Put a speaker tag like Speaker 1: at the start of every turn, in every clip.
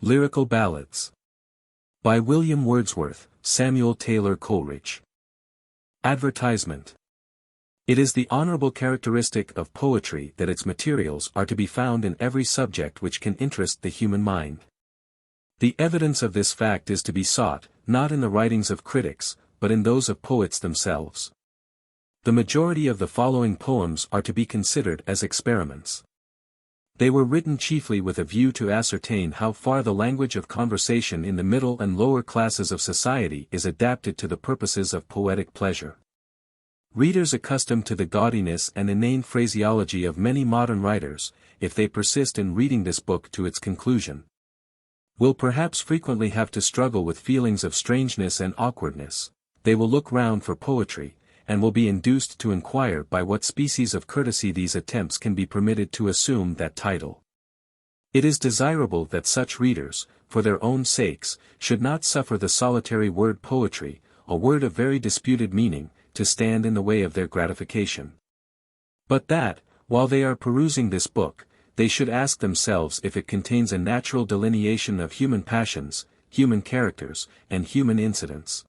Speaker 1: Lyrical Ballads. By William Wordsworth, Samuel Taylor Coleridge. Advertisement. It is the honorable characteristic of poetry that its materials are to be found in every subject which can interest the human mind. The evidence of this fact is to be sought, not in the writings of critics, but in those of poets themselves. The majority of the following poems are to be considered as experiments. They were written chiefly with a view to ascertain how far the language of conversation in the middle and lower classes of society is adapted to the purposes of poetic pleasure. Readers accustomed to the gaudiness and inane phraseology of many modern writers, if they persist in reading this book to its conclusion, will perhaps frequently have to struggle with feelings of strangeness and awkwardness. They will look round for poetry, and will be induced to inquire by what species of courtesy these attempts can be permitted to assume that title. It is desirable that such readers, for their own sakes, should not suffer the solitary word poetry, a word of very disputed meaning, to stand in the way of their gratification. But that, while they are perusing this book, they should ask themselves if it contains a natural delineation of human passions, human characters, and human incidents.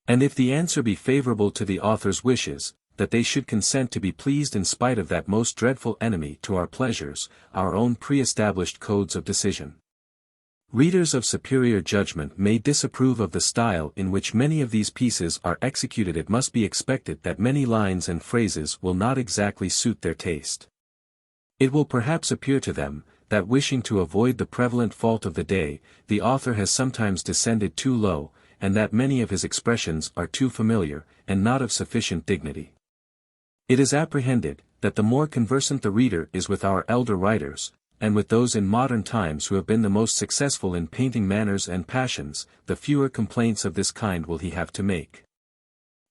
Speaker 1: And if the answer be favorable to the author's wishes, that they should consent to be pleased in spite of that most dreadful enemy to our pleasures, our own pre-established codes of decision. Readers of superior judgment may disapprove of the style in which many of these pieces are executed. It must be expected that many lines and phrases will not exactly suit their taste. It will perhaps appear to them, that wishing to avoid the prevalent fault of the day, the author has sometimes descended too low, and that many of his expressions are too familiar, and not of sufficient dignity. It is apprehended, that the more conversant the reader is with our elder writers, and with those in modern times who have been the most successful in painting manners and passions, the fewer complaints of this kind will he have to make.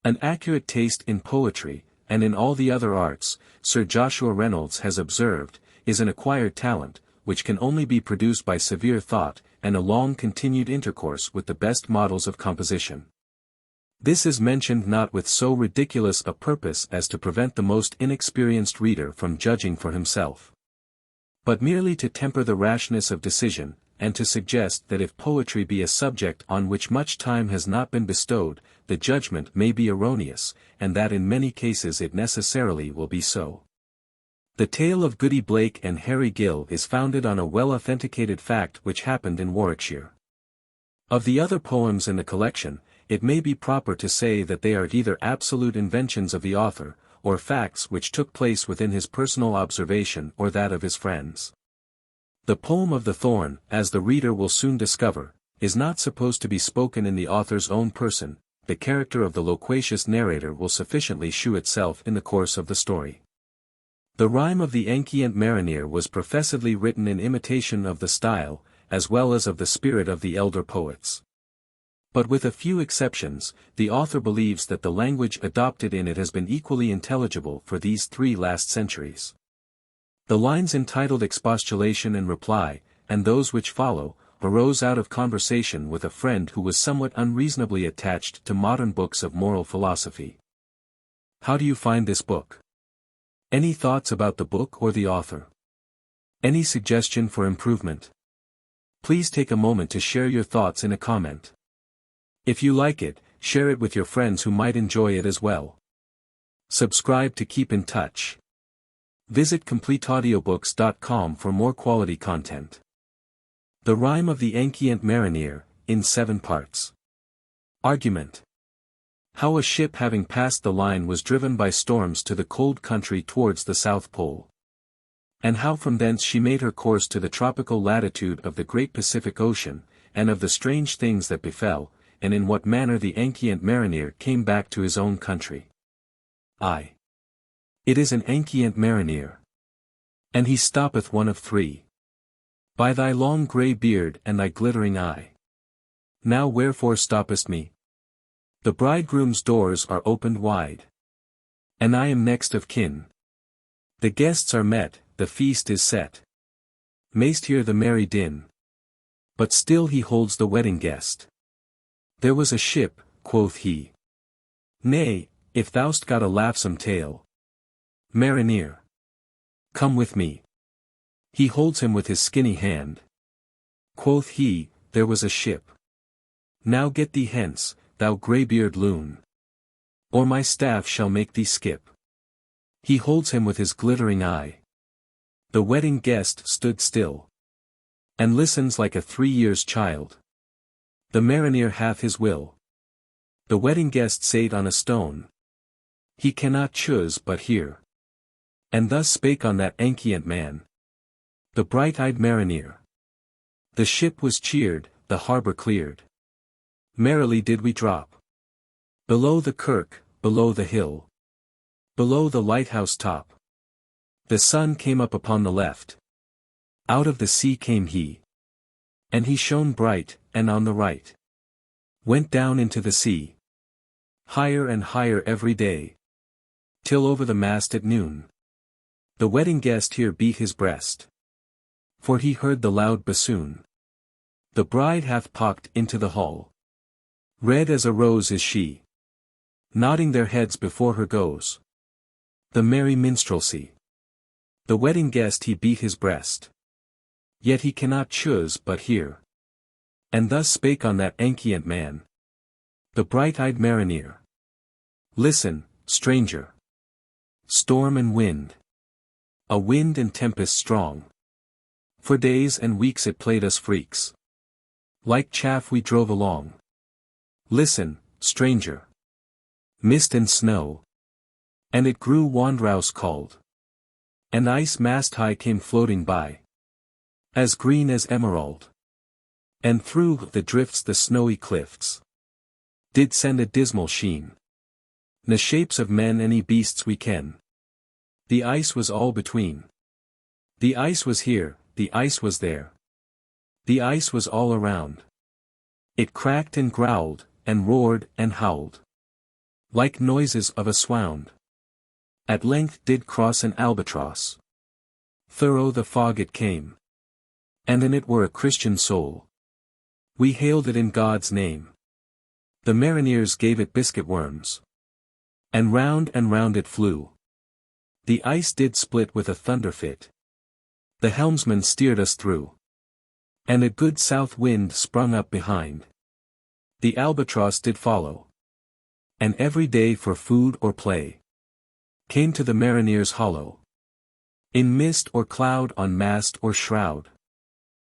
Speaker 1: An accurate taste in poetry, and in all the other arts, Sir Joshua Reynolds has observed, is an acquired talent, which can only be produced by severe thought, and a long-continued intercourse with the best models of composition. This is mentioned not with so ridiculous a purpose as to prevent the most inexperienced reader from judging for himself, but merely to temper the rashness of decision, and to suggest that if poetry be a subject on which much time has not been bestowed, the judgment may be erroneous, and that in many cases it necessarily will be so. The tale of Goody Blake and Harry Gill is founded on a well-authenticated fact which happened in Warwickshire. Of the other poems in the collection, it may be proper to say that they are either absolute inventions of the author, or facts which took place within his personal observation or that of his friends. The poem of the Thorn, as the reader will soon discover, is not supposed to be spoken in the author's own person. The character of the loquacious narrator will sufficiently shew itself in the course of the story. The rhyme of the Ancyent Marinere was professedly written in imitation of the style, as well as of the spirit of the elder poets. But with a few exceptions, the author believes that the language adopted in it has been equally intelligible for these 3 last centuries. The lines entitled Expostulation and Reply, and those which follow, arose out of conversation with a friend who was somewhat unreasonably attached to modern books of moral philosophy. How do you find this book? Any thoughts about the book or the author? Any suggestion for improvement? Please take a moment to share your thoughts in a comment. If you like it, share it with your friends who might enjoy it as well. Subscribe to keep in touch. Visit CompleteAudiobooks.com for more quality content. The Rime of the Ancyent Marinere, in 7 parts. Argument. How a ship having passed the line was driven by storms to the cold country towards the South Pole. And how from thence she made her course to the tropical latitude of the great Pacific Ocean, and of the strange things that befell, and in what manner the Ancyent Marinere came back to his own country. I. It is an Ancyent Marinere. And he stoppeth one of 3. By thy long grey beard and thy glittering eye. Now wherefore stoppest me? The bridegroom's doors are opened wide. And I am next of kin. The guests are met, the feast is set. Mayst hear the merry din. But still he holds the wedding guest. There was a ship, quoth he. Nay, if thou'st got a laughsome tale. Marinere. Come with me. He holds him with his skinny hand. Quoth he, there was a ship. Now get thee hence, thou greybeard loon, or my staff shall make thee skip. He holds him with his glittering eye. The wedding guest stood still, and listens like a 3 years' child. The Marinere hath his will. The wedding guest sate on a stone. He cannot choose but hear. And thus spake on that Ancyent man, the bright-eyed Marinere. The ship was cheered, the harbour cleared. Merrily did we drop. Below the kirk, below the hill, below the lighthouse top. The sun came up upon the left. Out of the sea came he. And he shone bright, and on the right went down into the sea. Higher and higher every day, till over the mast at noon. The wedding guest here beat his breast, for he heard the loud bassoon. The bride hath popped into the hall. Red as a rose is she. Nodding their heads before her goes the merry minstrelsy. The wedding guest he beat his breast, yet he cannot choose but hear. And thus spake on that Ancyent man, the bright-eyed Marinere. Listen, stranger. Storm and wind. A wind and tempest strong. For days and weeks it played us freaks. Like chaff we drove along. Listen, stranger. Mist and snow. And it grew wandrouse called. And ice mast-high came floating by, as green as emerald. And through the drifts the snowy cliffs did send a dismal sheen. The shapes of men any beasts we ken. The ice was all between. The ice was here, the ice was there. The ice was all around. It cracked and growled, and roared and howled, like noises of a swound. At length did cross an albatross. Thorough the fog it came. And in it were a Christian soul. We hailed it in God's name. The Marineres gave it biscuit worms. And round it flew. The ice did split with a thunder fit. The helmsman steered us through. And a good south wind sprung up behind. The albatross did follow. And every day for food or play came to the Marinere's hollow. In mist or cloud on mast or shroud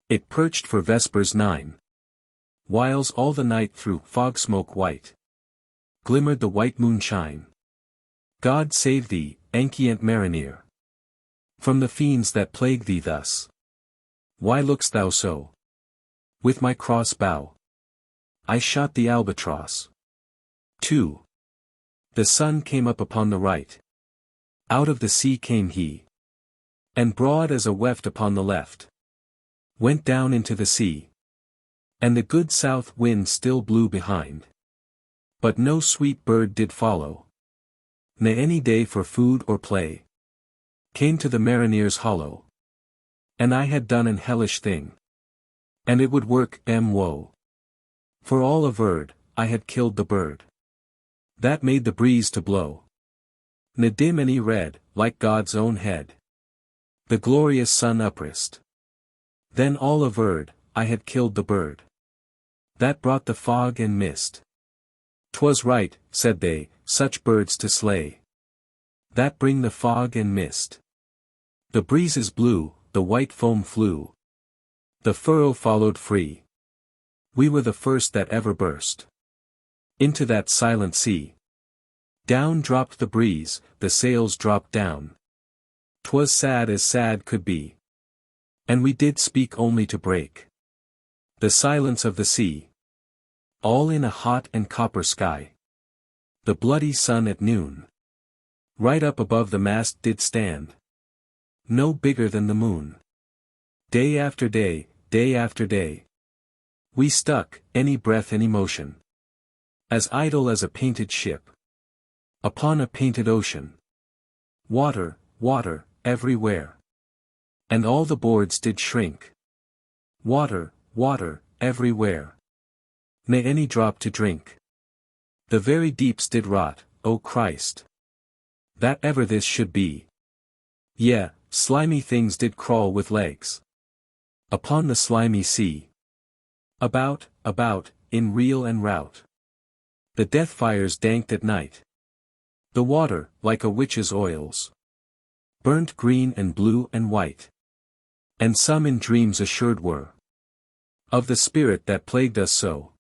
Speaker 1: it perched for vespers 9. Whiles all the night through fog smoke white glimmered the white moonshine. God save thee, Ancyent Marinere, from the fiends that plague thee thus. Why look'st thou so? With my cross bow I shot the albatross. 2. The sun came up upon the right. Out of the sea came he. And broad as a weft upon the left went down into the sea. And the good south wind still blew behind. But no sweet bird did follow. Ne any day for food or play came to the Marinere's hollow. And I had done an hellish thing. And it would work woe. For all averred, I had killed the bird that made the breeze to blow. Ne dim any red, like God's own head, the glorious sun uprist. Then all averred, I had killed the bird that brought the fog and mist. 'Twas right, said they, such birds to slay, that bring the fog and mist. The breezes blew, the white foam flew. The furrow followed free. We were the first that ever burst into that silent sea. Down dropped the breeze, the sails dropped down. 'Twas sad as sad could be. And we did speak only to break the silence of the sea. All in a hot and copper sky. The bloody sun at noon right up above the mast did stand, no bigger than the moon. Day after day, day after day, we stuck, any breath any motion, as idle as a painted ship upon a painted ocean. Water, water, everywhere. And all the boards did shrink. Water, water, everywhere. Ne any drop to drink. The very deeps did rot, O Christ, that ever this should be. Yea, slimy things did crawl with legs upon the slimy sea. About, in reel and rout. The death fires danked at night. The water, like a witch's oils, burnt green and blue and white. And some in dreams assured were of the spirit that plagued us so.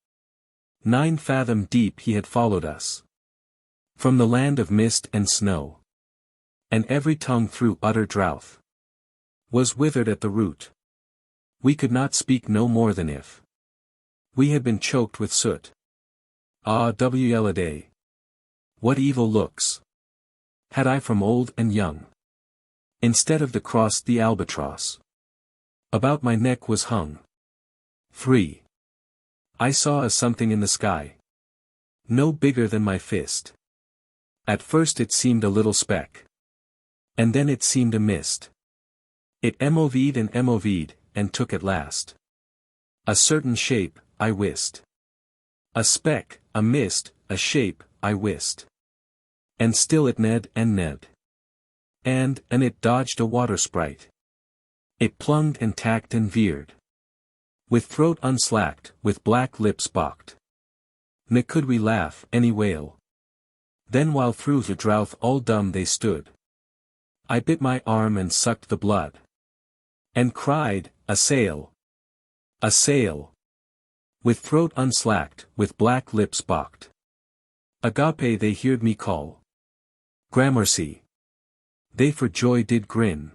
Speaker 1: 9 fathom deep he had followed us from the land of mist and snow. And every tongue through utter drouth was withered at the root. We could not speak no more than if we had been choked with soot. Ah, Wlad! What evil looks had I from old and young! Instead of the cross the albatross about my neck was hung. 3. I saw a something in the sky, no bigger than my fist. At first it seemed a little speck, and then it seemed a mist. It moved and took at last a certain shape, I wist. A speck, a mist, a shape, I wist. And still it ned and ned. And it dodged a water sprite. It plunged and tacked and veered, with throat unslacked, with black lips balked. Ne could we laugh, any wail. Then while through the drouth all dumb they stood, I bit my arm and sucked the blood, and cried, a sail! A sail! With throat unslacked, with black lips balked. Agape they heard me call. Gramercy! They for joy did grin.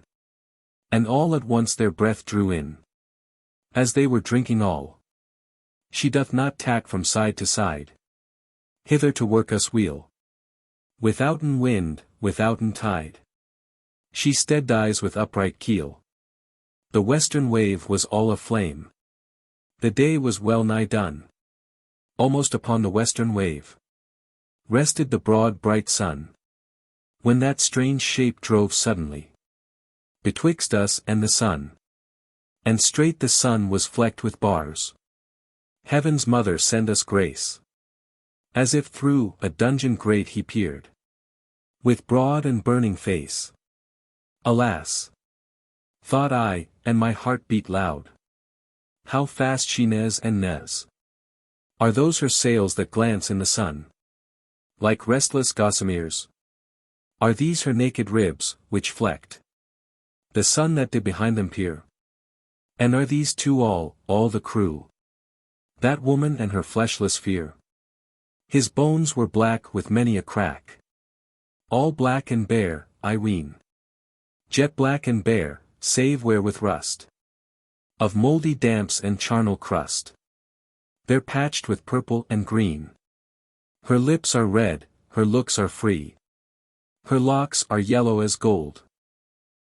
Speaker 1: And all at once their breath drew in, as they were drinking all. She doth not tack from side to side, hither to work us weal. Withouten wind, withouten tide, she steadies with upright keel. The western wave was all aflame. The day was well nigh done. Almost upon the western wave rested the broad bright sun, when that strange shape drove suddenly betwixt us and the sun. And straight the sun was flecked with bars. Heaven's mother send us grace. As if through a dungeon grate he peered, with broad and burning face. Alas! Thought I, and my heart beat loud. How fast she nes and nes. Are those her sails that glance in the sun, like restless gossameres? Are these her naked ribs, which flecked the sun that did behind them peer? And are these two all the crew? That woman and her fleshless fear? His bones were black with many a crack, all black and bare, I ween. Jet black and bare, save where with rust of mouldy damps and charnel crust. They're patched with purple and green. Her lips are red, her looks are free. Her locks are yellow as gold.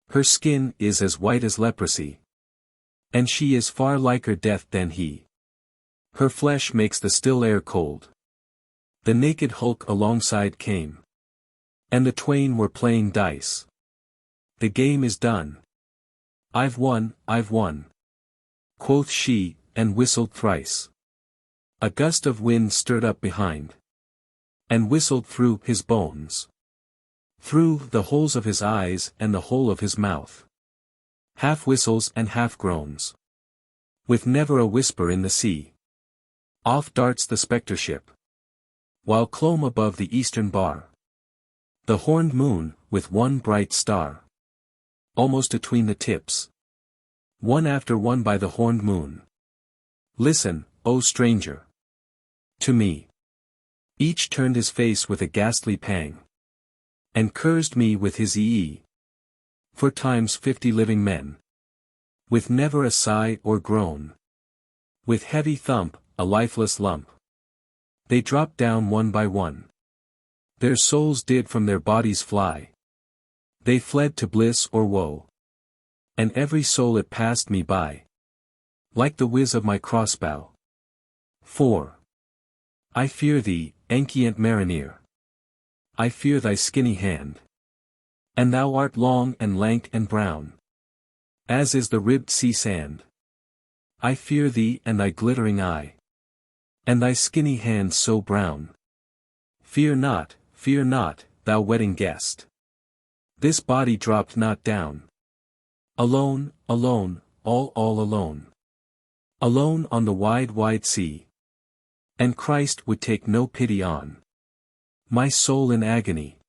Speaker 1: Her skin is as white as leprosy. And she is far liker death than he. Her flesh makes the still air cold. The naked hulk alongside came, and the twain were playing dice. The game is done. I've won, quoth she, and whistled thrice. A gust of wind stirred up behind, and whistled through his bones, through the holes of his eyes and the hole of his mouth. Half whistles and half groans, with never a whisper in the sea. Off darts the spectre ship, while clomb above the eastern bar the horned moon, with one bright star, almost atween the tips, one after one by the horned moon. Listen, O stranger, to me. Each turned his face with a ghastly pang, and cursed me with his ee. For times 50 living men, with never a sigh or groan, with heavy thump, a lifeless lump, they dropped down one by one. Their souls did from their bodies fly. They fled to bliss or woe. And every soul it passed me by, like the whiz of my crossbow. 4. I fear thee, Ancyent Marinere. I fear thy skinny hand. And thou art long and lank and brown, as is the ribbed sea sand. I fear thee and thy glittering eye, and thy skinny hand so brown. Fear not, thou wedding guest. This body dropped not down. Alone, all alone. Alone on the wide, wide sea. And Christ would take no pity on my soul in agony.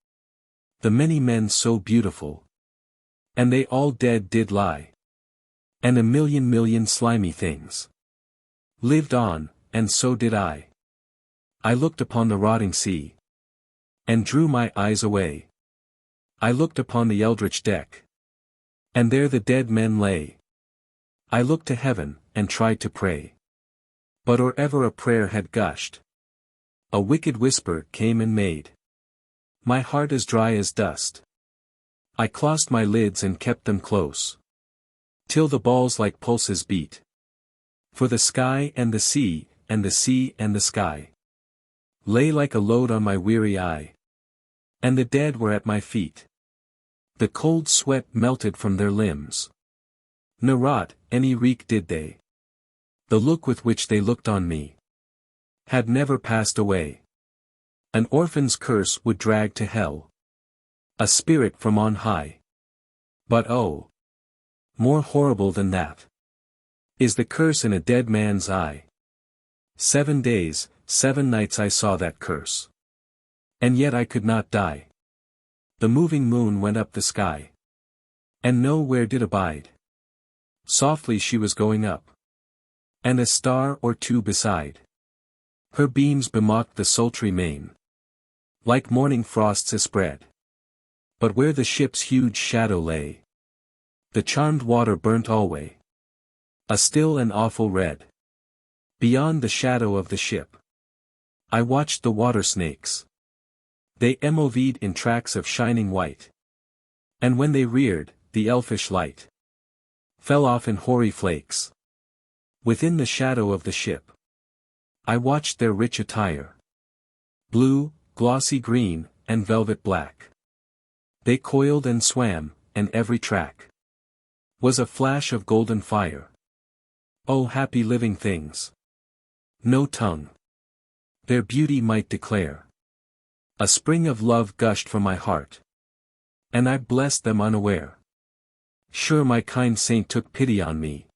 Speaker 1: The many men so beautiful. And they all dead did lie. And a million slimy things lived on, and so did I. I looked upon the rotting sea. And drew my eyes away. I looked upon the eldritch deck. And there the dead men lay. I looked to heaven, and tried to pray. But or ever a prayer had gushed, a wicked whisper came and made my heart as dry as dust. I closed my lids and kept them close, till the balls like pulses beat. For the sky and the sea, and the sea and the sky, lay like a load on my weary eye. And the dead were at my feet. The cold sweat melted from their limbs. Ne rot any reek did they. The look with which they looked on me had never passed away. An orphan's curse would drag to hell a spirit from on high. But oh, more horrible than that is the curse in a dead man's eye. 7 days, 7 nights I saw that curse. And yet I could not die. The moving moon went up the sky, and nowhere did abide. Softly she was going up, and a star or two beside her beams bemocked the sultry main, like morning frosts aspread. But where the ship's huge shadow lay, the charmed water burnt alway, a still and awful red. Beyond the shadow of the ship, I watched the water snakes. They moved in tracks of shining white. And when they reared, the elfish light fell off in hoary flakes. Within the shadow of the ship, I watched their rich attire. Blue, glossy green, and velvet black. They coiled and swam, and every track was a flash of golden fire. Oh, happy living things! No tongue their beauty might declare. A spring of love gushed from my heart, and I blessed them unaware. Sure my kind saint took pity on me,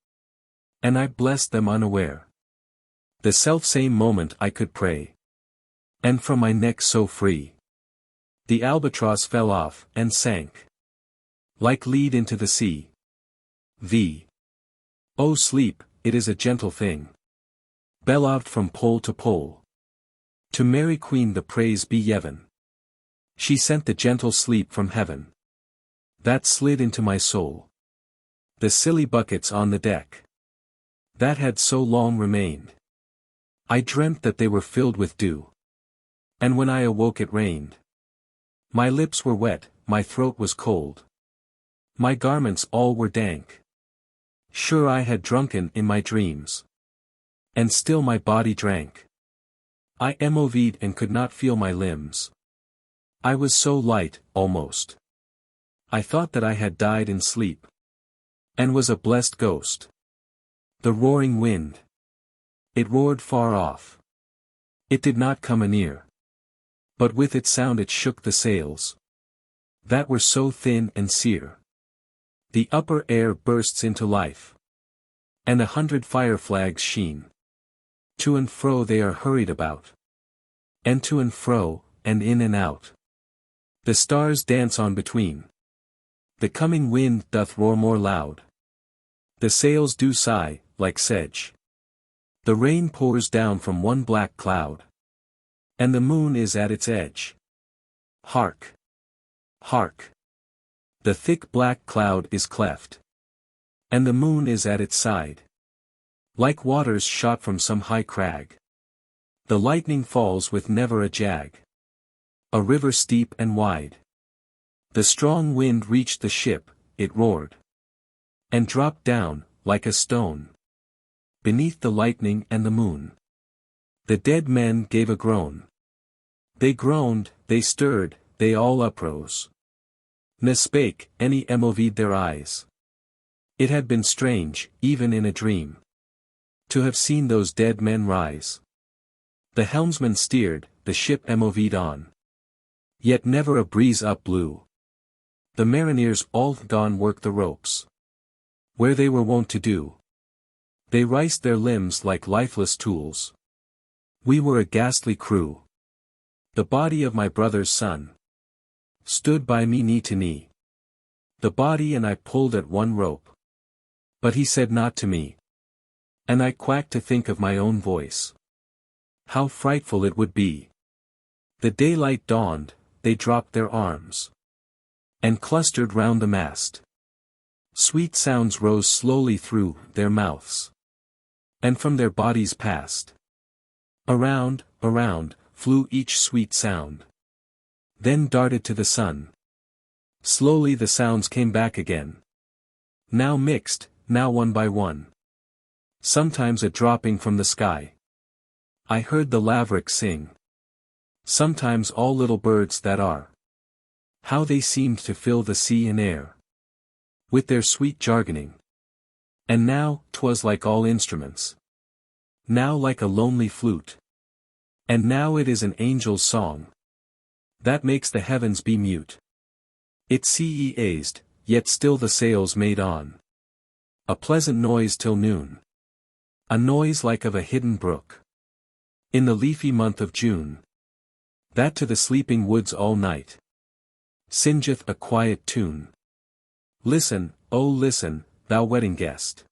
Speaker 1: and I blessed them unaware. The self-same moment I could pray, and from my neck so free, the albatross fell off and sank, like lead into the sea. Oh sleep, it is a gentle thing, bellowed from pole to pole. To Mary Queen the praise be Yevon. She sent the gentle sleep from heaven, that slid into my soul. The silly buckets on the deck, that had so long remained, I dreamt that they were filled with dew. And when I awoke it rained. My lips were wet, my throat was cold. My garments all were dank. Sure I had drunken in my dreams. And still my body drank. I moved and could not feel my limbs. I was so light, almost. I thought that I had died in sleep, and was a blessed ghost. The roaring wind, it roared far off. It did not come anear, but with its sound it shook the sails, that were so thin and sere. The upper air bursts into life, and 100 fire flags sheen. To and fro they are hurried about, and to and fro, and in and out. The stars dance on between. The coming wind doth roar more loud. The sails do sigh, like sedge. The rain pours down from one black cloud, and the moon is at its edge. Hark! Hark! The thick black cloud is cleft, and the moon is at its side. Like waters shot from some high crag, the lightning falls with never a jag. A river steep and wide. The strong wind reached the ship, it roared, and dropped down, like a stone, beneath the lightning and the moon. The dead men gave a groan. They groaned, they stirred, they all uprose. Ne spake, any moved their eyes. It had been strange, even in a dream, to have seen those dead men rise. The helmsman steered, the ship moved on. Yet never a breeze up blew. The marineres all gone work the ropes, where they were wont to do. They riced their limbs like lifeless tools. We were a ghastly crew. The body of my brother's son stood by me knee to knee. The body and I pulled at one rope. But he said not to me. And I quacked to think of my own voice. How frightful it would be. The daylight dawned, they dropped their arms. And clustered round the mast. Sweet sounds rose slowly through their mouths. And from their bodies passed. Around, around, flew each sweet sound. Then darted to the sun. Slowly the sounds came back again. Now mixed, now one by one. Sometimes a dropping from the sky. I heard the laverick sing. Sometimes all little birds that are. How they seemed to fill the sea and air with their sweet jargoning. And now, 'twas like all instruments. Now like a lonely flute. And now it is an angel's song that makes the heavens be mute. It ceased, yet still the sails made on. A pleasant noise till noon. A noise like of a hidden brook. In the leafy month of June. That to the sleeping woods all night singeth a quiet tune. Listen, oh listen, thou wedding guest.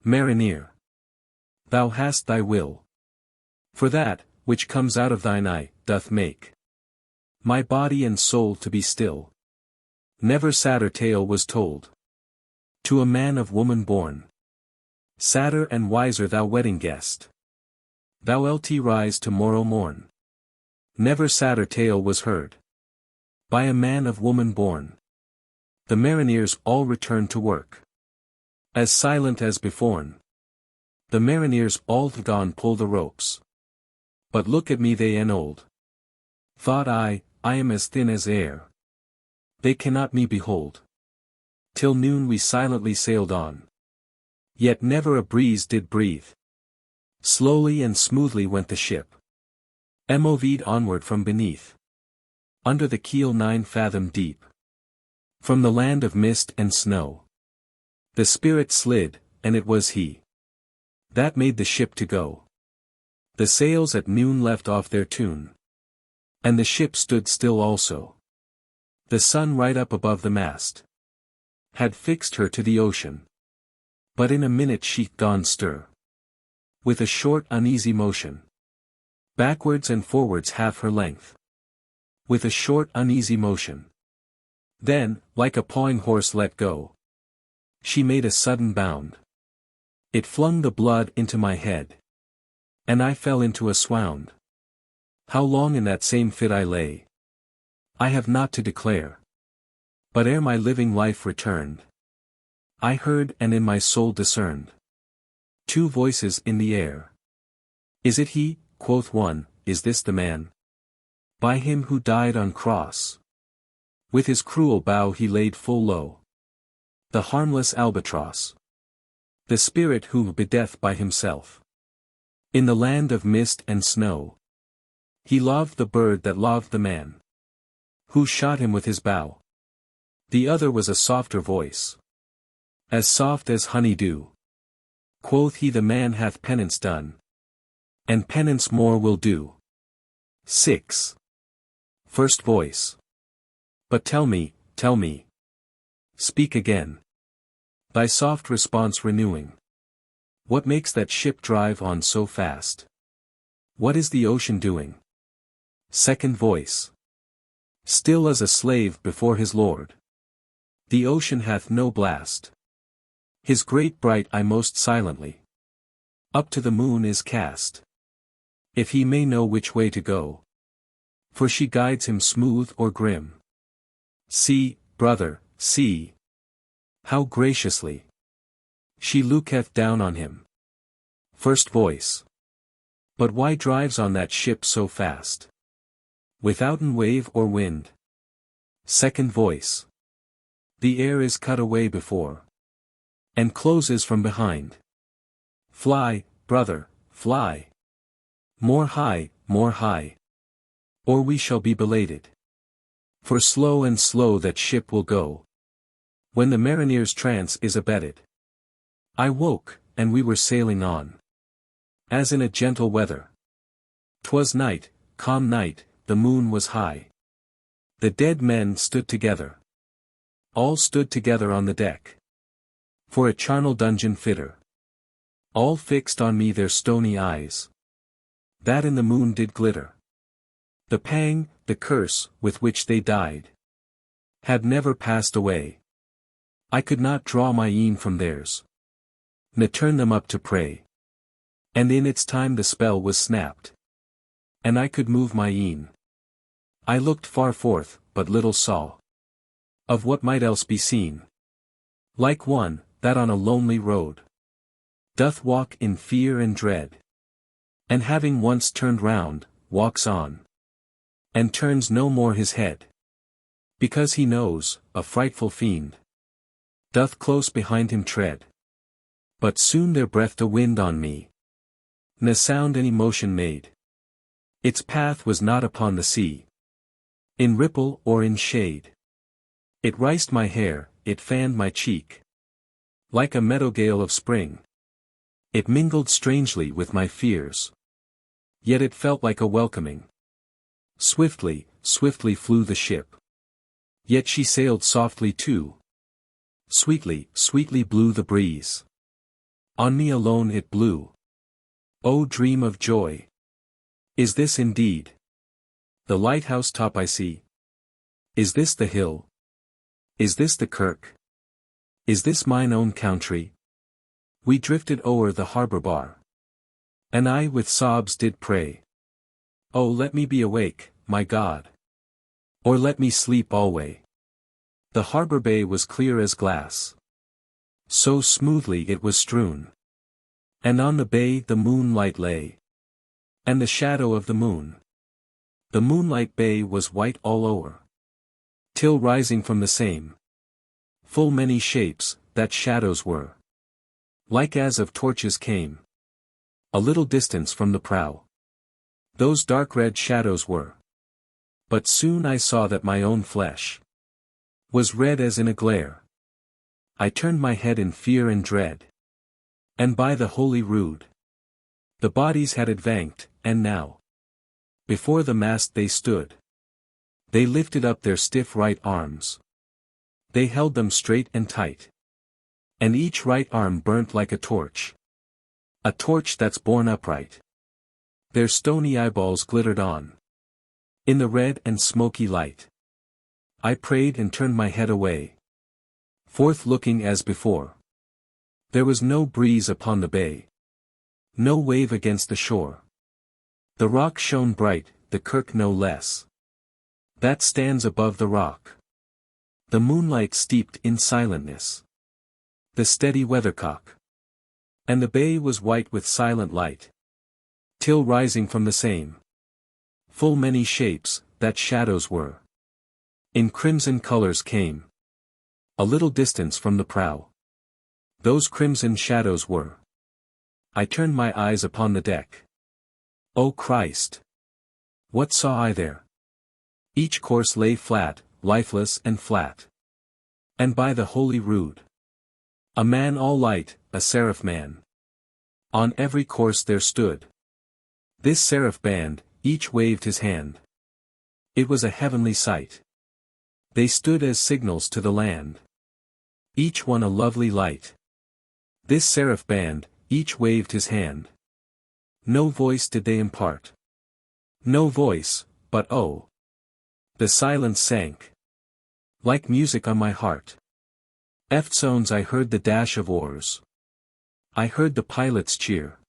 Speaker 1: Marinere. Thou hast thy will. For that, which comes out of thine eye, doth make my body and soul to be still. Never sadder tale was told to a man of woman born. Sadder and wiser thou wedding guest. Thou lt rise to morrow morn. Never sadder tale was heard by a man of woman born. The marineres all returned to work. As silent as beforn. The marineres all gone pull the ropes. But look at me they an old. Thought I am as thin as air. They cannot me behold. Till noon we silently sailed on. Yet never a breeze did breathe. Slowly and smoothly went the ship. Moved onward from beneath. Under the keel 9 fathom deep. From the land of mist and snow. The spirit slid, and it was he that made the ship to go. The sails at noon left off their tune. And the ship stood still also. The sun right up above the mast had fixed her to the ocean. But in a minute she gone stir. With a short uneasy motion. Backwards and forwards half her length. With a short uneasy motion. Then, like a pawing horse let go. She made a sudden bound. It flung the blood into my head. And I fell into a swound. How long in that same fit I lay, I have not to declare. But ere my living life returned, I heard and in my soul discerned 2 voices in the air. Is it he, quoth one, is this the man? By him who died on cross. With his cruel bow he laid full low the harmless albatross. The spirit who bedeth by himself. In the land of mist and snow. He loved the bird that loved the man. Who shot him with his bow. The other was a softer voice. As soft as honey dew. Quoth he the man hath penance done. And penance more will do. 6. First voice. But tell me, tell me. Speak again. Thy soft response renewing. What makes that ship drive on so fast? What is the ocean doing? Second voice. Still as a slave before his lord. The ocean hath no blast. His great bright eye most silently up to the moon is cast. If he may know which way to go. For she guides him smooth or grim. See, brother, see. How graciously she looketh down on him. First voice. But why drives on that ship so fast? Withouten wave or wind. Second voice. The air is cut away before. And closes from behind. Fly, brother, fly. More high, or we shall be belated. For slow and slow that ship will go. When the marinere's trance is abated. I woke, and we were sailing on, as in a gentle weather. 'Twas night, calm night, the moon was high. The dead men stood together. All stood together on the deck. For a charnel dungeon fitter. All fixed on me their stony eyes, that in the moon did glitter. The pang, the curse, with which they died, had never passed away. I could not draw my een from theirs, ne turn them up to pray. And in its time the spell was snapped, and I could move my een. I looked far forth, but little saw of what might else be seen. Like one, that on a lonely road doth walk in fear and dread, and having once turned round, walks on, and turns no more his head, because he knows, a frightful fiend doth close behind him tread. But soon there breathed a wind on me, ne sound any motion made. Its path was not upon the sea, in ripple or in shade. It riced my hair, it fanned my cheek, like a meadow gale of spring. It mingled strangely with my fears, yet it felt like a welcoming. Swiftly, swiftly flew the ship, yet she sailed softly too. Sweetly, sweetly blew the breeze. On me alone it blew. O dream of joy! Is this indeed the lighthouse top I see? Is this the hill? Is this the kirk? Is this mine own country? We drifted o'er the harbour bar, and I with sobs did pray, oh let me be awake, my God, or let me sleep alway. The harbour bay was clear as glass, so smoothly it was strewn, and on the bay the moonlight lay, and the shadow of the moon. The moonlight bay was white all o'er, till rising from the same, full many shapes, that shadows were, like as of torches came, a little distance from the prow. Those dark red shadows were. But soon I saw that my own flesh was red as in a glare. I turned my head in fear and dread, and by the holy rood, the bodies had advanced, and now before the mast they stood. They lifted up their stiff right arms. They held them straight and tight, and each right arm burnt like a torch that's borne upright. Their stony eyeballs glittered on in the red and smoky light. I prayed and turned my head away, forth looking as before. There was no breeze upon the bay, no wave against the shore. The rock shone bright, the kirk no less, that stands above the rock. The moonlight steeped in silentness, the steady weathercock, and the bay was white with silent light, till rising from the same, full many shapes, that shadows were, in crimson colours came, a little distance from the prow. Those crimson shadows were. I turned my eyes upon the deck. O Christ! What saw I there? Each corse lay flat, lifeless and flat. And by the holy rood, a man all light, a seraph man. On every corse there stood. This seraph band, each waved his hand. It was a heavenly sight. They stood as signals to the land, each one a lovely light. This seraph band, each waved his hand. No voice did they impart. No voice, but oh! The silence sank like music on my heart. Eftsones I heard the dash of oars. I heard the pilot's cheer.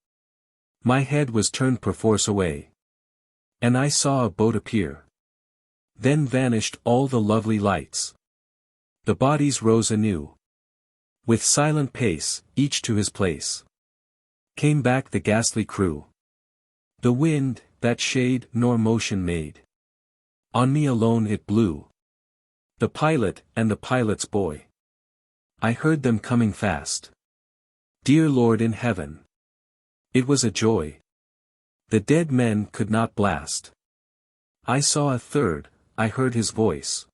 Speaker 1: My head was turned perforce away, and I saw a boat appear. Then vanished all the lovely lights. The bodies rose anew. With silent pace, each to his place, came back the ghastly crew. The wind, that shade nor motion made, on me alone it blew. The pilot and the pilot's boy, I heard them coming fast. Dear Lord in heaven! It was a joy. The dead men could not blast. I saw a third, I heard his voice.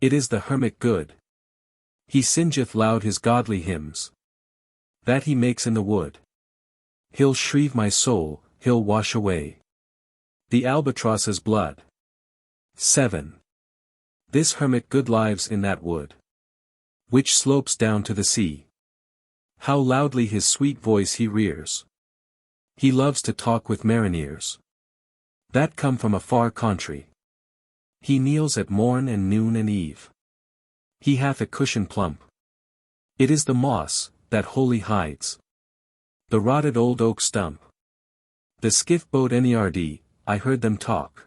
Speaker 1: It is the hermit good. He singeth loud his godly hymns. that he makes in the wood. He'll shrieve my soul, he'll wash away the albatross's blood. 7. This hermit good lives in that wood, which slopes down to the sea. How loudly his sweet voice he rears. He loves to talk with marineres that come from a far country. He kneels at morn and noon and eve. He hath a cushion plump. It is the moss, that wholly hides the rotted old oak stump. The skiff boat Nerd, I heard them talk.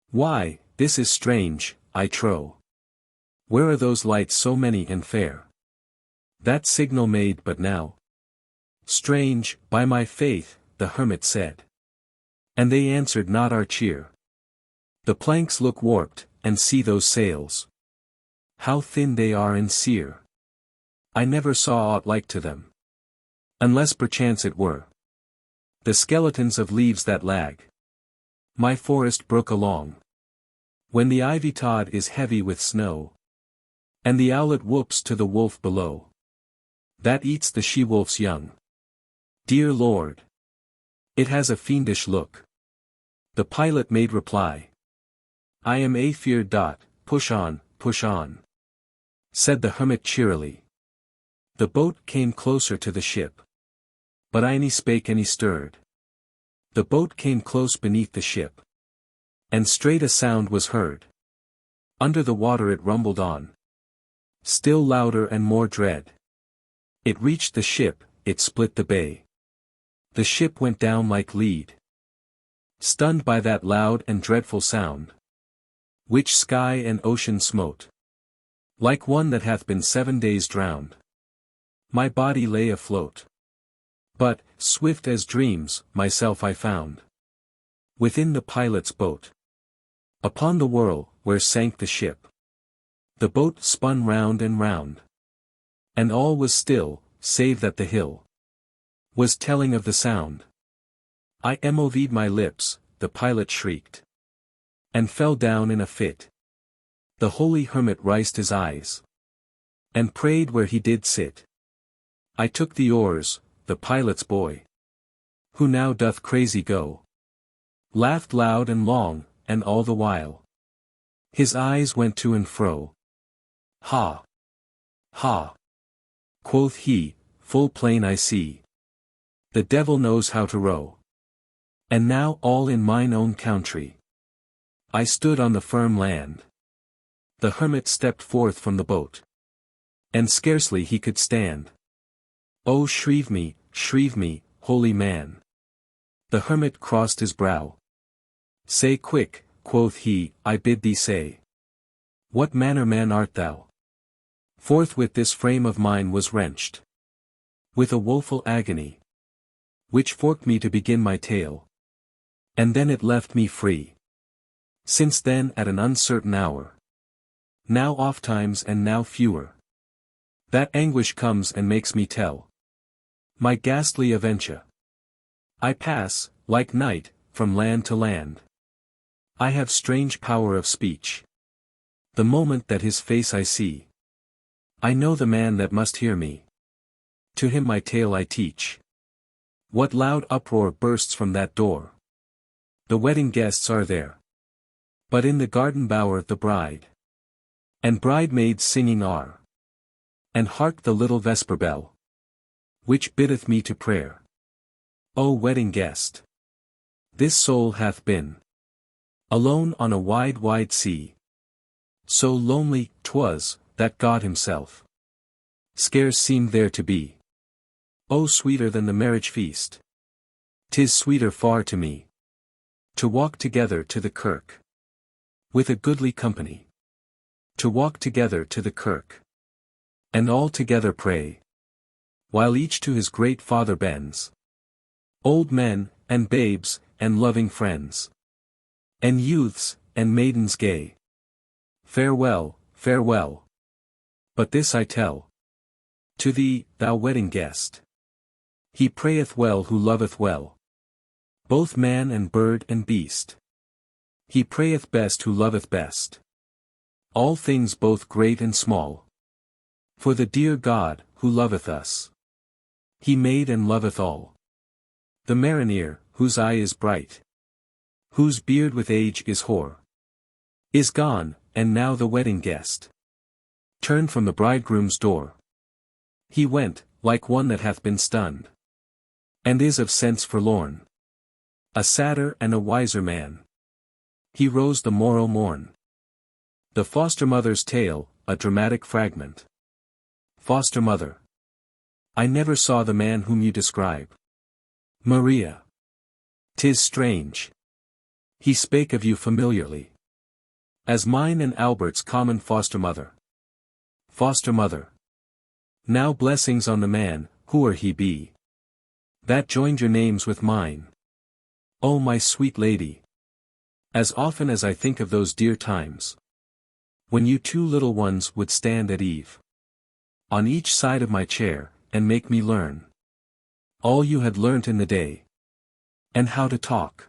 Speaker 1: Why, this is strange, I trow. Where are those lights so many and fair? That signal made but now. Strange, by my faith, the hermit said. And they answered not our cheer. The planks look warped, and see those sails. How thin they are and sere. I never saw aught like to them. Unless perchance it were the skeletons of leaves that lag my forest brook along, when the ivy tod is heavy with snow, and the owlet whoops to the wolf below, that eats the she-wolf's young. Dear Lord! It has a fiendish look. The pilot made reply. I am afeard. Push on, said the hermit cheerily. The boat came closer to the ship. But I spake and he stirred. The boat came close beneath the ship. And straight a sound was heard. Under the water it rumbled on. Still louder and more dread. It reached the ship, it split the bay. The ship went down like lead. Stunned by that loud and dreadful sound, which sky and ocean smote. Like one that hath been 7 days drowned. My body lay afloat. But, swift as dreams, myself I found within the pilot's boat. Upon the whirl, where sank the ship, the boat spun round and round. And all was still, save that the hill was telling of the sound. I moved my lips, the pilot shrieked, and fell down in a fit. The holy hermit raised his eyes, and prayed where he did sit. I took the oars, the pilot's boy, who now doth crazy go, laughed loud and long, and all the while his eyes went to and fro. Ha! Ha! Quoth he, full plain I see. The devil knows how to row. And now all in mine own country I stood on the firm land. The hermit stepped forth from the boat, and scarcely he could stand. Oh shrieve me, holy man. The hermit crossed his brow. Say quick, quoth he, I bid thee say. What manner man art thou? Forthwith this frame of mine was wrenched with a woeful agony, which forked me to begin my tale. And then it left me free. Since then at an uncertain hour, now ofttimes and now fewer, that anguish comes and makes me tell my ghastly aventure. I pass, like night, from land to land. I have strange power of speech. The moment that his face I see, I know the man that must hear me. To him my tale I teach. What loud uproar bursts from that door? The wedding guests are there. But in the garden bower the bride and bridemaids singing are. And hark the little vesper bell, which biddeth me to prayer. O wedding guest! This soul hath been alone on a wide, wide sea. So lonely 'twas, that God himself scarce seemed there to be. O sweeter than the marriage feast! 'Tis sweeter far to me to walk together to the kirk with a goodly company. To walk together to the kirk and all together pray, while each to his great Father bends. Old men, and babes, and loving friends, and youths, and maidens gay. Farewell, farewell. But this I tell to thee, thou wedding guest. He prayeth well who loveth well both man and bird and beast. He prayeth best who loveth best all things both great and small. For the dear God, who loveth us, He made and loveth all. The Marinere, whose eye is bright, whose beard with age is hoar, is gone, and now the wedding guest turned from the bridegroom's door. He went, like one that hath been stunned, and is of sense forlorn. A sadder and a wiser man. He rose the morrow morn. The foster mother's tale, a dramatic fragment. Foster mother. I never saw the man whom you describe. Maria. 'Tis strange. He spake of you familiarly, as mine and Albert's common foster mother. Foster mother. Now blessings on the man, whoe'er he be, that joined your names with mine. O my sweet lady. As often as I think of those dear times, when you two little ones would stand at eve, on each side of my chair, and make me learn all you had learnt in the day, and how to talk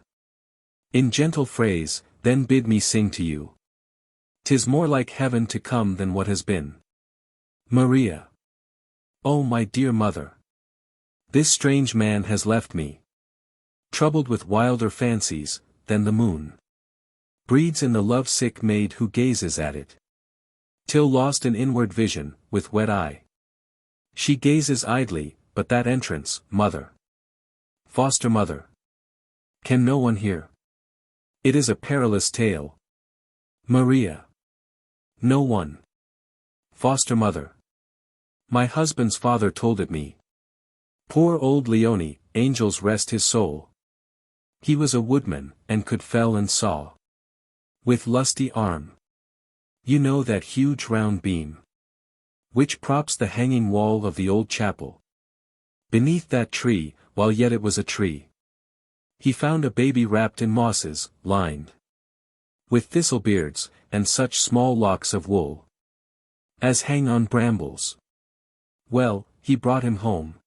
Speaker 1: in gentle phrase, then bid me sing to you. 'Tis more like heaven to come than what has been. Maria. O my dear mother. This strange man has left me, troubled with wilder fancies, than the moon breeds in the love-sick maid who gazes at it, till lost in inward vision, with wet eye. She gazes idly, but that entrance, mother. Foster mother. Can no one hear? It is a perilous tale. Maria. No one. Foster mother. My husband's father told it me. Poor old Leone, angels rest his soul. He was a woodman, and could fell and saw with lusty arm. You know that huge round beam which props the hanging wall of the old chapel. Beneath that tree, while yet it was a tree, he found a baby wrapped in mosses, lined with thistlebeards, and such small locks of wool as hang on brambles. Well, he brought him home,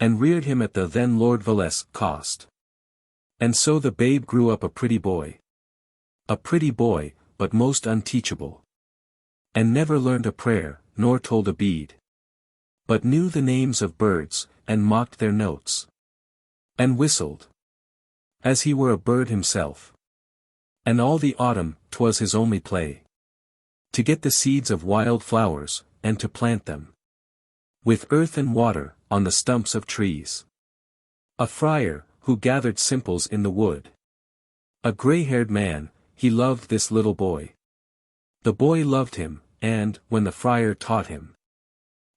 Speaker 1: and reared him at the then Lord Vallès cost. And so the babe grew up a pretty boy. A pretty boy, but most unteachable. And never learned a prayer, nor told a bead. But knew the names of birds, and mocked their notes. And whistled, as he were a bird himself. And all the autumn, 'twas his only play, to get the seeds of wild flowers, and to plant them with earth and water, on the stumps of trees. A friar, who gathered simples in the wood, a gray-haired man, he loved this little boy. The boy loved him, and, when the friar taught him,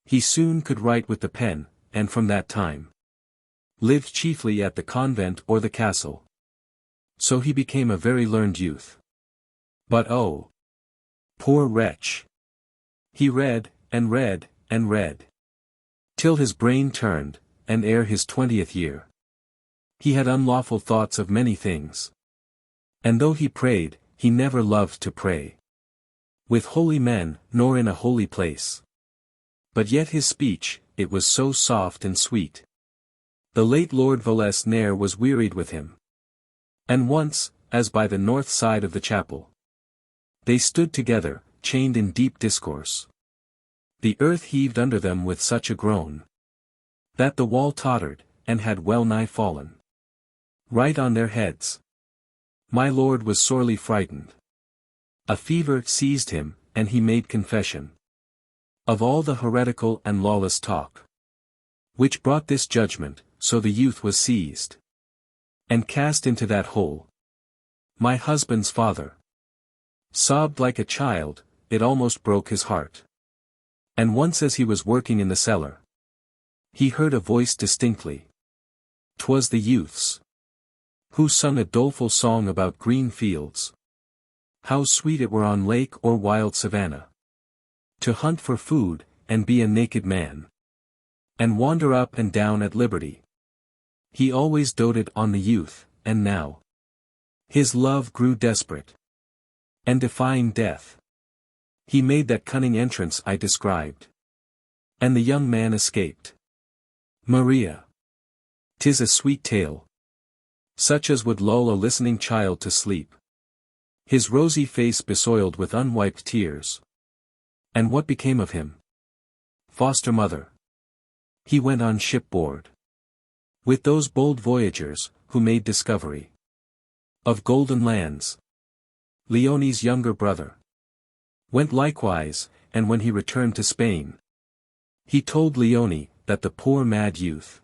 Speaker 1: he soon could write with the pen, and from that time lived chiefly at the convent or the castle. So he became a very learned youth. But oh, poor wretch! He read, and read, and read, till his brain turned, and ere his 20th year, he had unlawful thoughts of many things. And though he prayed, he never loved to pray with holy men, nor in a holy place. But yet his speech, it was so soft and sweet. The late Lord Vallès ne'er was wearied with him. And once, as by the north side of the chapel, they stood together, chained in deep discourse, the earth heaved under them with such a groan, that the wall tottered, and had well nigh fallen right on their heads. My lord was sorely frightened. A fever seized him, and he made confession of all the heretical and lawless talk which brought this judgment. So the youth was seized and cast into that hole. My husband's father sobbed like a child, it almost broke his heart. And once as he was working in the cellar, he heard a voice distinctly. 'Twas the youth's, who sung a doleful song about green fields. How sweet it were on lake or wild savannah to hunt for food, and be a naked man, and wander up and down at liberty. He always doted on the youth, and now his love grew desperate, and defying death, he made that cunning entrance I described, and the young man escaped. Maria. 'Tis a sweet tale, such as would lull a listening child to sleep. His rosy face besoiled with unwiped tears. And what became of him? Foster mother. He went on shipboard with those bold voyagers, who made discovery of golden lands. Leone's younger brother went likewise, and when he returned to Spain, he told Leone that the poor mad youth,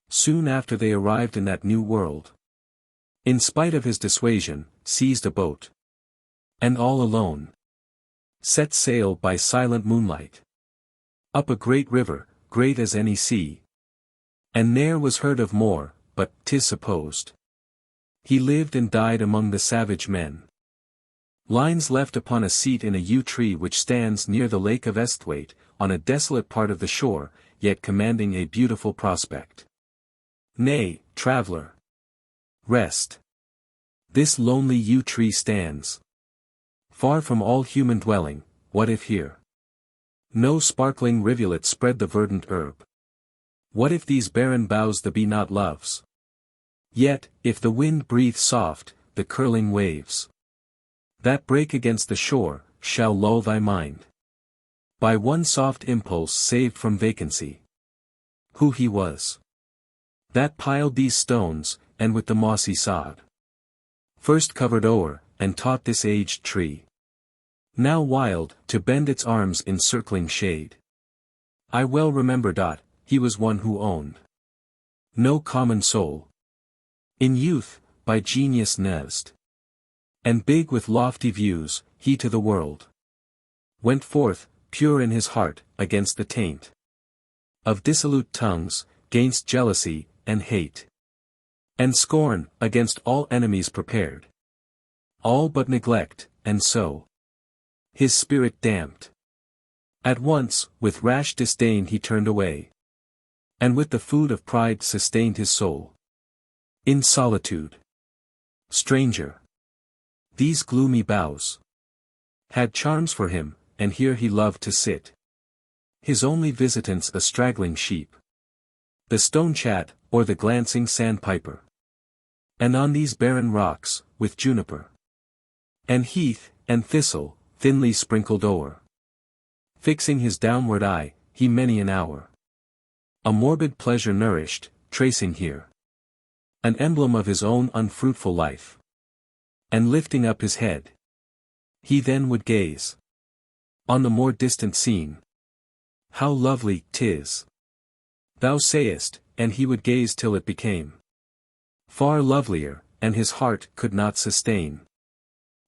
Speaker 1: soon after they arrived in that new world, in spite of his dissuasion, seized a boat, and all alone set sail by silent moonlight up a great river, great as any sea, and ne'er was heard of more, but 'tis supposed he lived and died among the savage men. Lines left upon a seat in a yew-tree which stands near the lake of Esthwaite, on a desolate part of the shore, yet commanding a beautiful prospect. Nay, traveller, rest. This lonely yew-tree stands far from all human dwelling. What if here no sparkling rivulet spread the verdant herb? What if these barren boughs the bee not loves? Yet, if the wind breathe soft, the curling waves that break against the shore, shall lull thy mind by one soft impulse saved from vacancy. Who he was that piled these stones, and with the mossy sod first covered o'er, and taught this aged tree, now wild, to bend its arms in circling shade. I well remember. He was one who owned no common soul. In youth, by genius nursed, and big with lofty views, he to the world went forth, pure in his heart, against the taint of dissolute tongues, gainst jealousy, and hate, and scorn, against all enemies prepared, all but neglect, and so his spirit damped. At once, with rash disdain he turned away, and with the food of pride sustained his soul in solitude. Stranger, these gloomy boughs had charms for him, and here he loved to sit. His only visitants a straggling sheep, the stone chat, or the glancing sandpiper. And on these barren rocks, with juniper and heath, and thistle, thinly sprinkled o'er, fixing his downward eye, he many an hour a morbid pleasure nourished, tracing here an emblem of his own unfruitful life. And lifting up his head, he then would gaze on the more distant scene. How lovely 'tis, thou sayest, and he would gaze till it became far lovelier, and his heart could not sustain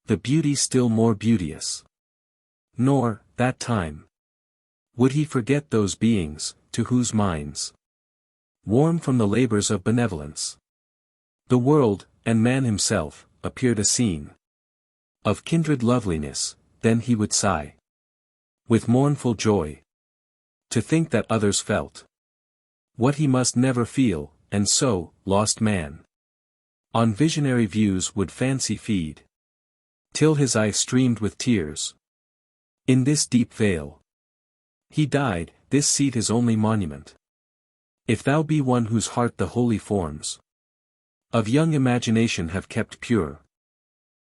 Speaker 1: the beauty still more beauteous. Nor, that time, would he forget those beings, to whose minds, warm from the labors of benevolence, the world, and man himself, appeared a scene of kindred loveliness. Then he would sigh with mournful joy to think that others felt what he must never feel, and so, lost man, on visionary views would fancy feed, till his eye streamed with tears. In this deep vale he died, this seat his only monument. If thou be one whose heart the holy forms of young imagination have kept pure,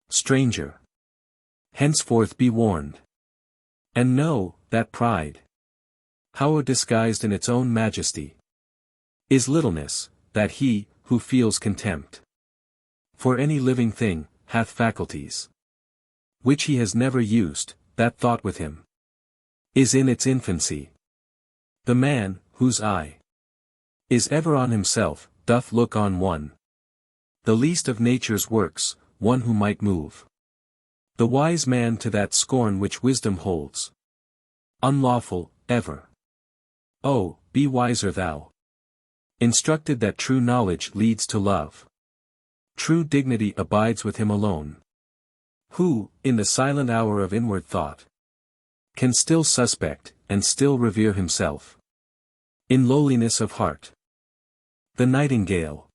Speaker 1: stranger, henceforth be warned, and know, that pride, however disguised in its own majesty, is littleness, that he, who feels contempt for any living thing, hath faculties which he has never used, that thought with him is in its infancy. The man, whose eye is ever on himself, doth look on one, the least of nature's works, one who might move the wise man to that scorn which wisdom holds unlawful, ever. Oh, be wiser thou, instructed that true knowledge leads to love. True dignity abides with him alone, who, in the silent hour of inward thought, can still suspect, and still revere himself in lowliness of heart. The Nightingale.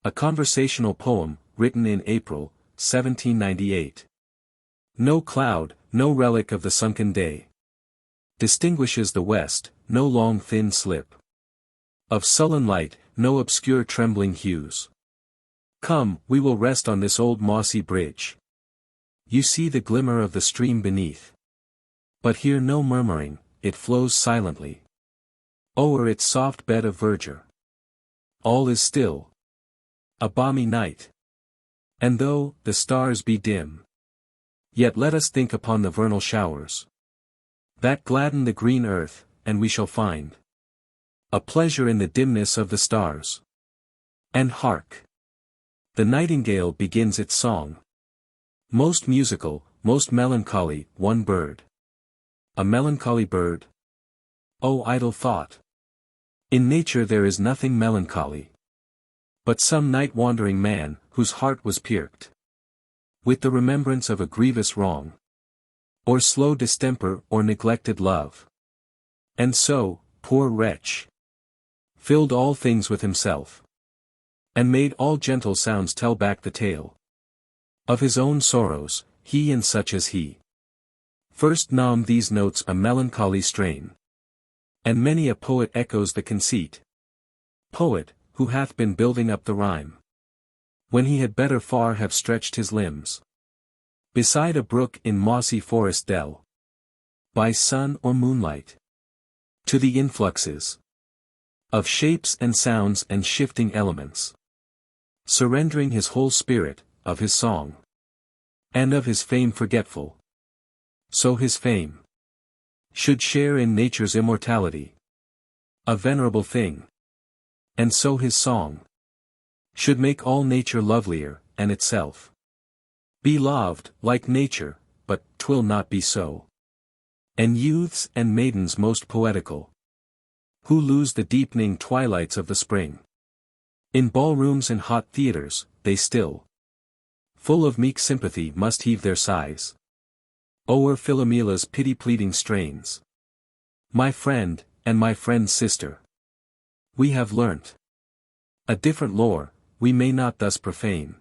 Speaker 1: A conversational poem, written in April, 1798. No cloud, no relic of the sunken day, distinguishes the west, no long thin slip of sullen light, no obscure trembling hues. Come, we will rest on this old mossy bridge. You see the glimmer of the stream beneath, but hear no murmuring, it flows silently. O'er its soft bed of verdure. All is still. A balmy night. And though the stars be dim, yet let us think upon the vernal showers that gladden the green earth, and we shall find a pleasure in the dimness of the stars. And hark! The nightingale begins its song. Most musical, most melancholy, one bird. A melancholy bird? O idle thought! In nature there is nothing melancholy, but some night-wandering man, whose heart was pierced with the remembrance of a grievous wrong, or slow distemper or neglected love. And so, poor wretch, filled all things with himself, and made all gentle sounds tell back the tale of his own sorrows, he and such as he. First nom these notes a melancholy strain, and many a poet echoes the conceit. Poet, who hath been building up the rhyme, when he had better far have stretched his limbs beside a brook in mossy forest dell, by sun or moonlight, to the influxes of shapes and sounds and shifting elements, surrendering his whole spirit, of his song, and of his fame forgetful. So his fame should share in nature's immortality, a venerable thing. And so his song should make all nature lovelier, and itself be loved, like nature, but 'twill not be so. And youths and maidens most poetical, who lose the deepening twilights of the spring, in ballrooms and hot theatres, they still, full of meek sympathy must heave their sighs o'er Philomela's pity-pleading strains. My friend, and my friend's sister, we have learnt a different lore, we may not thus profane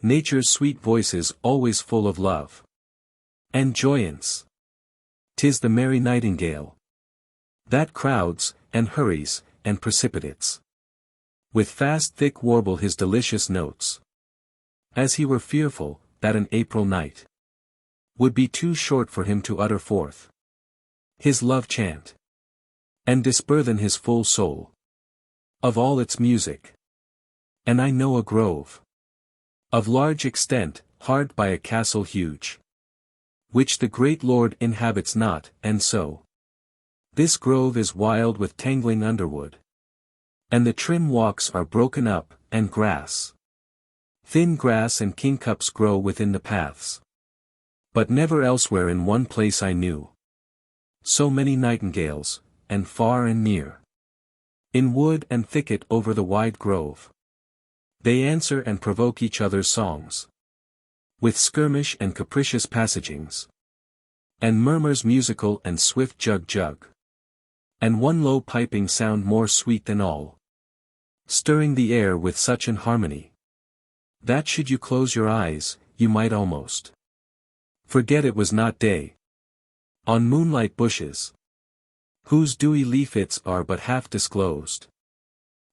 Speaker 1: nature's sweet voices always full of love and joyance. 'Tis the merry nightingale that crowds, and hurries, and precipitates with fast thick warble his delicious notes, as he were fearful that an April night would be too short for him to utter forth his love chant, and disburthen his full soul of all its music. And I know a grove of large extent, hard by a castle huge, which the great lord inhabits not, and so this grove is wild with tangling underwood, and the trim walks are broken up, and grass, thin grass and kingcups grow within the paths. But never elsewhere in one place I knew so many nightingales, and far and near, in wood and thicket over the wide grove, they answer and provoke each other's songs, with skirmish and capricious passagings, and murmurs musical and swift jug-jug, and one low piping sound more sweet than all, stirring the air with such an harmony, that should you close your eyes, you might almost forget it was not day. On moonlight bushes, whose dewy leaflets are but half disclosed,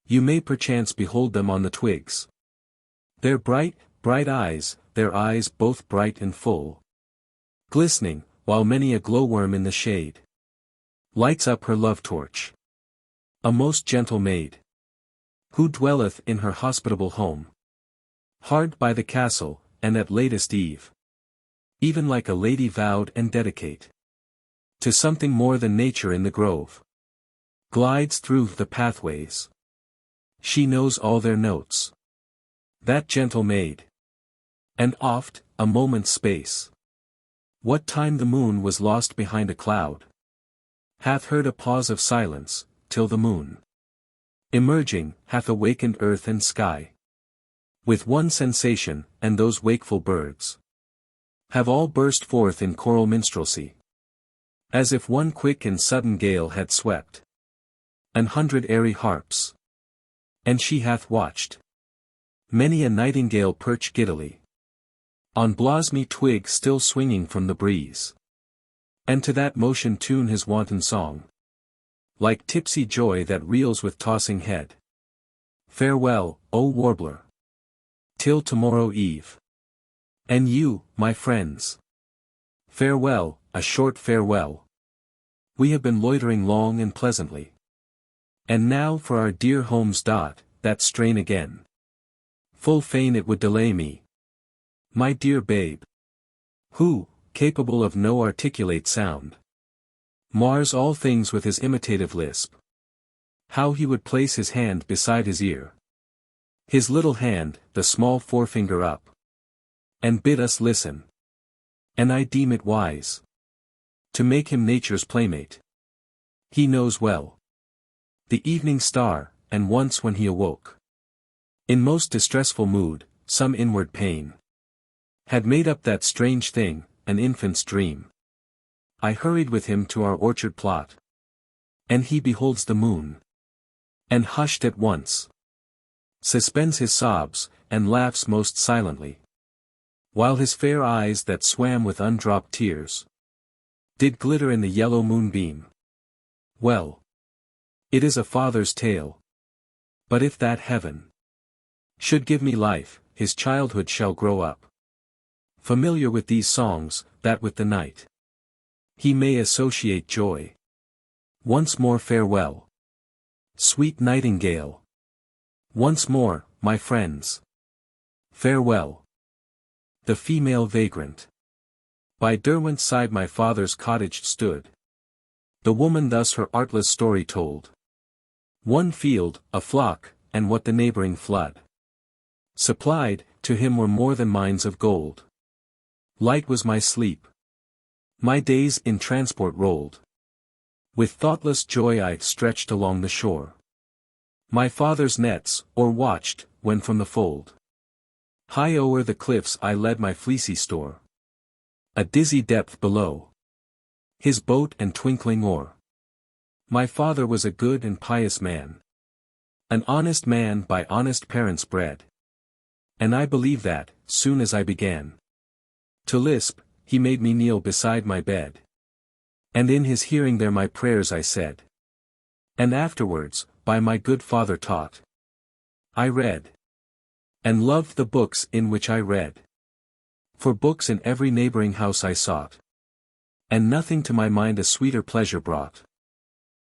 Speaker 1: you may perchance behold them on the twigs. Their bright, bright eyes, their eyes both bright and full, glistening, while many a glowworm in the shade lights up her love torch. A most gentle maid, who dwelleth in her hospitable home, hard by the castle, and at latest eve, even like a lady vowed and dedicate to something more than nature in the grove, glides through the pathways. She knows all their notes, that gentle maid, and oft, a moment's space, what time the moon was lost behind a cloud, hath heard a pause of silence, till the moon, emerging, hath awakened earth and sky with one sensation, and those wakeful birds have all burst forth in choral minstrelsy, as if one quick and sudden gale had swept 100 airy harps. And she hath watched many a nightingale perch giddily on blosmy twig still swinging from the breeze, and to that motion tune his wanton song, like tipsy joy that reels with tossing head. Farewell, O warbler, till tomorrow eve. And you, my friends, farewell, a short farewell. We have been loitering long and pleasantly And now for our dear home's dot, that strain again. Full fain it would delay me. My dear babe. Who, capable of no articulate sound, mars all things with his imitative lisp. How he would place his hand beside his ear. His little hand, the small forefinger up. And bid us listen. And I deem it wise. To make him nature's playmate. He knows well. The evening star, and once when he awoke. In most distressful mood, some inward pain. Had made up that strange thing, an infant's dream. I hurried with him to our orchard plot. And he beholds the moon. And hushed at once. Suspends his sobs, and laughs most silently. While his fair eyes that swam with undropped tears. Did glitter in the yellow moonbeam. Well. It is a father's tale. But if that heaven should give me life, his childhood shall grow up. Familiar with these songs, that with the night he may associate joy. Once more farewell. Sweet Nightingale. Once more, my friends. Farewell. The Female Vagrant. By Derwent's side my father's cottage stood. The woman thus her artless story told. One field, a flock, and what the neighboring flood supplied, to him were more than mines of gold. Light was my sleep. My days in transport rolled. With thoughtless joy I stretched along the shore. My father's nets, or watched, when from the fold. High o'er the cliffs I led my fleecy store. A dizzy depth below. His boat and twinkling oar. My father was a good and pious man. An honest man by honest parents bred. And I believe that, soon as I began to lisp, he made me kneel beside my bed. And in his hearing there my prayers I said. And afterwards, by my good father taught, I read. And loved the books in which I read. For books in every neighboring house I sought. And nothing to my mind a sweeter pleasure brought.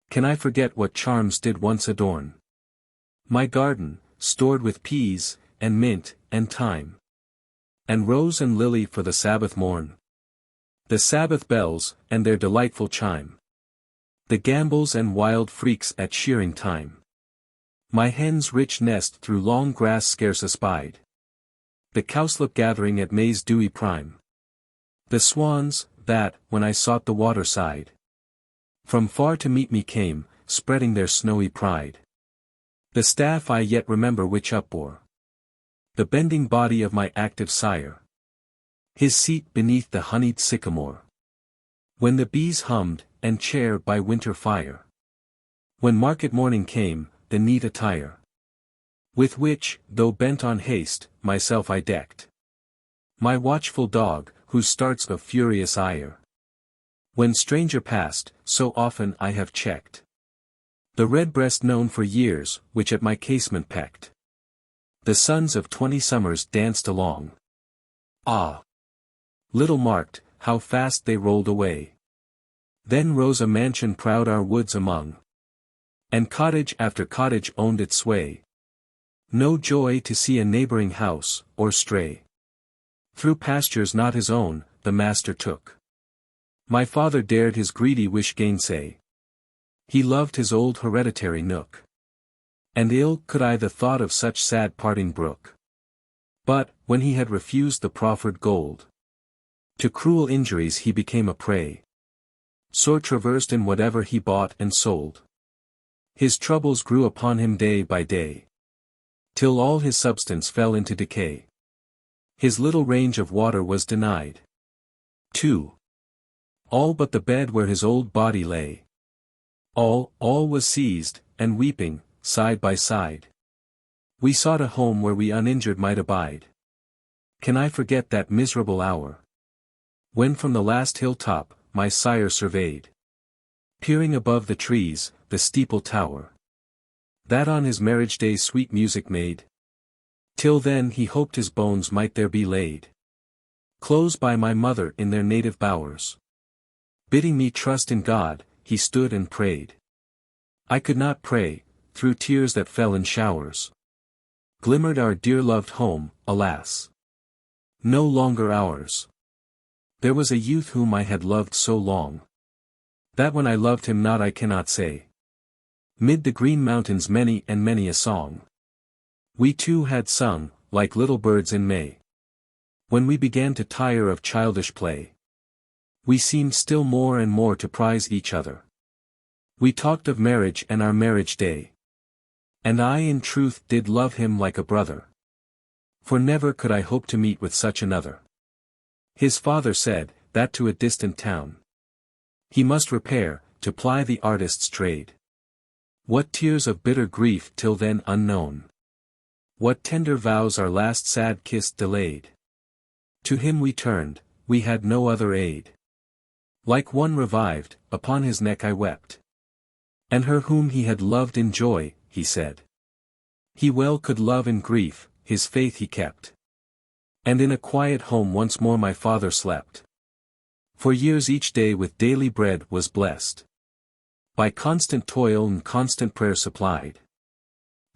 Speaker 1: Can I forget what charms did once adorn my garden, stored with peas, and mint, and thyme, and rose and lily for the Sabbath morn? The Sabbath bells, and their delightful chime. The gambols and wild freaks at shearing time. My hen's rich nest through long grass scarce espied. The cowslip gathering at May's dewy prime. The swans, that, when I sought the water side, from far to meet me came, spreading their snowy pride. The staff I yet remember which upbore the bending body of my active sire. His seat beneath the honeyed sycamore. When the bees hummed, and chair by winter fire. When market morning came, the neat attire. With which, though bent on haste, myself I decked. My watchful dog, whose starts of furious ire. When stranger passed, so often I have checked. The redbreast known for years, which at my casement pecked. The suns of 20 summers danced along. Ah! Little marked, how fast they rolled away. Then rose a mansion proud our woods among. And cottage after cottage owned its sway. No joy to see a neighboring house, or stray. Through pastures not his own, the master took. My father dared his greedy wish gainsay. He loved his old hereditary nook. And ill could I the thought of such sad parting brook. But, when he had refused the proffered gold, to cruel injuries he became a prey. Sore traversed in whatever he bought and sold. His troubles grew upon him day by day. Till all his substance fell into decay. His little range of water was denied. 2. All but the bed where his old body lay. All was seized, and weeping, side by side. We sought a home where we uninjured might abide. Can I forget that miserable hour? When from the last hilltop, my sire surveyed, peering above the trees, the steeple tower, that on his marriage day sweet music made. Till then he hoped his bones might there be laid, close by my mother in their native bowers. Bidding me trust in God, he stood and prayed. I could not pray, through tears that fell in showers. Glimmered our dear-loved home, alas! No longer ours. There was a youth whom I had loved so long, that when I loved him not I cannot say. Mid the green mountains many and many a song we two had sung, like little birds in May. When we began to tire of childish play, we seemed still more and more to prize each other. We talked of marriage and our marriage day, and I in truth did love him like a brother. For never could I hope to meet with such another. His father said, that to a distant town he must repair, to ply the artist's trade. What tears of bitter grief till then unknown! What tender vows our last sad kiss delayed! To him we turned, we had no other aid. Like one revived, upon his neck I wept. And her whom he had loved in joy, he said. He well could love in grief, his faith he kept. And in a quiet home once more my father slept. For years each day with daily bread was blessed, by constant toil and constant prayer supplied.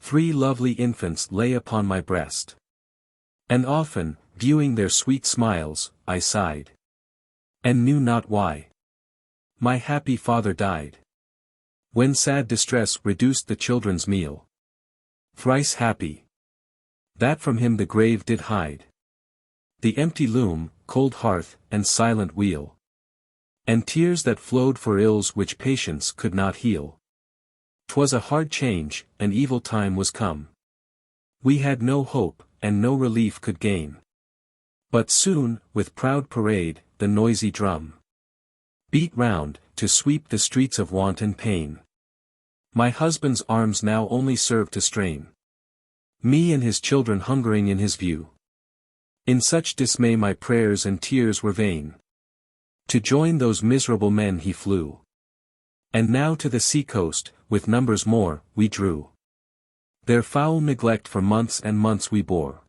Speaker 1: 3 lovely infants lay upon my breast, and often, viewing their sweet smiles, I sighed, and knew not why. My happy father died, when sad distress reduced the children's meal. Thrice happy, that from him the grave did hide the empty loom, cold hearth, and silent wheel, and tears that flowed for ills which patience could not heal. 'Twas a hard change, an evil time was come. We had no hope, and no relief could gain. But soon, with proud parade, the noisy drum beat round, to sweep the streets of want and pain. My husband's arms now only serve to strain me and his children hungering in his view. In such dismay my prayers and tears were vain. To join those miserable men he flew. And now to the sea-coast, with numbers more, we drew. Their foul neglect for months and months we bore.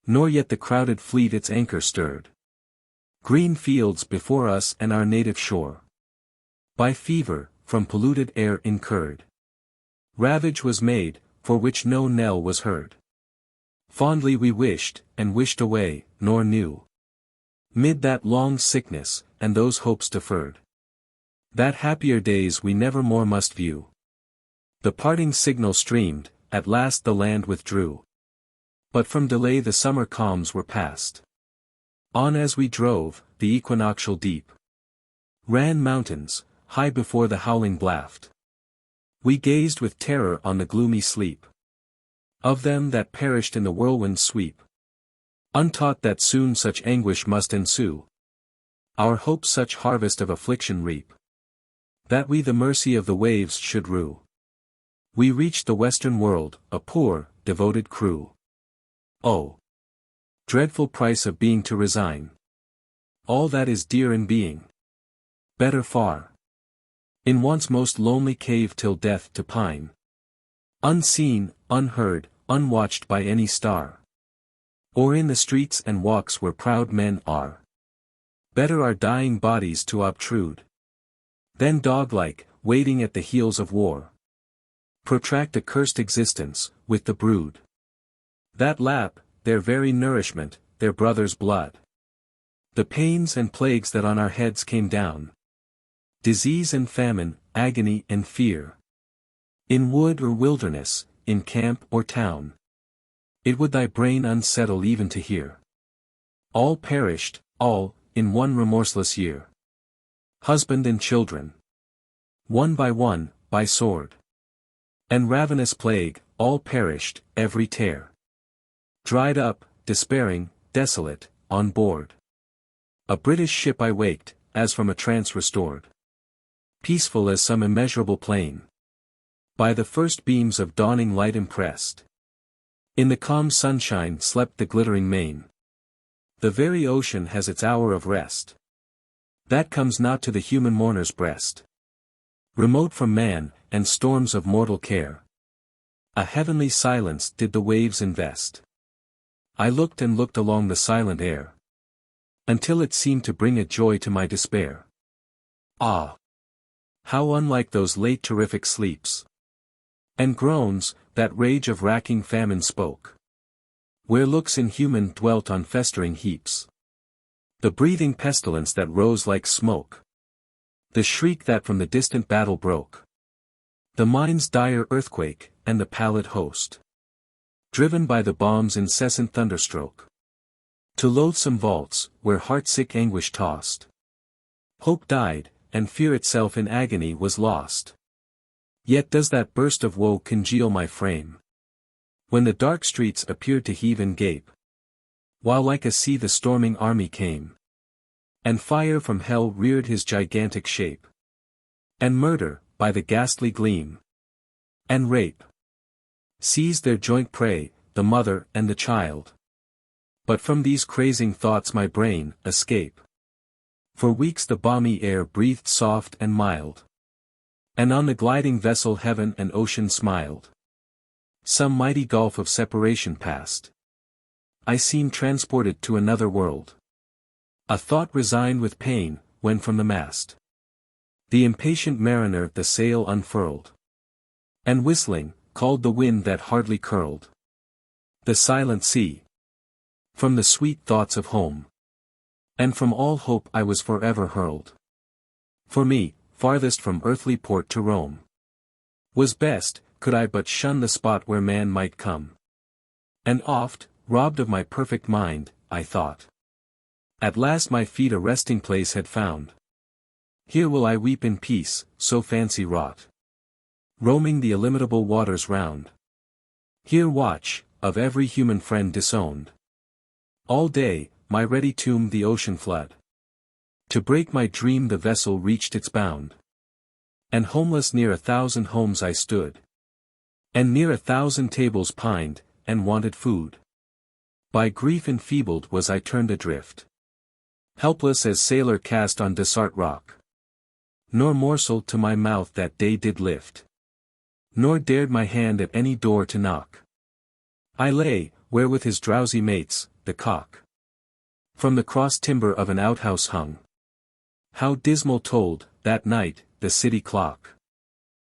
Speaker 1: Nor yet the crowded fleet its anchor stirred. Green fields before us and our native shore, by fever, from polluted air incurred. Ravage was made, for which no knell was heard. Fondly we wished, and wished away, nor knew, mid that long sickness, and those hopes deferred, that happier days we never more must view. The parting signal streamed, at last the land withdrew. But from delay the summer calms were past. On as we drove, the equinoctial deep ran mountains, high before the howling blast. We gazed with terror on the gloomy sleep of them that perished in the whirlwind's sweep. Untaught that soon such anguish must ensue, our hopes such harvest of affliction reap, that we the mercy of the waves should rue. We reached the western world, a poor, devoted crew. Oh! Dreadful price of being to resign all that is dear in being. Better far in one's most lonely cave till death to pine, unseen, unheard, unwatched by any star, or in the streets and walks where proud men are. Better our dying bodies to obtrude, than dog-like, waiting at the heels of war, protract a cursed existence, with the brood that lap, their very nourishment, their brother's blood. The pains and plagues that on our heads came down, disease and famine, agony and fear, in wood or wilderness, in camp or town, it would thy brain unsettle even to hear. All perished, all, in one remorseless year. Husband and children, one, by sword and ravenous plague, all perished, every tear dried up, despairing, desolate, on board a British ship I waked, as from a trance restored, peaceful as some immeasurable plain, by the first beams of dawning light impressed. In the calm sunshine slept the glittering main. The very ocean has its hour of rest, that comes not to the human mourner's breast. Remote from man, and storms of mortal care, a heavenly silence did the waves invest. I looked and looked along the silent air, until it seemed to bring a joy to my despair. Ah! How unlike those late terrific sleeps, And groans, that rage of racking famine spoke. Where looks inhuman dwelt on festering heaps. The breathing pestilence that rose like smoke. The shriek that from the distant battle broke. The mind's dire earthquake, and the pallid host. Driven by the bomb's incessant thunderstroke. To loathsome vaults, where heart-sick anguish tossed. Hope died, and fear itself in agony was lost. Yet does that burst of woe congeal my frame. When the dark streets appeared to heave and gape. While like a sea the storming army came. And fire from hell reared his gigantic shape. And murder, by the ghastly gleam. And rape. Seized their joint prey, the mother and the child. But from these crazing thoughts my brain, escape. For weeks the balmy air breathed soft and mild. And on the gliding vessel heaven and ocean smiled. Some mighty gulf of separation passed. I seemed transported to another world. A thought resigned with pain, when from the mast. The impatient mariner the sail unfurled. And whistling, called the wind that hardly curled. The silent sea. From the sweet thoughts of home. And from all hope I was forever hurled. For me, farthest from earthly port to roam. Was best, could I but shun the spot where man might come. And oft, robbed of my perfect mind, I thought. At last my feet a resting place had found. Here will I weep in peace, so fancy wrought. Roaming the illimitable waters round. Here watch, of every human friend disowned. All day, my ready tomb the ocean flood. To break my dream the vessel reached its bound. And homeless near 1,000 homes I stood. And near 1,000 tables pined, and wanted food. By grief enfeebled was I turned adrift. Helpless as sailor cast on Desolate rock. Nor morsel to my mouth that day did lift. Nor dared my hand at any door to knock. I lay, where with his drowsy mates, the cock. From the cross timber of an outhouse hung. How dismal tolled, that night, the city clock.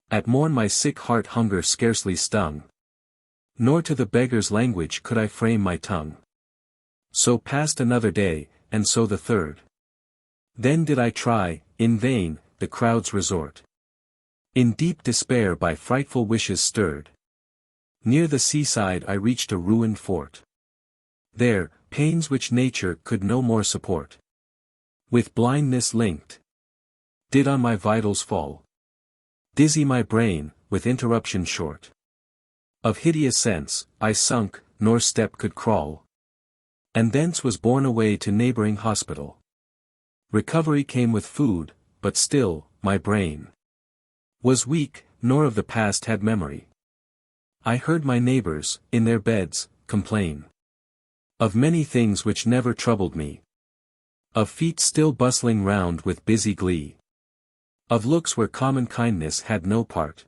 Speaker 1: At morn my sick heart hunger scarcely stung. Nor to the beggar's language could I frame my tongue. So passed another day, and so the third. Then did I try, in vain, the crowd's resort. In deep despair by frightful wishes stirred. Near the seaside I reached a ruined fort. There, pains which nature could no more support. With blindness linked. Did on my vitals fall. Dizzy my brain, with interruption short. Of hideous sense, I sunk, nor step could crawl. And thence was borne away to neighboring hospital. Recovery came with food, but still, my brain was weak, nor of the past had memory. I heard my neighbors, in their beds, complain. Of many things which never troubled me. Of feet still bustling round with busy glee. Of looks where common kindness had no part.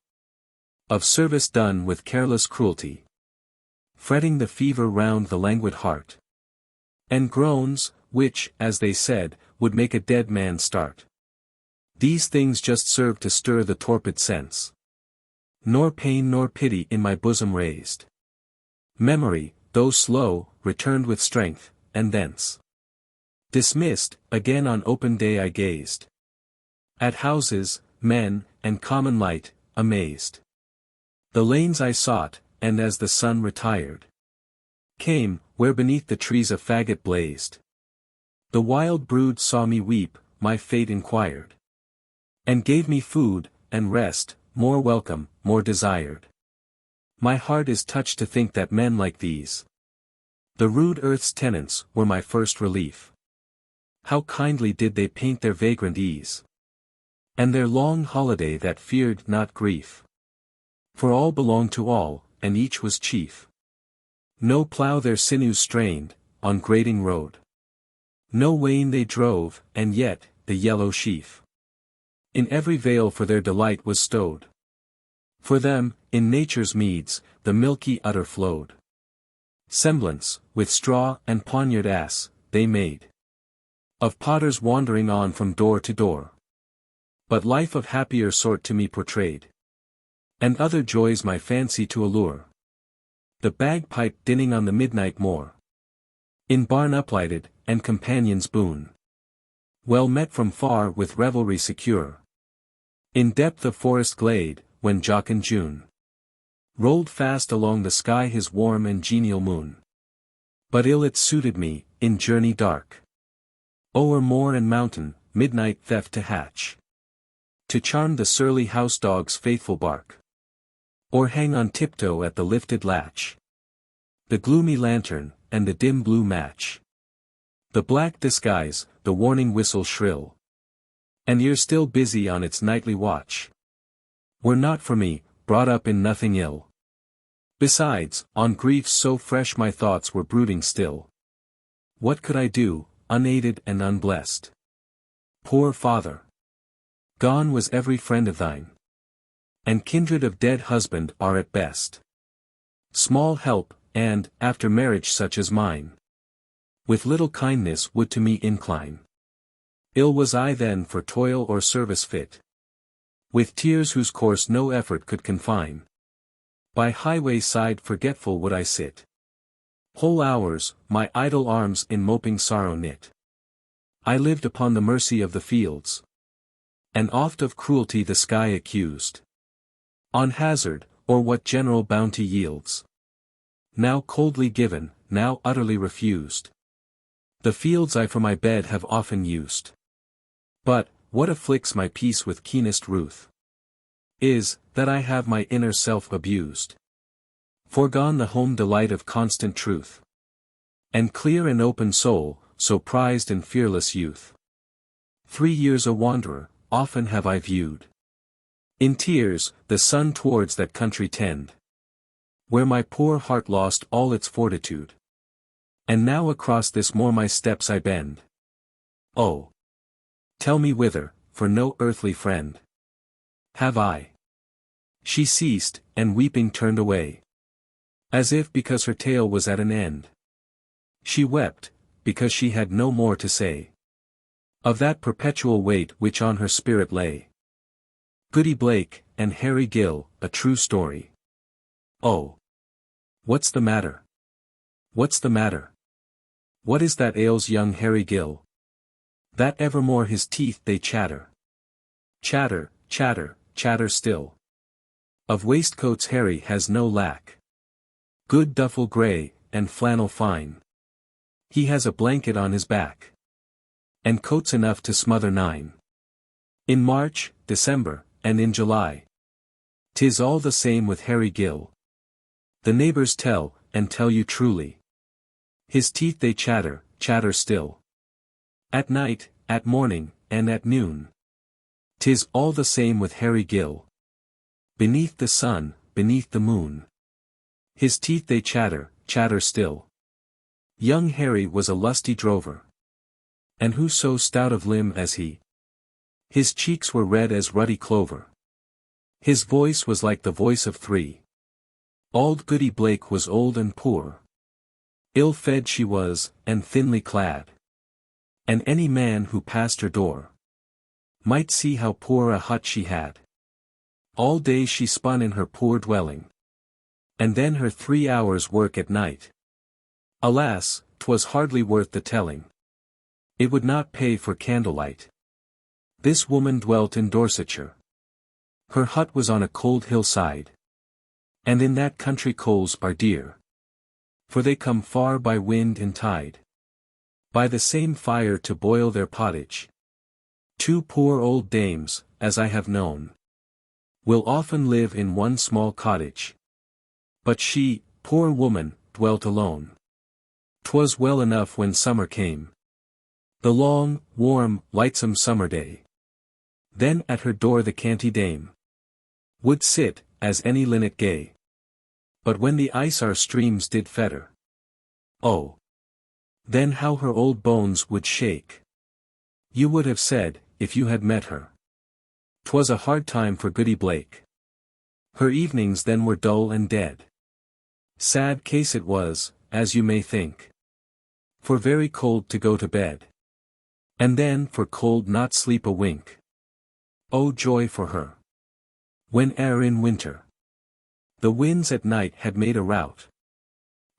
Speaker 1: Of service done with careless cruelty. Fretting the fever round the languid heart. And groans, which, as they said, would make a dead man start. These things just served to stir the torpid sense. Nor pain nor pity in my bosom raised. Memory, though slow, returned with strength, and thence. Dismissed, again on open day I gazed. At houses, men, and common light, amazed. The lanes I sought, and as the sun retired. Came, where beneath the trees a faggot blazed. The wild brood saw me weep, my fate inquired. And gave me food, and rest, more welcome, more desired. My heart is touched to think that men like these, the rude earth's tenants, were my first relief. How kindly did they paint their vagrant ease. And their long holiday that feared not grief. For all belonged to all, and each was chief. No plough their sinews strained, on grading road. No wain they drove, and yet, the yellow sheaf. In every vale for their delight was stowed. For them, in nature's meads, the milky udder flowed. Semblance, with straw and poniard ass, they made. Of potters wandering on from door to door. But life of happier sort to me portrayed. and other joys my fancy to allure. The bagpipe dinning on the midnight moor. In barn uplighted, and companions boon. Well met from far with revelry secure. In depth of forest glade, when jocund June rolled fast along the sky his warm and genial moon. But ill it suited me, in journey dark, o'er moor and mountain, midnight theft to hatch, to charm the surly house dog's faithful bark, or hang on tiptoe at the lifted latch. The gloomy lantern, and the dim blue match, the black disguise, the warning whistle shrill, and ear still busy on its nightly watch, were not for me, brought up in nothing ill. Besides, on griefs so fresh my thoughts were brooding still. What could I do, unaided and unblessed? Poor father! Gone was every friend of thine, and kindred of dead husband are at best small help, and, after marriage such as mine, with little kindness would to me incline. Ill was I then for toil or service fit, with tears whose course no effort could confine. By highway side forgetful would I sit, whole hours, my idle arms in moping sorrow knit. I lived upon the mercy of the fields, and oft of cruelty the sky accused. On hazard, or what general bounty yields, now coldly given, now utterly refused. The fields I for my bed have often used. But, what afflicts my peace with keenest ruth, is, that I have my inner self abused. Foregone the home delight of constant truth, and clear and open soul, so prized in fearless youth. 3 years a wanderer, often have I viewed, in tears, the sun towards that country tend, where my poor heart lost all its fortitude. And now across this moor my steps I bend. Oh! Tell me whither, for no earthly friend have I. She ceased, and weeping turned away, as if because her tale was at an end. She wept, because she had no more to say of that perpetual weight which on her spirit lay. Goody Blake, and Harry Gill, a true story. Oh! What's the matter? What's the matter? What is that ails young Harry Gill? That evermore his teeth they chatter. Chatter, chatter, chatter still. Of waistcoats Harry has no lack. Good duffel grey, and flannel fine. He has a blanket on his back, and coats enough to smother 9. In March, December, and in July. 'Tis all the same with Harry Gill. The neighbors tell, and tell you truly. His teeth they chatter, chatter still. At night, at morning, and at noon. 'Tis all the same with Harry Gill. Beneath the sun, beneath the moon. His teeth they chatter, chatter still. Young Harry was a lusty drover. And who so stout of limb as he? His cheeks were red as ruddy clover. His voice was like the voice of 3. Auld Goody Blake was old and poor. Ill-fed she was, and thinly clad. And any man who passed her door might see how poor a hut she had. All day she spun in her poor dwelling, and then her 3 hours' work at night. Alas, 'twas hardly worth the telling. It would not pay for candlelight. This woman dwelt in Dorsetshire. Her hut was on a cold hillside. And in that country coals are dear, for they come far by wind and tide. By the same fire to boil their pottage. 2 poor old dames, as I have known, will often live in one small cottage. But she, poor woman, dwelt alone. 'Twas well enough when summer came, the long, warm, lightsome summer day. Then at her door the canty dame would sit, as any linnet gay. But when the ice our streams did fetter, oh! then how her old bones would shake. You would have said, if you had met her, 'twas a hard time for Goody Blake. Her evenings then were dull and dead. Sad case it was, as you may think. For very cold to go to bed, and then for cold not sleep a wink. Oh joy for her, when ere in winter The winds at night had made a rout,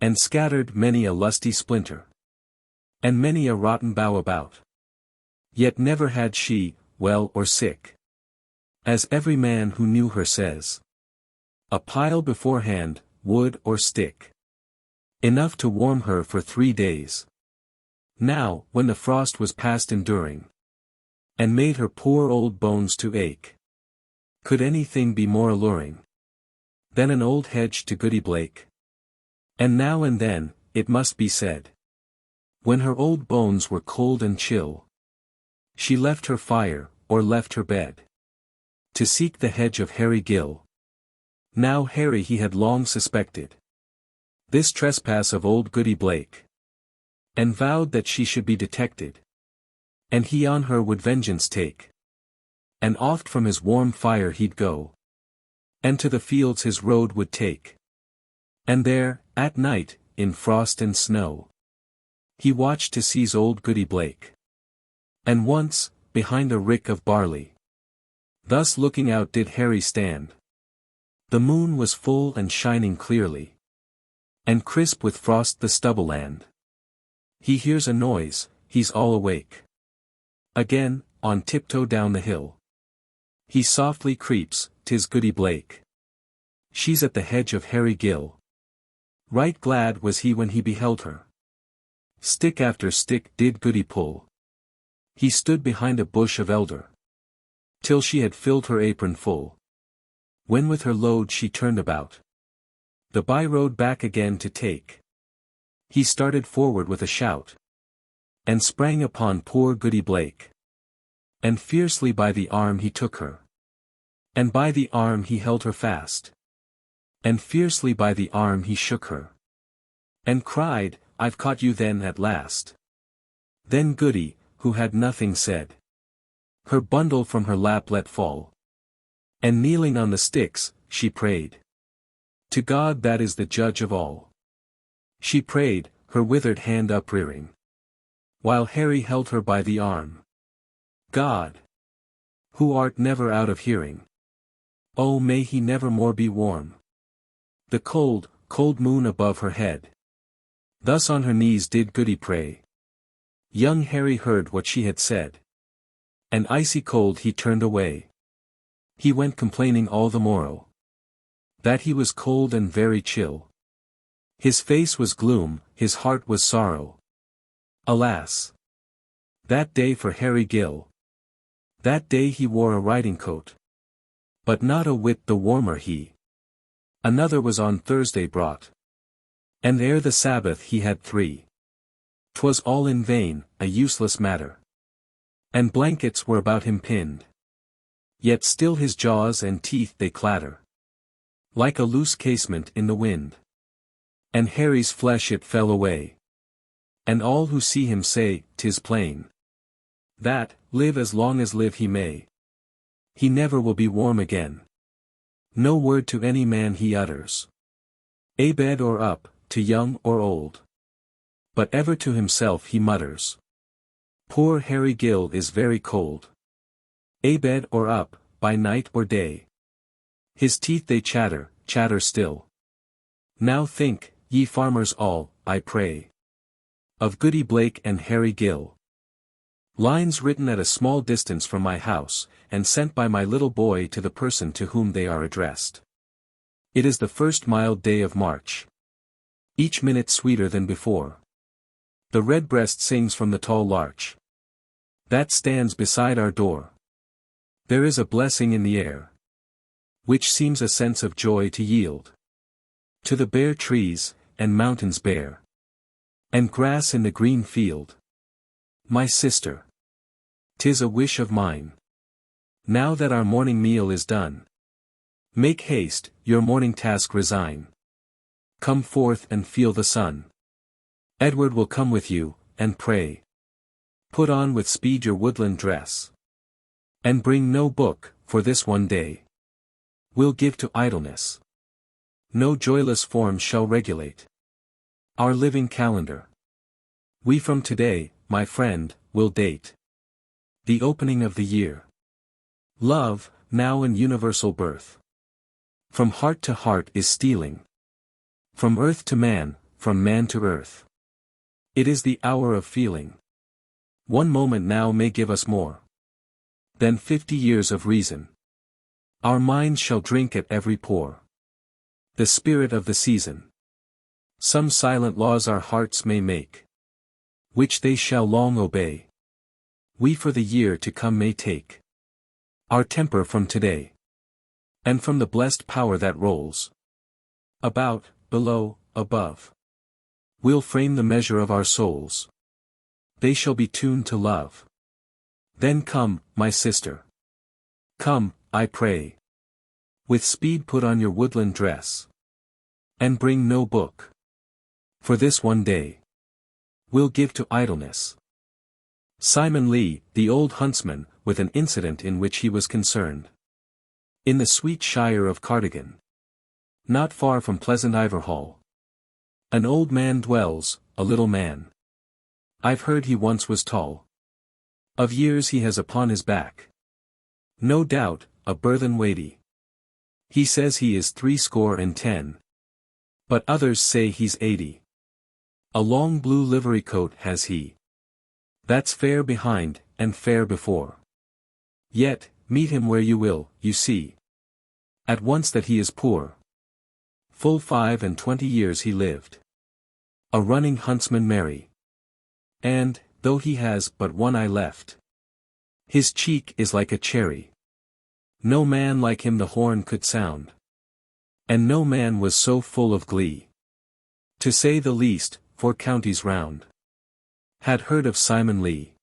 Speaker 1: and scattered many a lusty splinter, and many a rotten bough about. Yet never had she, well or sick, as every man who knew her says, a pile beforehand, wood or stick, enough to warm her for 3 days. Now, when the frost was past enduring, and made her poor old bones to ache, could anything be more alluring than an old hedge to Goody Blake? And now and then, it must be said, when her old bones were cold and chill, she left her fire, or left her bed, to seek the hedge of Harry Gill. Now Harry he had long suspected this trespass of old Goody Blake, and vowed that she should be detected, and he on her would vengeance take. And oft from his warm fire he'd go, and to the fields his road would take. And there, at night, in frost and snow, he watched to seize old Goody Blake. And once, behind a rick of barley, thus looking out did Harry stand. The moon was full and shining clearly, and crisp with frost the stubble land. He hears a noise, he's all awake. Again, on tiptoe down the hill, he softly creeps, 'tis Goody Blake. She's at the hedge of Harry Gill. Right glad was he when he beheld her. Stick after stick did Goody pull. He stood behind a bush of elder, till she had filled her apron full. When with her load she turned about, the by-road back again to take, he started forward with a shout, and sprang upon poor Goody Blake. And fiercely by the arm he took her, and by the arm he held her fast, and fiercely by the arm he shook her, and cried, I've caught you then at last. Then Goody, who had nothing said, her bundle from her lap let fall, and kneeling on the sticks, she prayed to God that is the judge of all. She prayed, her withered hand uprearing, while Harry held her by the arm. God, who art never out of hearing, oh may he never more be warm. The cold, cold moon above her head. Thus on her knees did Goody pray. Young Harry heard what she had said, and icy cold he turned away. He went complaining all the morrow, that he was cold and very chill. His face was gloom, his heart was sorrow. Alas! That day for Harry Gill. That day he wore a riding coat, but not a whit the warmer he. Another was on Thursday brought, and ere the Sabbath he had 3. 'Twas all in vain, a useless matter, and blankets were about him pinned. Yet still his jaws and teeth they clatter, like a loose casement in the wind. And Harry's flesh it fell away, and all who see him say, 'tis plain, that, live as long as live he may, he never will be warm again. No word to any man he utters, abed or up, to young or old, but ever to himself he mutters, poor Harry Gill is very cold. Abed or up, by night or day, his teeth they chatter, chatter still. Now think, ye farmers all, I pray, of Goody Blake and Harry Gill. Lines written at a small distance from my house, and sent by my little boy to the person to whom they are addressed. It is the first mild day of March, each minute sweeter than before. The redbreast sings from the tall larch that stands beside our door. There is a blessing in the air, which seems a sense of joy to yield to the bare trees, and mountains bare, and grass in the green field. My sister, 'tis a wish of mine, now that our morning meal is done, make haste, your morning task resign. Come forth and feel the sun. Edward will come with you, and pray. Put on with speed your woodland dress, and bring no book, for this one day we'll give to idleness. No joyless form shall regulate our living calendar. We from today, my friend, will date the opening of the year. Love, now in universal birth, From heart to heart is stealing. From earth to man, from man to earth. It is the hour of feeling. One moment now may give us more than 50 years of reason. Our minds shall drink at every pore the spirit of the season. Some silent laws our hearts may make, which they shall long obey. We for the year to come may take our temper from today, and from the blessed power that rolls about, below, above. We'll frame the measure of our souls. They shall be tuned to love. Then come, my sister. Come, I pray. With speed put on your woodland dress. And bring no book. For this one day we'll give to idleness. Simon Lee, the old huntsman, with an incident in which he was concerned. In the sweet shire of Cardigan, not far from pleasant Iverhall, an old man dwells, a little man. I've heard he once was tall. Of years he has upon his back, no doubt, a burthen weighty. He says he is 70, but others say he's 80. A long blue livery coat has he, that's fair behind, and fair before. Yet, meet him where you will, you see at once that he is poor. Full 25 years he lived, a running huntsman merry. And, though he has but one eye left, his cheek is like a cherry. No man like him the horn could sound, and no man was so full of glee, to say the least, 4 counties round had heard of Simon Lee.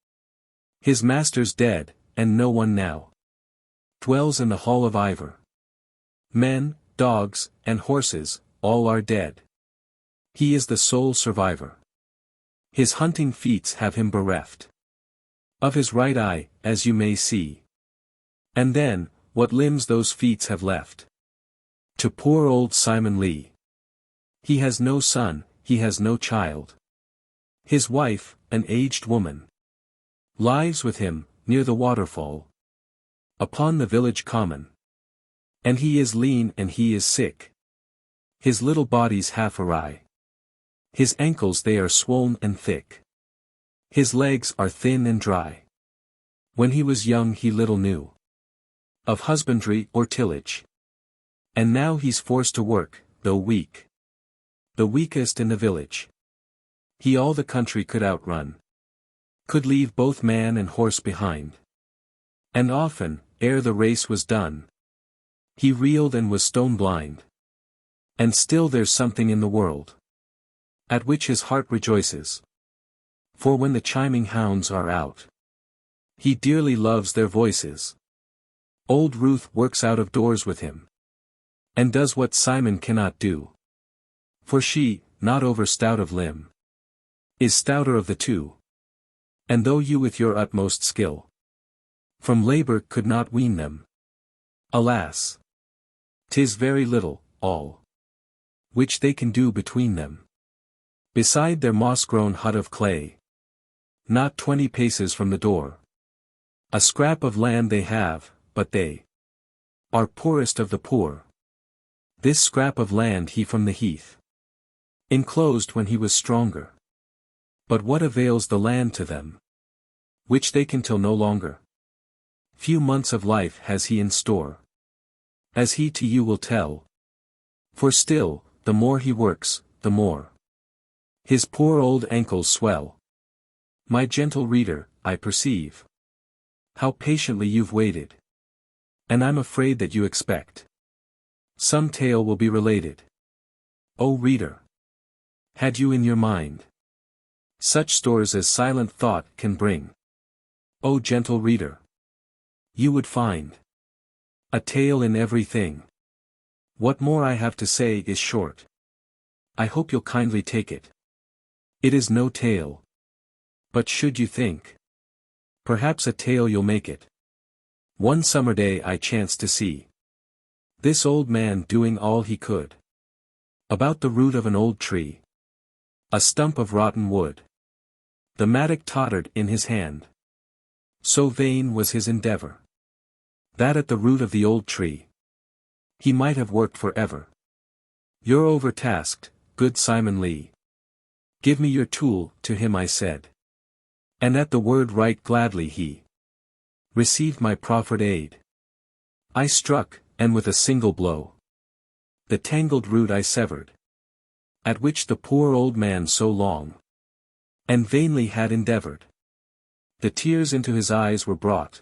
Speaker 1: His master's dead, and no one now dwells in the hall of Ivor. Men, dogs, and horses, all are dead. He is the sole survivor. His hunting feats have him bereft of his right eye, as you may see. And then, what limbs those feats have left to poor old Simon Lee. He has no son, he has no child. His wife, an aged woman, lies with him, near the waterfall, upon the village common. And he is lean and he is sick. His little body's half awry. His ankles they are swollen and thick. His legs are thin and dry. When he was young he little knew of husbandry or tillage. And now he's forced to work, though weak, the weakest in the village. He all the country could outrun, could leave both man and horse behind. And often, ere the race was done, he reeled and was stone blind. And still there's something in the world at which his heart rejoices. For when the chiming hounds are out, he dearly loves their voices. Old Ruth works out of doors with him, and does what Simon cannot do. For she, not over stout of limb, is stouter of the two. And though you with your utmost skill from labor could not wean them, alas, 'tis very little, all which they can do between them. Beside their moss-grown hut of clay, not 20 paces from the door, a scrap of land they have, but they are poorest of the poor. This scrap of land he from the heath enclosed when he was stronger. But what avails the land to them, which they can till no longer? Few months of life has he in store, as he to you will tell. For still, the more he works, the more his poor old ankles swell. My gentle reader, I perceive how patiently you've waited, and I'm afraid that you expect some tale will be related. O reader, had you in your mind such stores as silent thought can bring, O gentle reader, you would find a tale in everything. What more I have to say is short. I hope you'll kindly take it. It is no tale. But should you think perhaps a tale you'll make it. One summer day I chanced to see this old man doing all he could about the root of an old tree, a stump of rotten wood. The mattock tottered in his hand. So vain was his endeavor, that at the root of the old tree He might have worked forever. You're overtasked, good Simon Lee. Give me your tool, to him I said. And at the word right gladly he received my proffered aid. I struck, and with a single blow the tangled root I severed, at which the poor old man so long and vainly had endeavored. The tears into his eyes were brought,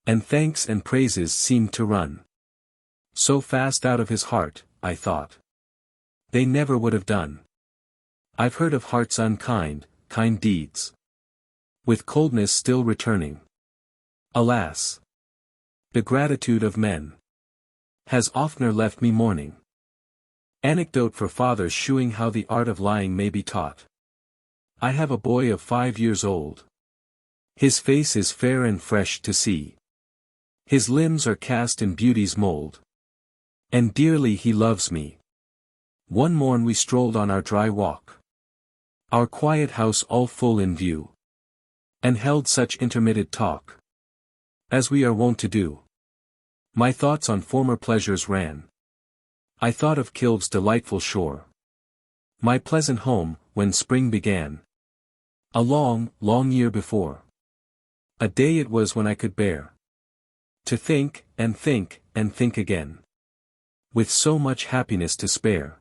Speaker 1: and thanks and praises seemed to run so fast out of his heart, I thought they never would have done. I've heard of hearts unkind, kind deeds with coldness still returning. Alas! The gratitude of men has oftener left me mourning. Anecdote for fathers shewing how the art of lying may be taught. I have a boy of 5 years old. His face is fair and fresh to see. His limbs are cast in beauty's mold. And dearly he loves me. One morn we strolled on our dry walk, our quiet house all full in view, and held such intermitted talk as we are wont to do. My thoughts on former pleasures ran. I thought of Kilve's delightful shore, my pleasant home, when spring began, a long, long year before. A day it was when I could bear to think, and think, and think again, with so much happiness to spare.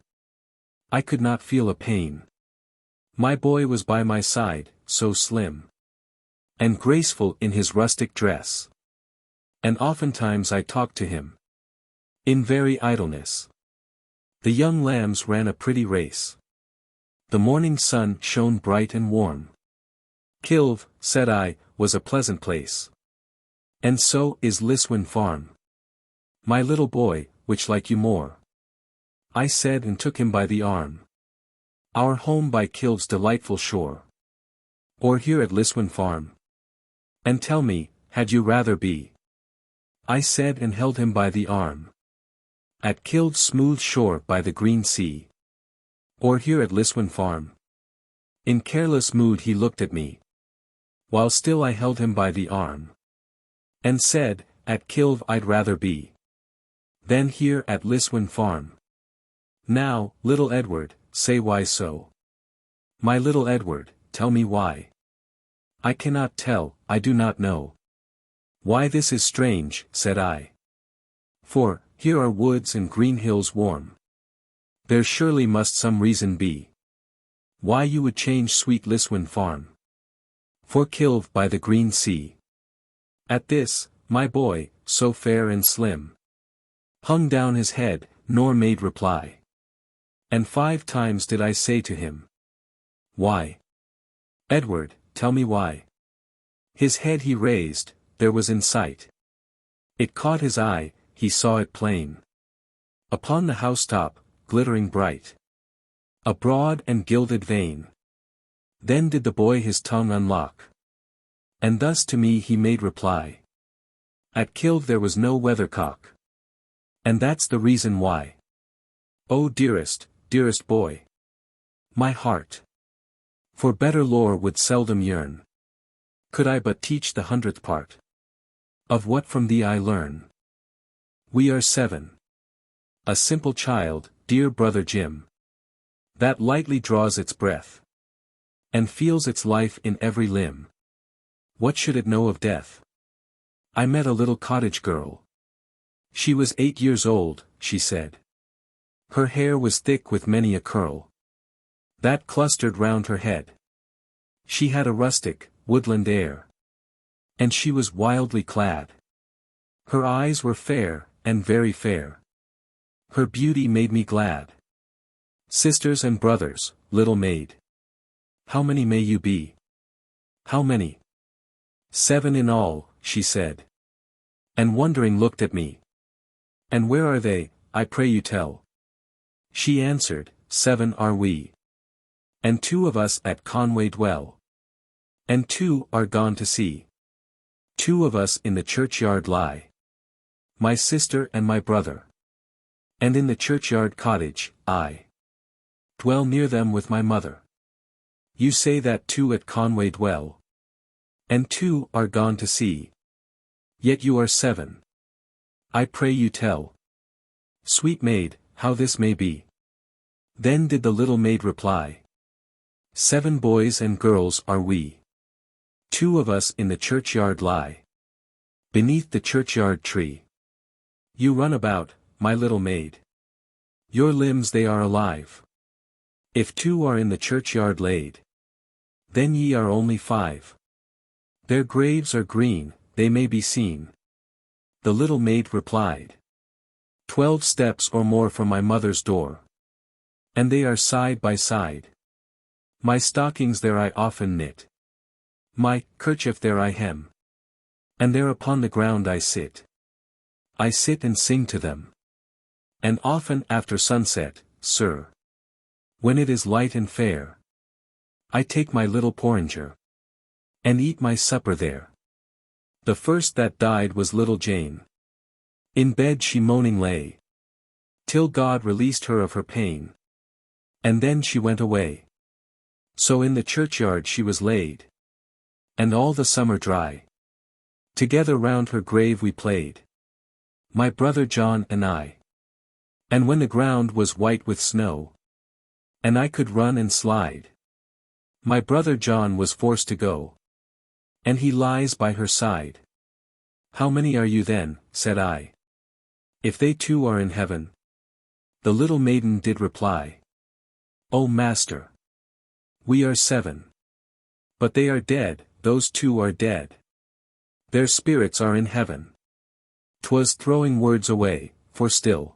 Speaker 1: I could not feel a pain. My boy was by my side, so slim and graceful in his rustic dress. And oftentimes I talked to him in very idleness. The young lambs ran a pretty race. The morning sun shone bright and warm. Kilve, said I, was a pleasant place. And so is Liswyn Farm. My little boy, which like you more? I said, and took him by the arm. Our home by Kilve's delightful shore, or here at Liswyn Farm? And tell me, had you rather be? I said, and held him by the arm. At Kilve's smooth shore by the green sea, or here at Liswyn Farm? In careless mood he looked at me, while still I held him by the arm, and said, at Kilve I'd rather be than here at Liswyn Farm. Now, little Edward, say why so? My little Edward, tell me why. I cannot tell, I do not know. Why this is strange, said I. For, here are woods and green hills warm. There surely must some reason be why you would change sweet Liswyn Farm for Kilve by the green sea. At this, my boy, so fair and slim, hung down his head, nor made reply. And 5 times did I say to him, why? Edward, tell me why. His head he raised, there was in sight. It caught his eye, he saw it plain. Upon the housetop, glittering bright, a broad and gilded vein. Then did the boy his tongue unlock, and thus to me he made reply. At Kilve there was no weathercock, and that's the reason why. Oh dearest, dearest boy, my heart for better lore would seldom yearn, could I but teach the 100th part of what from thee I learn. We are 7. A simple child, dear brother Jim, that lightly draws its breath, and feels its life in every limb. What should it know of death? I met a little cottage girl. She was 8 years old, she said. Her hair was thick with many a curl that clustered round her head. She had a rustic, woodland air, and she was wildly clad. Her eyes were fair, and very fair. Her beauty made me glad. Sisters and brothers, little maid, how many may you be? How many? 7 in all, she said, and wondering looked at me. And where are they, I pray you tell? She answered, 7 are we, and 2 of us at Conway dwell, and 2 are gone to sea. 2 of us in the churchyard lie, my sister and my brother, and in the churchyard cottage, I dwell near them with my mother. You say that 2 at Conway dwell, and 2 are gone to sea. Yet you are 7. I pray you tell. Sweet maid, how this may be. Then did the little maid reply. 7 boys and girls are we. 2 of us in the churchyard lie. Beneath the churchyard tree. You run about, my little maid. Your limbs they are alive. If 2 are in the churchyard laid, then ye are only 5. Their graves are green, they may be seen. The little maid replied. 12 steps or more from my mother's door. And they are side by side. My stockings there I often knit. My kerchief there I hem. And there upon the ground I sit. I sit and sing to them. And often after sunset, sir, when it is light and fair, I take my little porringer, and eat my supper there. The first that died was little Jane. In bed she moaning lay, till God released her of her pain. And then she went away. So in the churchyard she was laid, and all the summer dry. Together round her grave we played, my brother John and I. And when the ground was white with snow, and I could run and slide, my brother John was forced to go, and he lies by her side. How many are you then, said I, if they too are in heaven? The little maiden did reply. O master, we are 7. But they are dead, those 2 are dead. Their spirits are in heaven. 'Twas throwing words away, for still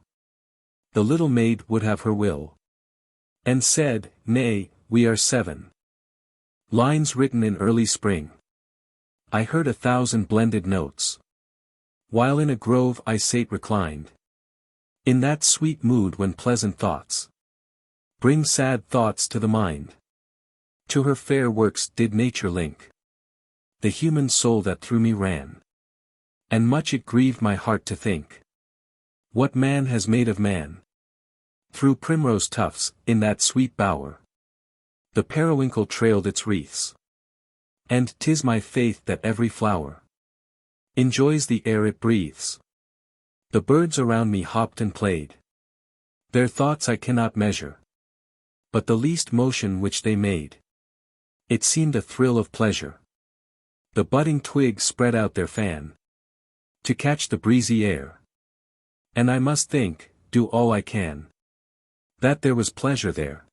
Speaker 1: the little maid would have her will, and said, nay, we are 7. Lines written in early spring. I heard 1,000 blended notes, while in a grove I sate reclined, in that sweet mood when pleasant thoughts bring sad thoughts to the mind. To her fair works did nature link the human soul that through me ran, and much it grieved my heart to think what man has made of man. Through primrose tufts, in that sweet bower, the periwinkle trailed its wreaths, and 'tis my faith that every flower enjoys the air it breathes. The birds around me hopped and played, their thoughts I cannot measure, but the least motion which they made, it seemed a thrill of pleasure. The budding twigs spread out their fan, to catch the breezy air, and I must think, do all I can, that there was pleasure there.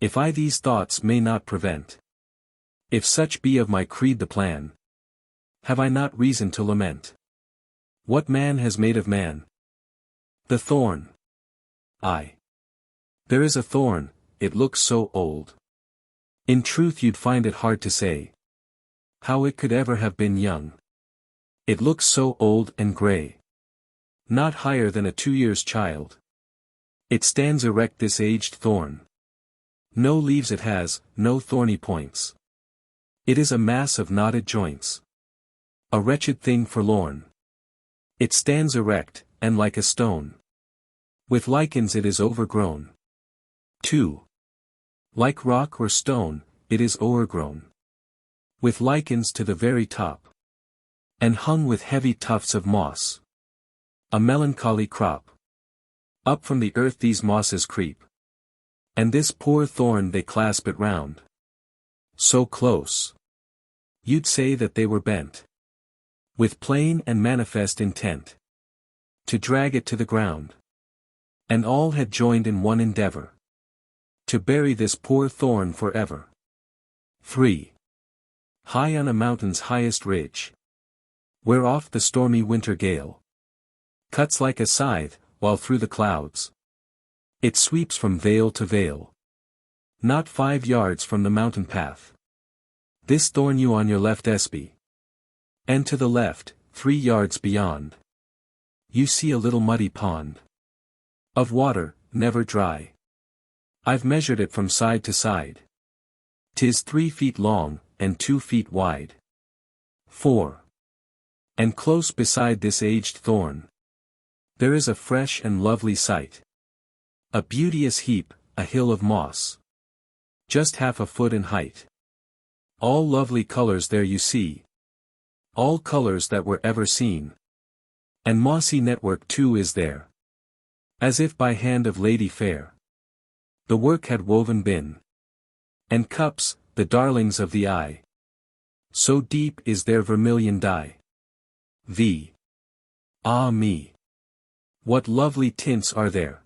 Speaker 1: If I these thoughts may not prevent, if such be of my creed the plan, have I not reason to lament what man has made of man? The thorn. Aye. There is a thorn, it looks so old. In truth you'd find it hard to say how it could ever have been young. It looks so old and grey, not higher than a 2 years' child. It stands erect, this aged thorn. No leaves it has, no thorny points. It is a mass of knotted joints, a wretched thing forlorn. It stands erect, and like a stone. With lichens it is overgrown. 2. Like rock or stone, it is o'ergrown with lichens to the very top, and hung with heavy tufts of moss. A melancholy crop. Up from the earth these mosses creep, and this poor thorn they clasp it round, so close, you'd say that they were bent with plain and manifest intent to drag it to the ground. And all had joined in one endeavor to bury this poor thorn forever. 3. High on a mountain's highest ridge, where oft the stormy winter gale cuts like a scythe, while through the clouds it sweeps from vale to vale, not 5 yards from the mountain path, this thorn you on your left espy, and to the left, 3 yards beyond, you see a little muddy pond of water, never dry. I've measured it from side to side. 'Tis 3 feet long, and 2 feet wide. 4. And close beside this aged thorn, there is a fresh and lovely sight. A beauteous heap, a hill of moss, just half a foot in height. All lovely colors there you see, all colors that were ever seen. And mossy network too is there, As if by hand of lady fair the work had woven been. And cups, the darlings of the eye, so deep is their vermilion dye. Ah me! What lovely tints are there!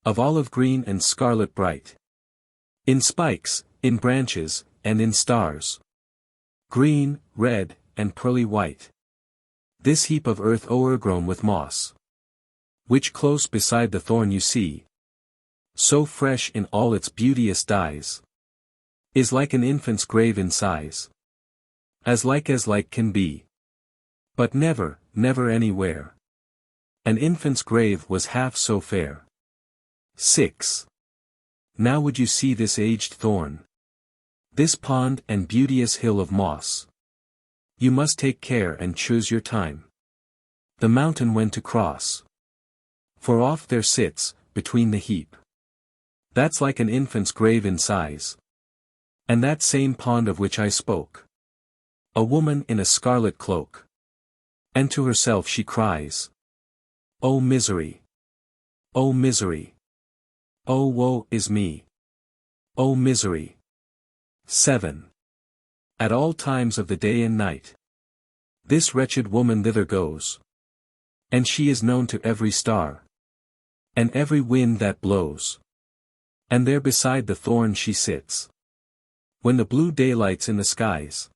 Speaker 1: Of olive green and scarlet bright. In spikes, in branches, and in stars. Green, red, and pearly white. This heap of earth o'ergrown with moss, which close beside the thorn you see, so fresh in all its beauteous dyes, is like an infant's grave in size. As like can be. But never, never anywhere an infant's grave was half so fair. 6. Now would you see this aged thorn, this pond and beauteous hill of moss? You must take care and choose your time, the mountain when to cross. For oft there sits, between the heap, that's like an infant's grave in size, and that same pond of which I spoke, a woman in a scarlet cloak. And to herself she cries, "Oh misery! Oh misery! Oh woe is me! Oh misery!" 7. At all times of the day and night, this wretched woman thither goes, and she is known to every star, and every wind that blows. And there beside the thorn she sits, when the blue daylight's in the skies,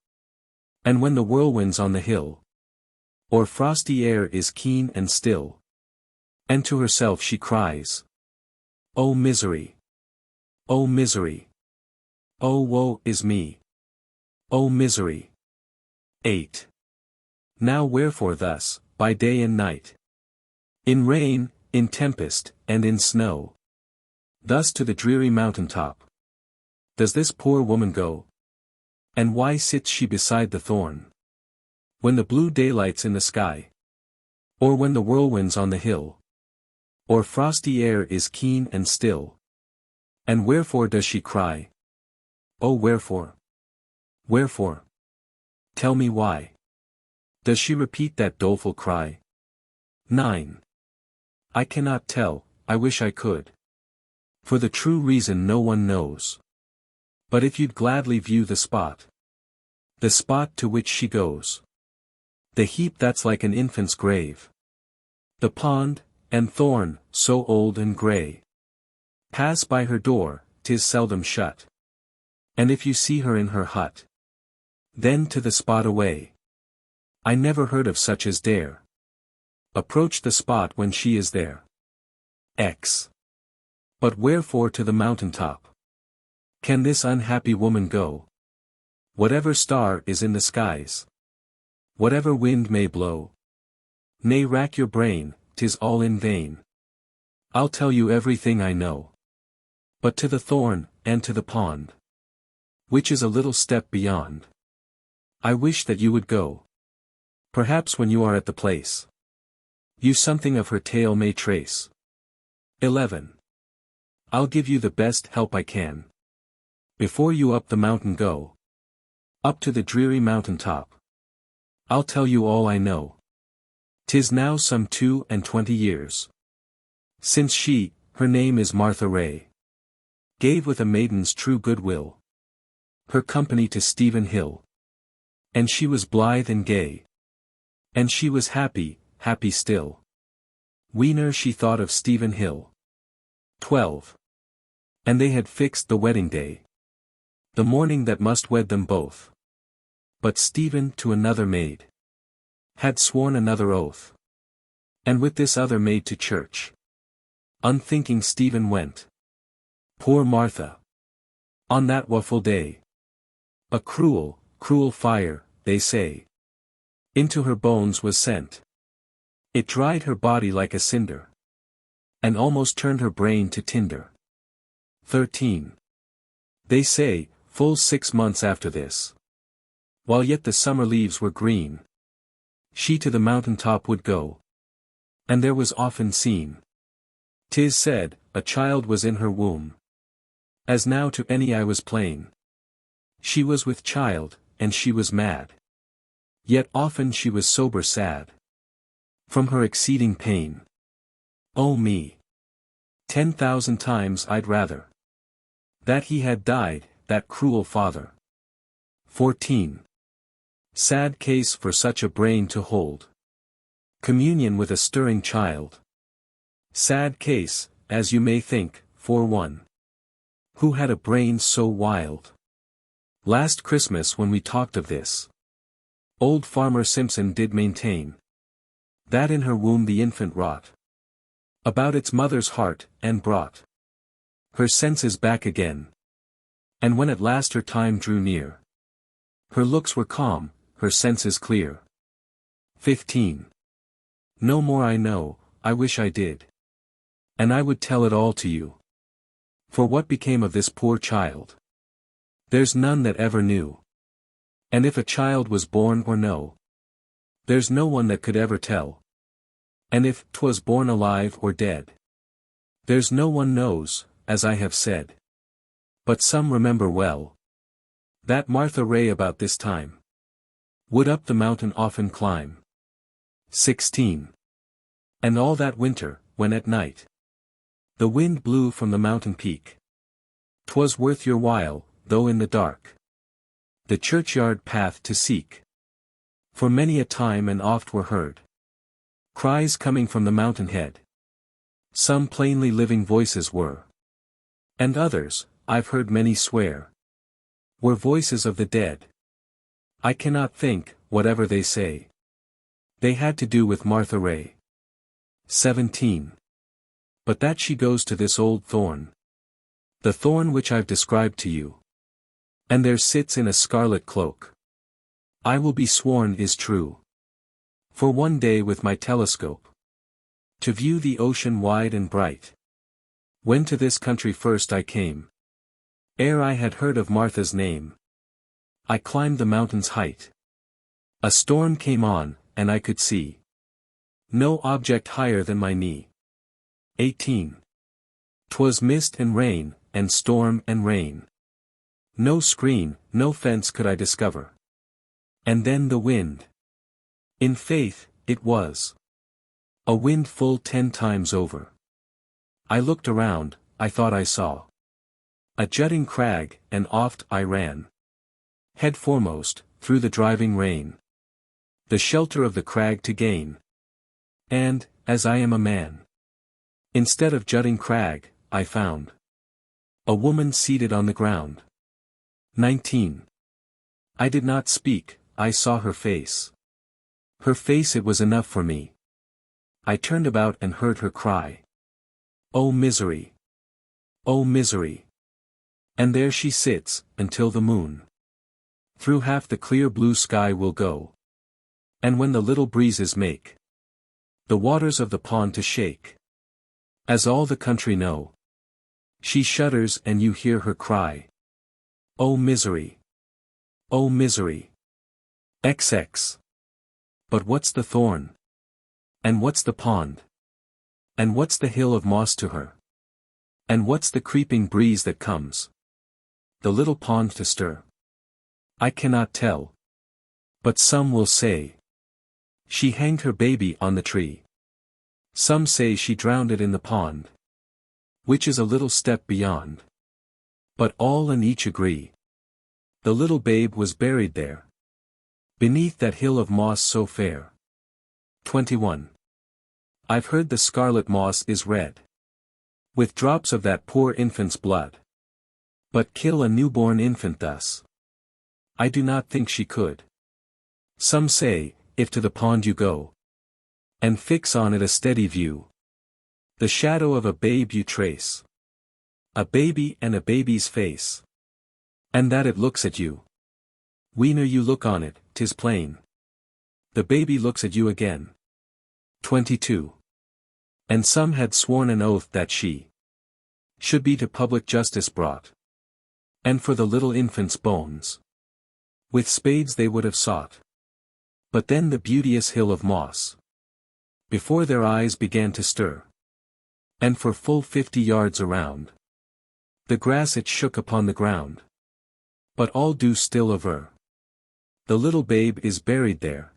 Speaker 1: and when the whirlwind's on the hill, or frosty air is keen and still. And to herself she cries, "Oh misery! Oh misery! Oh woe is me! Oh misery!" 8. Now wherefore thus, by day and night, in rain, in tempest, and in snow, thus to the dreary mountain top, does this poor woman go? And why sits she beside the thorn, when the blue daylight's in the sky, or when the whirlwind's on the hill, or frosty air is keen and still? And wherefore does she cry? Oh wherefore? Wherefore? Tell me why. Does she repeat that doleful cry? 9. I cannot tell, I wish I could. For the true reason no one knows. But if you'd gladly view the spot to which she goes, the heap that's like an infant's grave, the pond, and thorn, so old and grey, pass by her door, 'tis seldom shut. And if you see her in her hut, then to the spot away. I never heard of such as dare approach the spot when she is there. X. But wherefore to the mountain top can this unhappy woman go? Whatever star is in the skies, whatever wind may blow, nay rack your brain, 'tis all in vain. I'll tell you everything I know. But to the thorn, and to the pond, which is a little step beyond, I wish that you would go. Perhaps when you are at the place, you something of her tale may trace. 11. I'll give you the best help I can. Before you up the mountain go, up to the dreary mountain top, I'll tell you all I know. 'Tis now some 22 years since she, her name is Martha Ray, gave with a maiden's true goodwill her company to Stephen Hill. And she was blithe and gay, and she was happy, happy still. Whene'er she thought of Stephen Hill. 12. And they had fixed the wedding day, the morning that must wed them both. But Stephen to another maid had sworn another oath, and with this other maid to church unthinking Stephen went. Poor Martha! On that woeful day, a cruel, cruel fire, they say, into her bones was sent. It dried her body like a cinder, and almost turned her brain to tinder. 13. They say, full 6 months after this, while yet the summer leaves were green, she to the mountain top would go. And there was often seen, 'tis said, a child was in her womb. As now to any eye was plain, she was with child, and she was mad. Yet often she was sober sad, from her exceeding pain. Oh me! 10,000 times I'd rather that he had died, that cruel father. 14. Sad case for such a brain to hold communion with a stirring child. Sad case, as you may think, for one who had a brain so wild. Last Christmas when we talked of this, old Farmer Simpson did maintain that in her womb the infant wrought about its mother's heart, and brought her senses back again. And when at last her time drew near, her looks were calm, her senses clear. 15. No more I know, I wish I did. And I would tell it all to you. For what became of this poor child? There's none that ever knew. And if a child was born or no, there's no one that could ever tell. And if 'twas born alive or dead, there's no one knows, as I have said. But some remember well that Martha Ray about this time would up the mountain often climb. 16. And all that winter, when at night the wind blew from the mountain peak, 'twas worth your while, though in the dark, the churchyard path to seek. For many a time and oft were heard cries coming from the mountain head. Some plainly living voices were, and others, I've heard many swear, were voices of the dead. I cannot think, whatever they say, they had to do with Martha Ray. 17. But that she goes to this old thorn, the thorn which I've described to you, and there sits in a scarlet cloak, I will be sworn is true. For one day with my telescope to view the ocean wide and bright, when to this country first I came, ere I had heard of Martha's name, I climbed the mountain's height. A storm came on, and I could see no object higher than my knee. 18. 'Twas mist and rain, and storm and rain. No screen, no fence could I discover. And then the wind. In faith, it was a wind full 10 times over. I looked around, I thought I saw a jutting crag, and oft I ran head foremost, through the driving rain, the shelter of the crag to gain. And, as I am a man, instead of jutting crag, I found a woman seated on the ground. 19. I did not speak, I saw her face. Her face, it was enough for me. I turned about and heard her cry, "Oh misery! Oh misery!" And there she sits, until the moon through half the clear blue sky will go. And when the little breezes make the waters of the pond to shake, as all the country know, she shudders and you hear her cry, "Oh misery! Oh misery!" XX. But what's the thorn? And what's the pond? And what's the hill of moss to her? And what's the creeping breeze that comes the little pond to stir? I cannot tell. But some will say she hanged her baby on the tree. Some say she drowned it in the pond, which is a little step beyond. But all and each agree the little babe was buried there, beneath that hill of moss so fair. 21. I've heard the scarlet moss is red with drops of that poor infant's blood. But kill a newborn infant thus, I do not think she could. Some say, if to the pond you go, and fix on it a steady view, the shadow of a babe you trace, a baby and a baby's face, and that it looks at you. Whene'er you look on it, 'tis plain, the baby looks at you again. 22. And some had sworn an oath that she should be to public justice brought, and for the little infant's bones with spades they would have sought. But then the beauteous hill of moss before their eyes began to stir, and for full 50 yards around the grass it shook upon the ground. But all do still aver the little babe is buried there,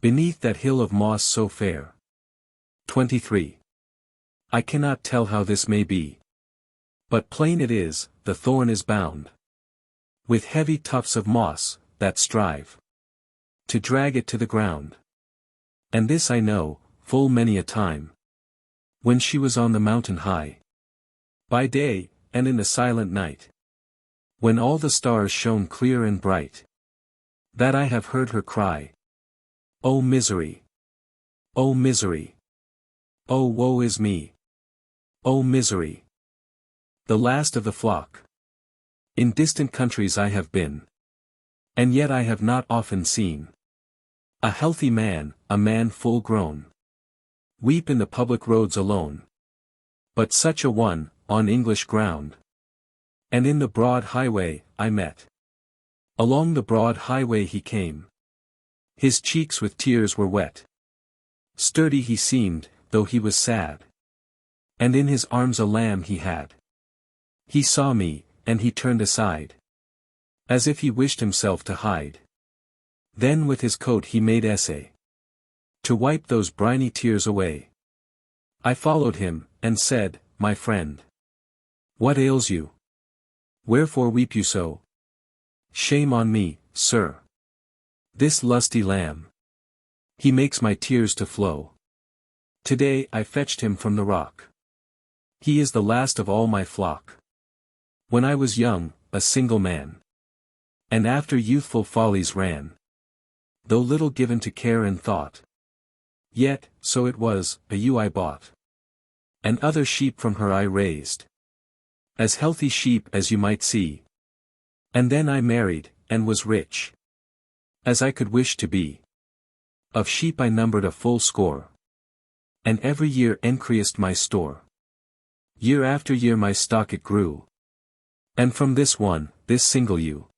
Speaker 1: beneath that hill of moss so fair. 23. I cannot tell how this may be. But plain it is, the thorn is bound with heavy tufts of moss, that strive to drag it to the ground. And this I know, full many a time, when she was on the mountain high, by day, and in the silent night, when all the stars shone clear and bright, that I have heard her cry, "O misery! O misery! O woe is me! O misery!" The last of the flock. In distant countries I have been, and yet I have not often seen a healthy man, a man full grown, weep in the public roads alone. But such a one, on English ground, and in the broad highway, I met. Along the broad highway he came. His cheeks with tears were wet. Sturdy he seemed, though he was sad. And in his arms a lamb he had. He saw me, and he turned aside, as if he wished himself to hide. Then with his coat he made essay to wipe those briny tears away. I followed him, and said, "My friend, what ails you? Wherefore weep you so?" "Shame on me, sir. This lusty lamb, he makes my tears to flow. Today I fetched him from the rock. He is the last of all my flock. When I was young, a single man, and after youthful follies ran, though little given to care and thought, yet, so it was, a ewe I bought, and other sheep from her I raised, as healthy sheep as you might see. And then I married, and was rich, as I could wish to be. Of sheep I numbered a full score, and every year increased my store. Year after year my stock it grew, and from this one, this single ewe,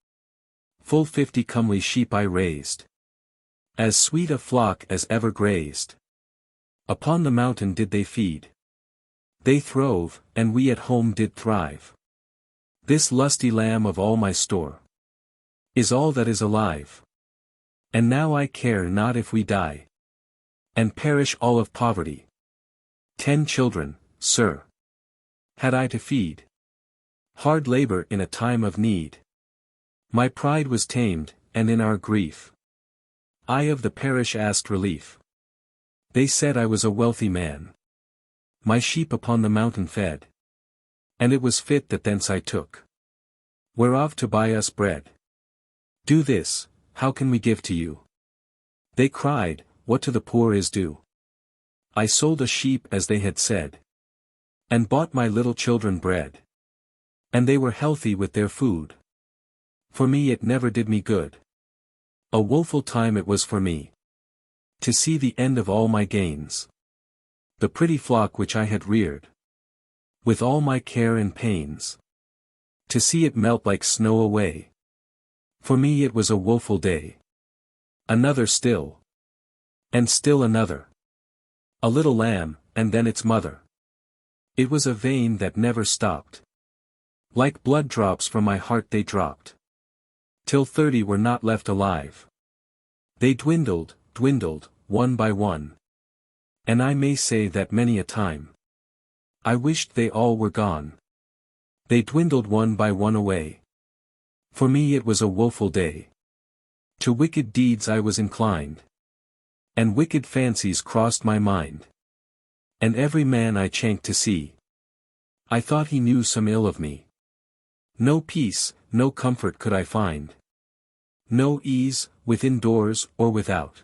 Speaker 1: full 50 comely sheep I raised, as sweet a flock as ever grazed. Upon the mountain did they feed. They throve, and we at home did thrive. This lusty lamb of all my store is all that is alive. And now I care not if we die, and perish all of poverty. 10 children, sir, had I to feed. Hard labor in a time of need. My pride was tamed, and in our grief, I of the parish asked relief. They said I was a wealthy man. My sheep upon the mountain fed, and it was fit that thence I took, whereof to buy us bread. Do this, how can we give to you? They cried, what to the poor is due. I sold a sheep as they had said, and bought my little children bread. And they were healthy with their food. For me it never did me good. A woeful time it was for me, to see the end of all my gains. The pretty flock which I had reared, with all my care and pains, to see it melt like snow away. For me it was a woeful day. Another still. And still another. A little lamb, and then its mother. It was a vein that never stopped. Like blood drops from my heart they dropped, till 30 were not left alive. They dwindled, dwindled, one by one. And I may say that many a time I wished they all were gone. They dwindled one by one away. For me it was a woeful day. To wicked deeds I was inclined, and wicked fancies crossed my mind. And every man I chanked to see, I thought he knew some ill of me. No peace, no comfort could I find. No ease, within doors or without.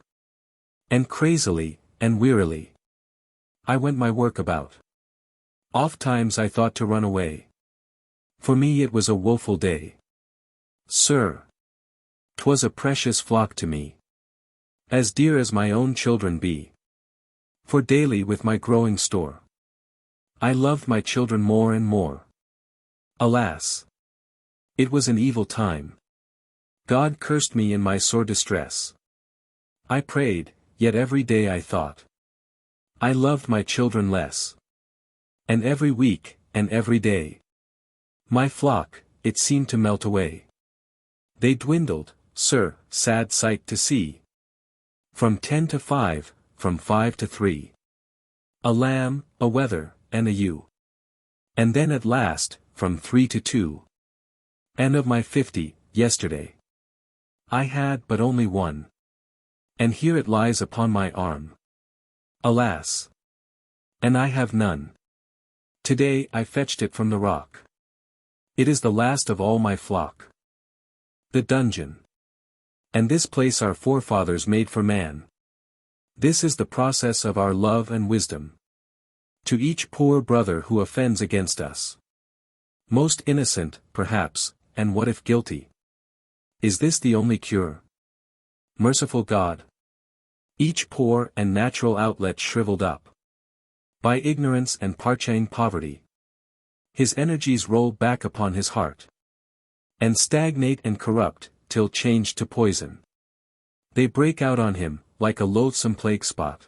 Speaker 1: And crazily, and wearily, I went my work about. Ofttimes I thought to run away. For me it was a woeful day. Sir, 'twas a precious flock to me, as dear as my own children be. For daily with my growing store, I loved my children more and more. Alas! It was an evil time. God cursed me in my sore distress. I prayed, yet every day I thought I loved my children less. And every week, and every day, my flock, it seemed to melt away. They dwindled, sir, sad sight to see. From 10 to 5, from 5 to 3. A lamb, a wether, and a U. And then at last, from 3 to 2. And of my 50, yesterday, I had but only one. And here it lies upon my arm. Alas! And I have none. Today I fetched it from the rock. It is the last of all my flock. The dungeon. And this place our forefathers made for man. This is the process of our love and wisdom. To each poor brother who offends against us. Most innocent, perhaps, and what if guilty? Is this the only cure? Merciful God! Each poor and natural outlet shriveled up by ignorance and parching poverty. His energies roll back upon his heart, and stagnate and corrupt, till changed to poison. They break out on him, like a loathsome plague spot.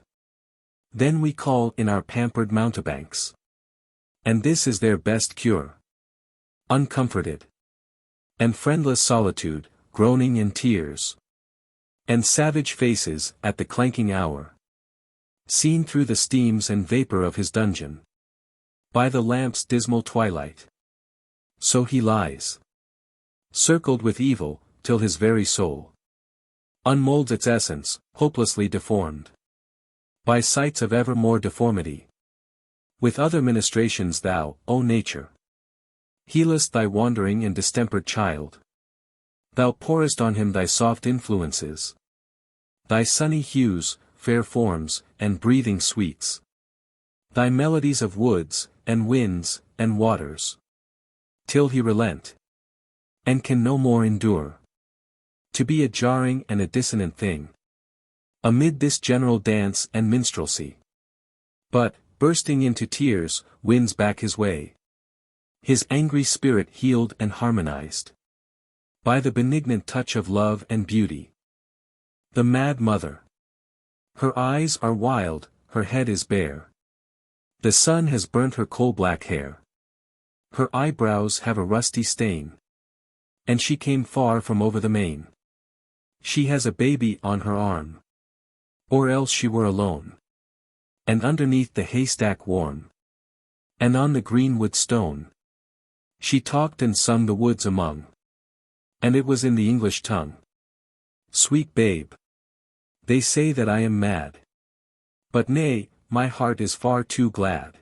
Speaker 1: Then we call in our pampered mountebanks. And this is their best cure. Uncomforted and friendless solitude, groaning in tears, and savage faces, at the clanking hour, seen through the steams and vapor of his dungeon, by the lamp's dismal twilight. So he lies, circled with evil, till his very soul unmolds its essence, hopelessly deformed by sights of ever more deformity. With other ministrations thou, O Nature, healest thy wandering and distempered child. Thou pourest on him thy soft influences, thy sunny hues, fair forms, and breathing sweets, thy melodies of woods, and winds, and waters, till he relent, and can no more endure to be a jarring and a dissonant thing amid this general dance and minstrelsy. But, bursting into tears, wins back his way, his angry spirit healed and harmonized by the benignant touch of love and beauty. The mad mother. Her eyes are wild, her head is bare. The sun has burnt her coal-black hair. Her eyebrows have a rusty stain. And she came far from over the main. She has a baby on her arm. Or else she were alone. And underneath the haystack warm, and on the greenwood stone, she talked and sung the woods among. And it was in the English tongue. Sweet babe! They say that I am mad. But nay, my heart is far too glad.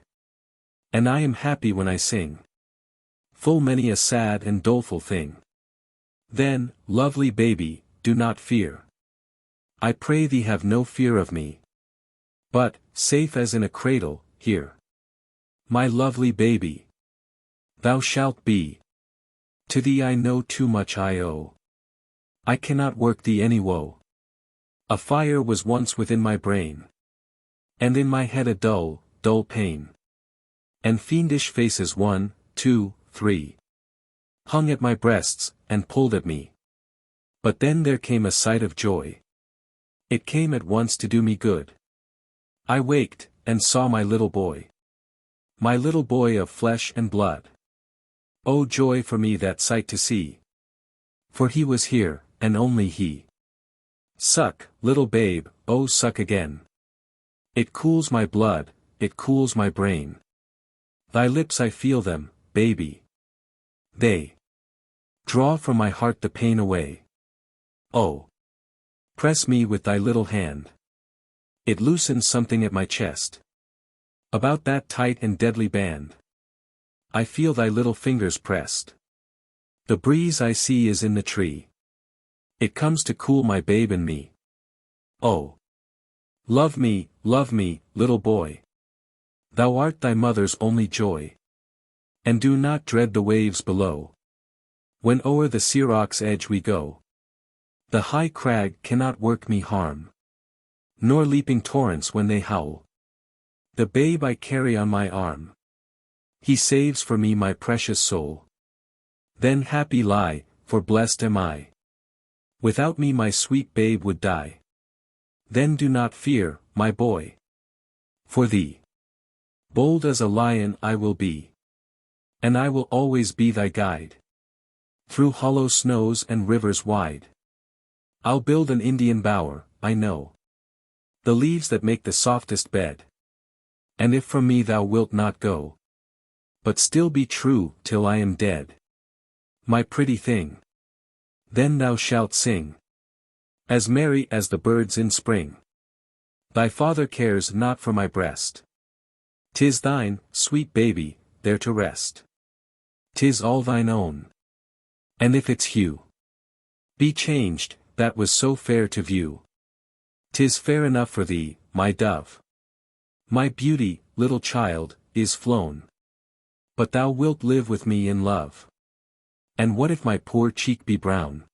Speaker 1: And I am happy when I sing. Full many a sad and doleful thing. Then, lovely baby, do not fear. I pray thee have no fear of me. But, safe as in a cradle, here. My lovely baby, thou shalt be. To thee I know too much I owe. I cannot work thee any woe. A fire was once within my brain. And in my head a dull, dull pain. And fiendish faces 1, 2, 3. Hung at my breasts, and pulled at me. But then there came a sight of joy. It came at once to do me good. I waked, and saw my little boy. My little boy of flesh and blood. Oh joy for me that sight to see. For he was here, and only he. Suck, little babe, oh suck again. It cools my blood, it cools my brain. Thy lips I feel them, baby. They draw from my heart the pain away. Oh! Press me with thy little hand. It loosens something at my chest. About that tight and deadly band. I feel thy little fingers pressed. The breeze I see is in the tree. It comes to cool my babe and me. Oh! Love me, little boy. Thou art thy mother's only joy. And do not dread the waves below. When o'er the Siroc's edge we go. The high crag cannot work me harm. Nor leaping torrents when they howl. The babe I carry on my arm. He saves for me my precious soul. Then happy lie, for blessed am I. Without me my sweet babe would die. Then do not fear, my boy. For thee. Bold as a lion I will be. And I will always be thy guide. Through hollow snows and rivers wide. I'll build an Indian bower, I know. The leaves that make the softest bed. And if from me thou wilt not go, but still be true till I am dead, my pretty thing, then thou shalt sing, as merry as the birds in spring. Thy father cares not for my breast. 'Tis thine, sweet baby, there to rest. 'Tis all thine own. And if its hue be changed, that was so fair to view, 'tis fair enough for thee, my dove. My beauty, little child, is flown, but thou wilt live with me in love. And what if my poor cheek be brown?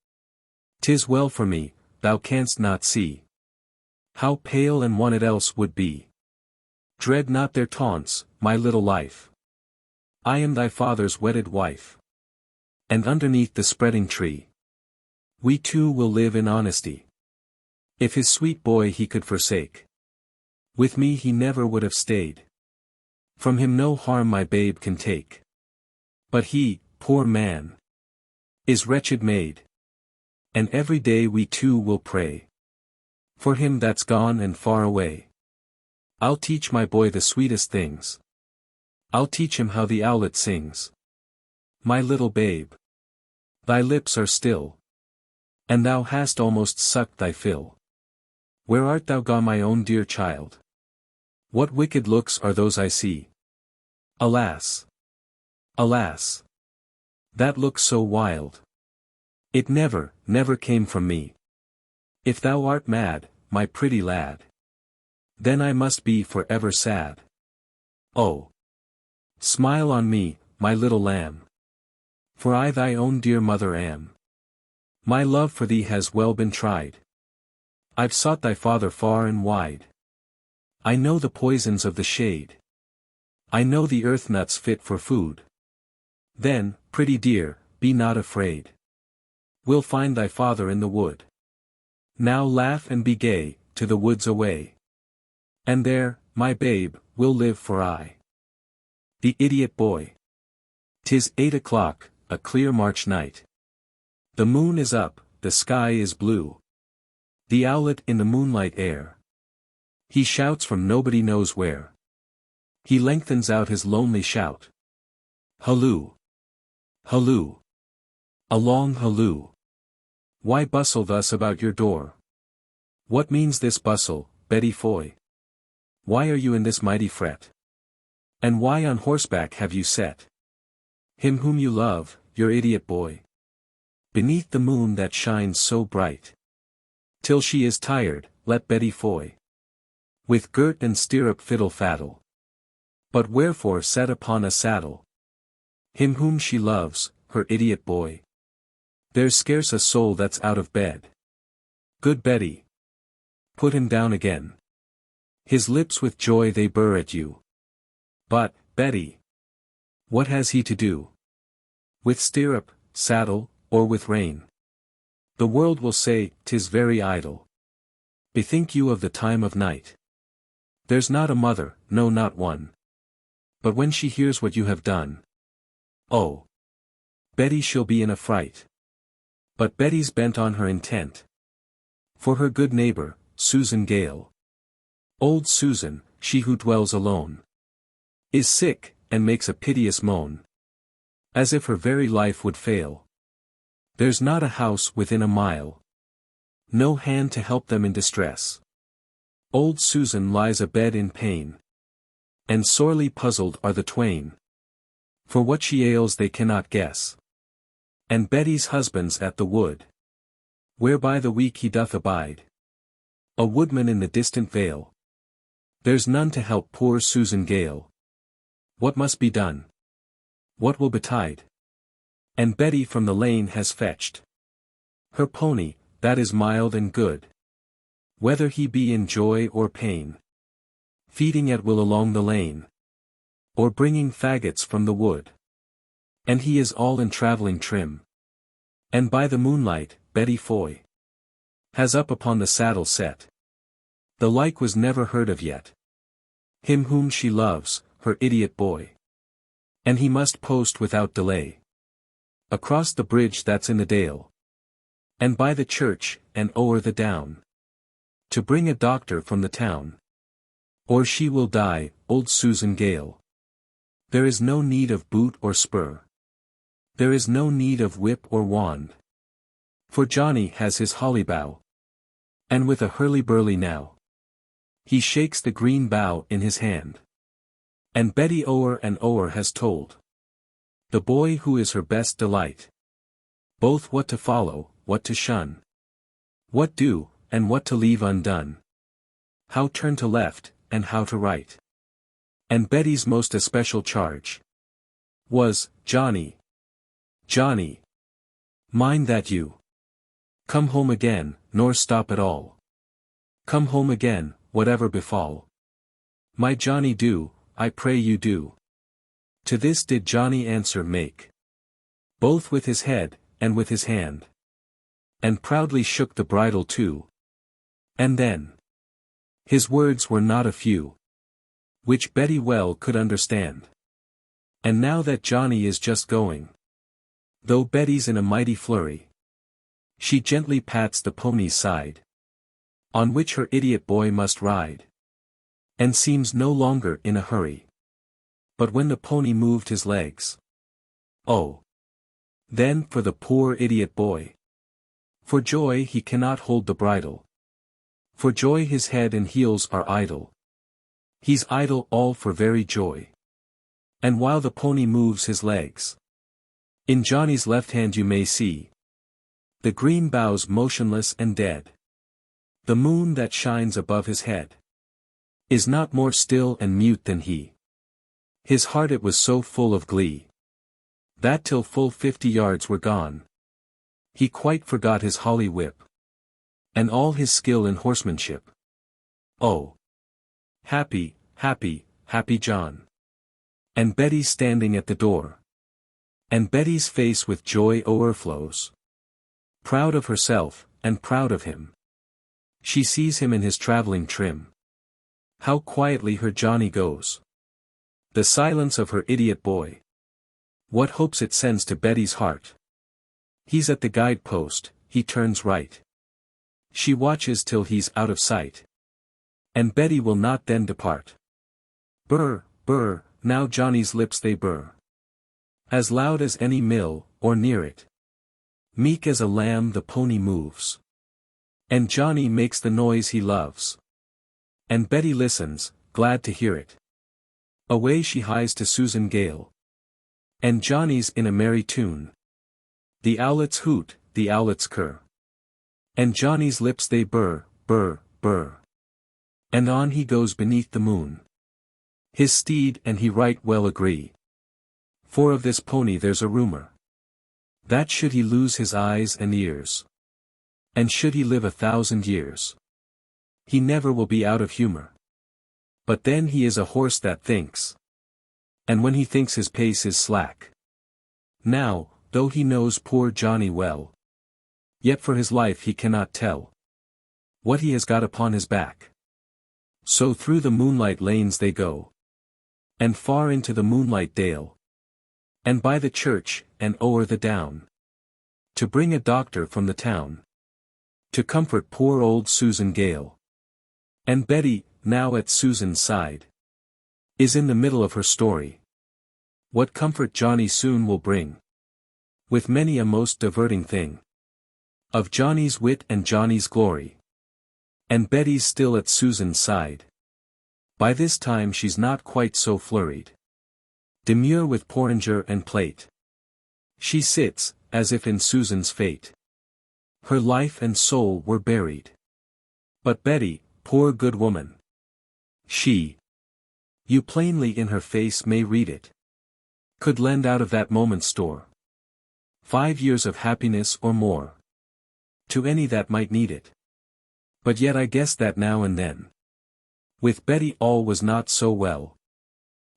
Speaker 1: 'Tis well for me, thou canst not see how pale and wan it else would be. Dread not their taunts, my little life. I am thy father's wedded wife. And underneath the spreading tree, we two will live in honesty. If his sweet boy he could forsake, with me he never would have stayed. From him no harm my babe can take. But he, poor man, is wretched made. And every day we two will pray for him that's gone and far away. I'll teach my boy the sweetest things. I'll teach him how the owlet sings. My little babe, thy lips are still, and thou hast almost sucked thy fill. Where art thou gone, my own dear child? What wicked looks are those I see? Alas! Alas! That look so wild, it never, never came from me. If thou art mad, my pretty lad, then I must be forever sad. Oh! Smile on me, my little lamb, for I thy own dear mother am. My love for thee has well been tried. I've sought thy father far and wide. I know the poisons of the shade. I know the earth nuts fit for food. Then, pretty dear, be not afraid. We'll find thy father in the wood. Now laugh and be gay, to the woods away. And there, my babe, will live for aye. The idiot boy. 'Tis 8 o'clock, a clear March night. The moon is up, the sky is blue. The owlet in the moonlight air. He shouts from nobody knows where. He lengthens out his lonely shout. Halloo! Halloo! A long halloo! Why bustle thus about your door? What means this bustle, Betty Foy? Why are you in this mighty fret? And why on horseback have you set him whom you love, your idiot boy, beneath the moon that shines so bright? Till she is tired, let Betty Foy with girt and stirrup fiddle faddle. But wherefore set upon a saddle him whom she loves, her idiot boy? There's scarce a soul that's out of bed. Good Betty, put him down again. His lips with joy they burr at you. But, Betty, what has he to do with stirrup, saddle, or with rein? The world will say, 'tis very idle. Bethink you of the time of night. There's not a mother, no not one, but when she hears what you have done, oh, Betty she'll be in a fright. But Betty's bent on her intent. For her good neighbor, Susan Gale. Old Susan, she who dwells alone, is sick, and makes a piteous moan, as if her very life would fail. There's not a house within a mile, no hand to help them in distress. Old Susan lies abed in pain, and sorely puzzled are the twain. For what she ails they cannot guess. And Betty's husband's at the wood, whereby the weak he doth abide, a woodman in the distant vale. There's none to help poor Susan Gale. What must be done? What will betide? And Betty from the lane has fetched her pony, that is mild and good, whether he be in joy or pain, feeding at will along the lane, or bringing faggots from the wood. And he is all in travelling trim. And by the moonlight, Betty Foy has up upon the saddle set. The like was never heard of yet. Him whom she loves, her idiot boy. And he must post without delay across the bridge that's in the dale, and by the church, and o'er the down, to bring a doctor from the town. Or she will die, old Susan Gale. There is no need of boot or spur. There is no need of whip or wand. For Johnny has his holly bough. And with a hurly-burly now, he shakes the green bough in his hand. And Betty o'er and o'er has told the boy who is her best delight, both what to follow, what to shun, what do, and what to leave undone, how turn to left, and how to right. And Betty's most especial charge was, Johnny, Johnny, mind that you come home again, nor stop at all. Come home again, whatever befall. My Johnny do, I pray you do. To this did Johnny answer make, both with his head, and with his hand. And proudly shook the bridle too. And then his words were not a few, which Betty well could understand. And now that Johnny is just going, though Betty's in a mighty flurry, she gently pats the pony's side, on which her idiot boy must ride, and seems no longer in a hurry. But when the pony moved his legs, oh, then for the poor idiot boy, for joy he cannot hold the bridle, for joy his head and heels are idle. He's idle all for very joy. And while the pony moves his legs, in Johnny's left hand you may see the green boughs motionless and dead. The moon that shines above his head is not more still and mute than he. His heart it was so full of glee, that till full 50 yards were gone, he quite forgot his holly whip, and all his skill in horsemanship. Oh, happy, happy, happy John! And Betty standing at the door, and Betty's face with joy o'erflows, proud of herself, and proud of him. She sees him in his travelling trim. How quietly her Johnny goes. The silence of her idiot boy, what hopes it sends to Betty's heart. He's at the guide-post, he turns right. She watches till he's out of sight. And Betty will not then depart. Burr, burr, now Johnny's lips they burr, as loud as any mill, or near it. Meek as a lamb the pony moves, and Johnny makes the noise he loves. And Betty listens, glad to hear it. Away she hies to Susan Gale, and Johnny's in a merry tune. The owlets hoot, the owlets cur, and Johnny's lips they burr, burr, burr. And on he goes beneath the moon. His steed and he right well agree. For of this pony there's a rumor, that should he lose his eyes and ears, and should he live 1,000 years, he never will be out of humor. But then he is a horse that thinks, and when he thinks his pace is slack. Now, though he knows poor Johnny well, yet for his life he cannot tell what he has got upon his back. So through the moonlight lanes they go, and far into the moonlight dale, and by the church, and o'er the down, to bring a doctor from the town, to comfort poor old Susan Gale. And Betty, now at Susan's side, is in the middle of her story. What comfort Johnny soon will bring, with many a most diverting thing, of Johnny's wit and Johnny's glory. And Betty's still at Susan's side. By this time she's not quite so flurried, demure with porringer and plate. She sits, as if in Susan's fate her life and soul were buried. But Betty, poor good woman, she, you plainly in her face may read it, could lend out of that moment's store 5 years of happiness or more, to any that might need it. But yet I guess that now and then, with Betty all was not so well,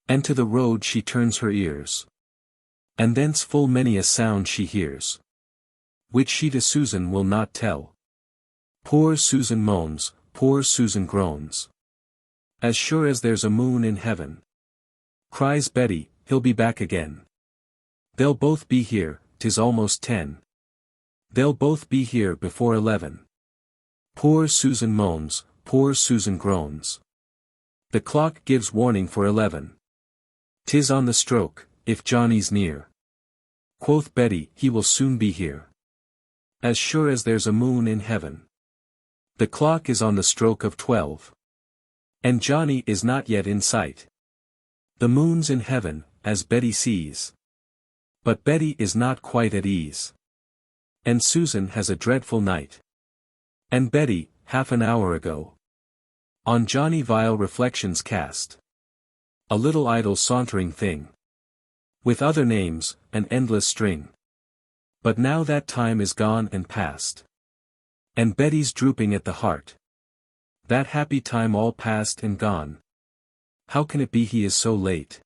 Speaker 1: and to the road she turns her ears, and thence full many a sound she hears, which she to Susan will not tell. Poor Susan moans, poor Susan groans, as sure as there's a moon in heaven. Cries Betty, he'll be back again. They'll both be here, 'tis almost 10. They'll both be here before 11. Poor Susan moans, poor Susan groans, The clock gives warning for 11. 'Tis on the stroke, if Johnny's near. Quoth Betty, he will soon be here. As sure as there's a moon in heaven. The clock is on the stroke of 12. And Johnny is not yet in sight. The moon's in heaven, as Betty sees. But Betty is not quite at ease. And Susan has a dreadful night. And Betty, half an hour ago, on Johnny vile reflections cast. A little idle sauntering thing. With other names, an endless string. But now that time is gone and past. And Betty's drooping at the heart. That happy time all past and gone. How can it be he is so late?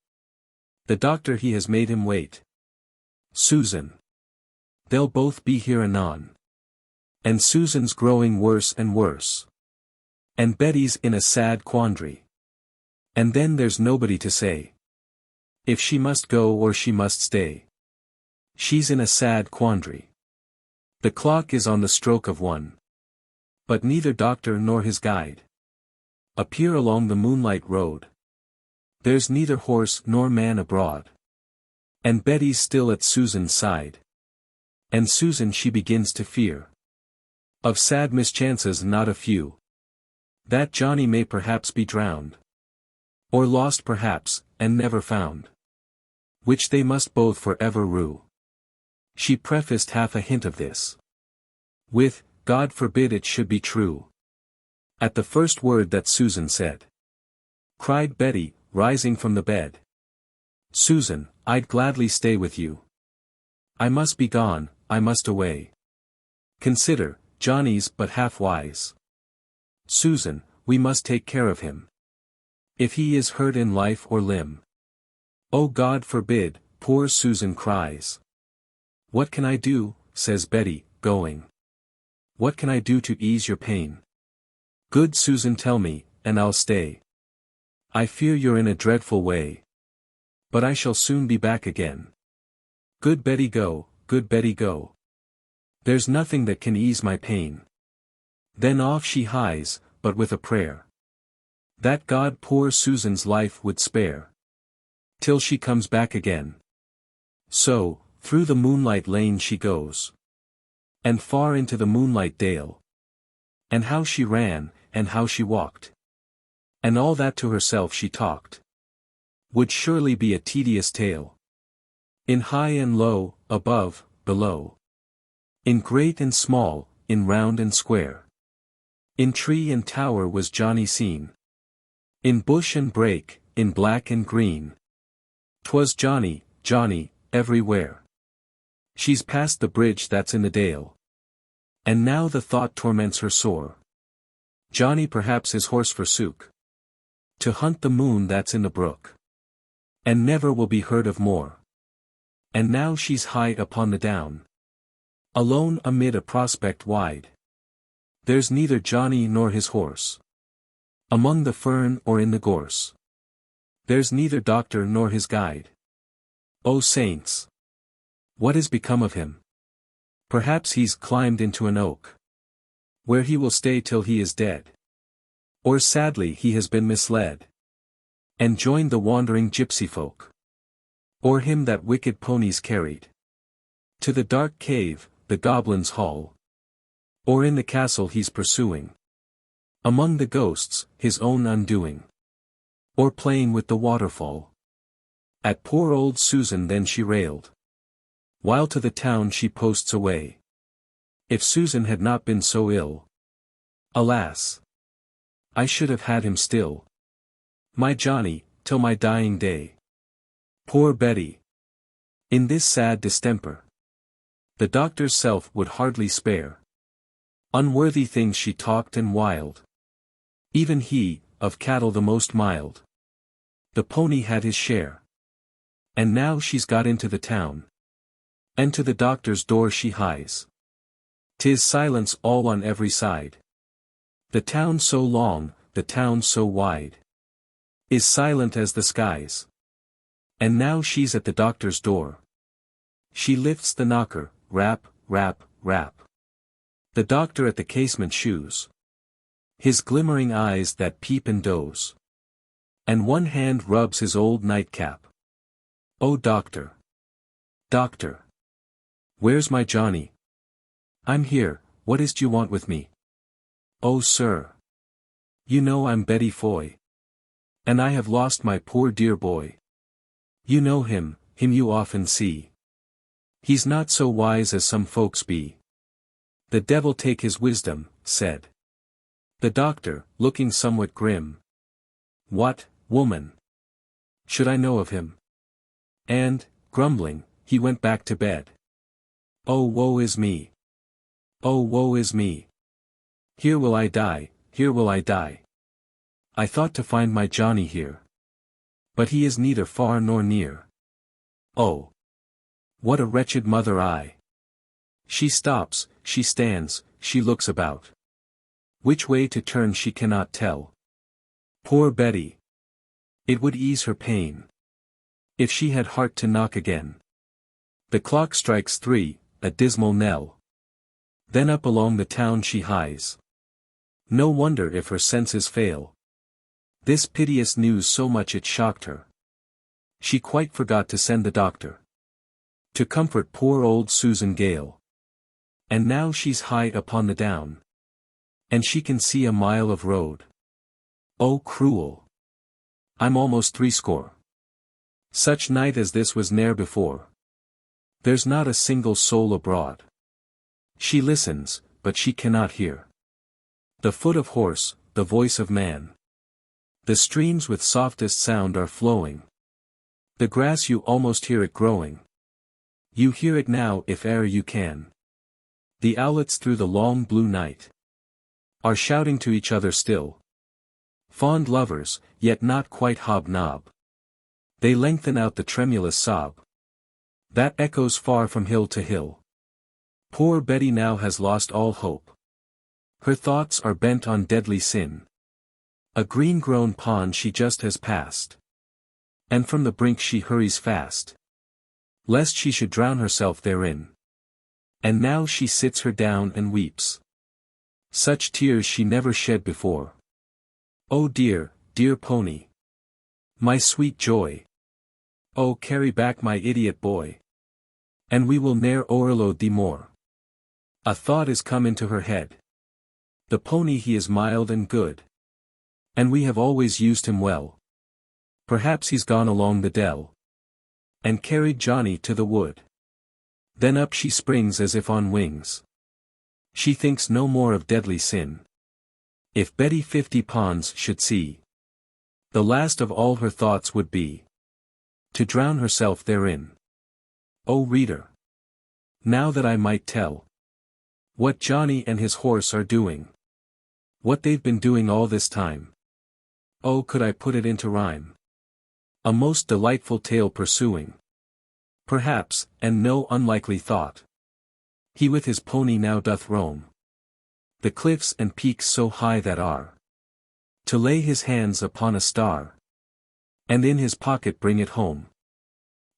Speaker 1: The doctor he has made him wait. Susan. They'll both be here anon. And Susan's growing worse and worse. And Betty's in a sad quandary. And then there's nobody to say if she must go or she must stay. She's in a sad quandary. The clock is on the stroke of 1. But neither doctor nor his guide appear along the moonlight road. There's neither horse nor man abroad. And Betty's still at Susan's side. And Susan she begins to fear of sad mischances not a few. That Johnny may perhaps be drowned. Or lost perhaps, and never found. Which they must both for ever rue. She prefaced half a hint of this with, God forbid it should be true. At the first word that Susan said. Cried Betty, rising from the bed. Susan, I'd gladly stay with you. I must be gone, I must away. Consider, Johnny's but half wise. Susan, we must take care of him. If he is hurt in life or limb. Oh God forbid, poor Susan cries. What can I do, says Betty, going. What can I do to ease your pain? Good Susan tell me, and I'll stay. I fear you're in a dreadful way. But I shall soon be back again. Good Betty go, good Betty go. There's nothing that can ease my pain. Then off she hies, but with a prayer. That God poor Susan's life would spare. Till she comes back again. So, through the moonlight lane she goes. And far into the moonlight dale. And how she ran, and how she walked. And all that to herself she talked. Would surely be a tedious tale. In high and low, above, below. In great and small, in round and square. In tree and tower was Johnny seen. In bush and brake, in black and green. 'Twas Johnny, Johnny, everywhere. She's past the bridge that's in the dale. And now the thought torments her sore. Johnny perhaps his horse forsook. To hunt the moon that's in the brook. And never will be heard of more. And now she's high upon the down. Alone amid a prospect wide. There's neither Johnny nor his horse. Among the fern or in the gorse. There's neither doctor nor his guide. O saints! What has become of him? Perhaps he's climbed into an oak. Where he will stay till he is dead. Or sadly he has been misled. And joined the wandering gypsy folk. Or him that wicked ponies carried. To the dark cave, the goblin's hall. Or in the castle he's pursuing. Among the ghosts, his own undoing. Or playing with the waterfall. At poor old Susan then she railed. While to the town she posts away. If Susan had not been so ill. Alas! I should have had him still. My Johnny, till my dying day. Poor Betty! In this sad distemper. The doctor's self would hardly spare. Unworthy things she talked and wild. Even he, of cattle the most mild. The pony had his share. And now she's got into the town. And to the doctor's door she hies. 'Tis silence all on every side. The town so long, the town so wide. Is silent as the skies. And now she's at the doctor's door. She lifts the knocker, rap, rap, rap. The doctor at the casement shews. His glimmering eyes that peep and doze. And one hand rubs his old nightcap. "Oh doctor! Doctor! Where's my Johnny?" "I'm here, what is't you want with me?" "Oh sir! You know I'm Betty Foy. And I have lost my poor dear boy. You know him you often see. He's not so wise as some folks be." "The devil take his wisdom," said the doctor, looking somewhat grim. "What, woman? Should I know of him?" And, grumbling, he went back to bed. "Oh woe is me! Oh woe is me! Here will I die, here will I die. I thought to find my Johnny here. But he is neither far nor near. Oh! What a wretched mother I!" She stops, she stands, she looks about. Which way to turn she cannot tell. Poor Betty! It would ease her pain if she had heart to knock again. The clock strikes 3, a dismal knell. Then up along the town she hies. No wonder if her senses fail. This piteous news so much it shocked her. She quite forgot to send the doctor to comfort poor old Susan Gale. And now she's high upon the down, and she can see a mile of road. Oh cruel! I'm almost 80. Such night as this was ne'er before. There's not a single soul abroad. She listens, but she cannot hear the foot of horse, the voice of man. The streams with softest sound are flowing. The grass you almost hear it growing. You hear it now if e'er you can. The owlets through the long blue night are shouting to each other still. Fond lovers, yet not quite hobnob. They lengthen out the tremulous sob that echoes far from hill to hill. Poor Betty now has lost all hope. Her thoughts are bent on deadly sin. A green-grown pond she just has passed, and from the brink she hurries fast, lest she should drown herself therein. And now she sits her down and weeps. Such tears she never shed before. Oh dear, dear pony! My sweet joy! Oh carry back my idiot boy! And we will ne'er o'erload thee more. A thought is come into her head. The pony he is mild and good, and we have always used him well. Perhaps he's gone along the dell, and carried Johnny to the wood. Then up she springs as if on wings. She thinks no more of deadly sin. If Betty 50 ponds should see, the last of all her thoughts would be to drown herself therein. O reader! Now that I might tell what Johnny and his horse are doing, what they've been doing all this time. Oh could I put it into rhyme, a most delightful tale pursuing. Perhaps, and no unlikely thought, he with his pony now doth roam the cliffs and peaks so high that are to lay his hands upon a star, and in his pocket bring it home.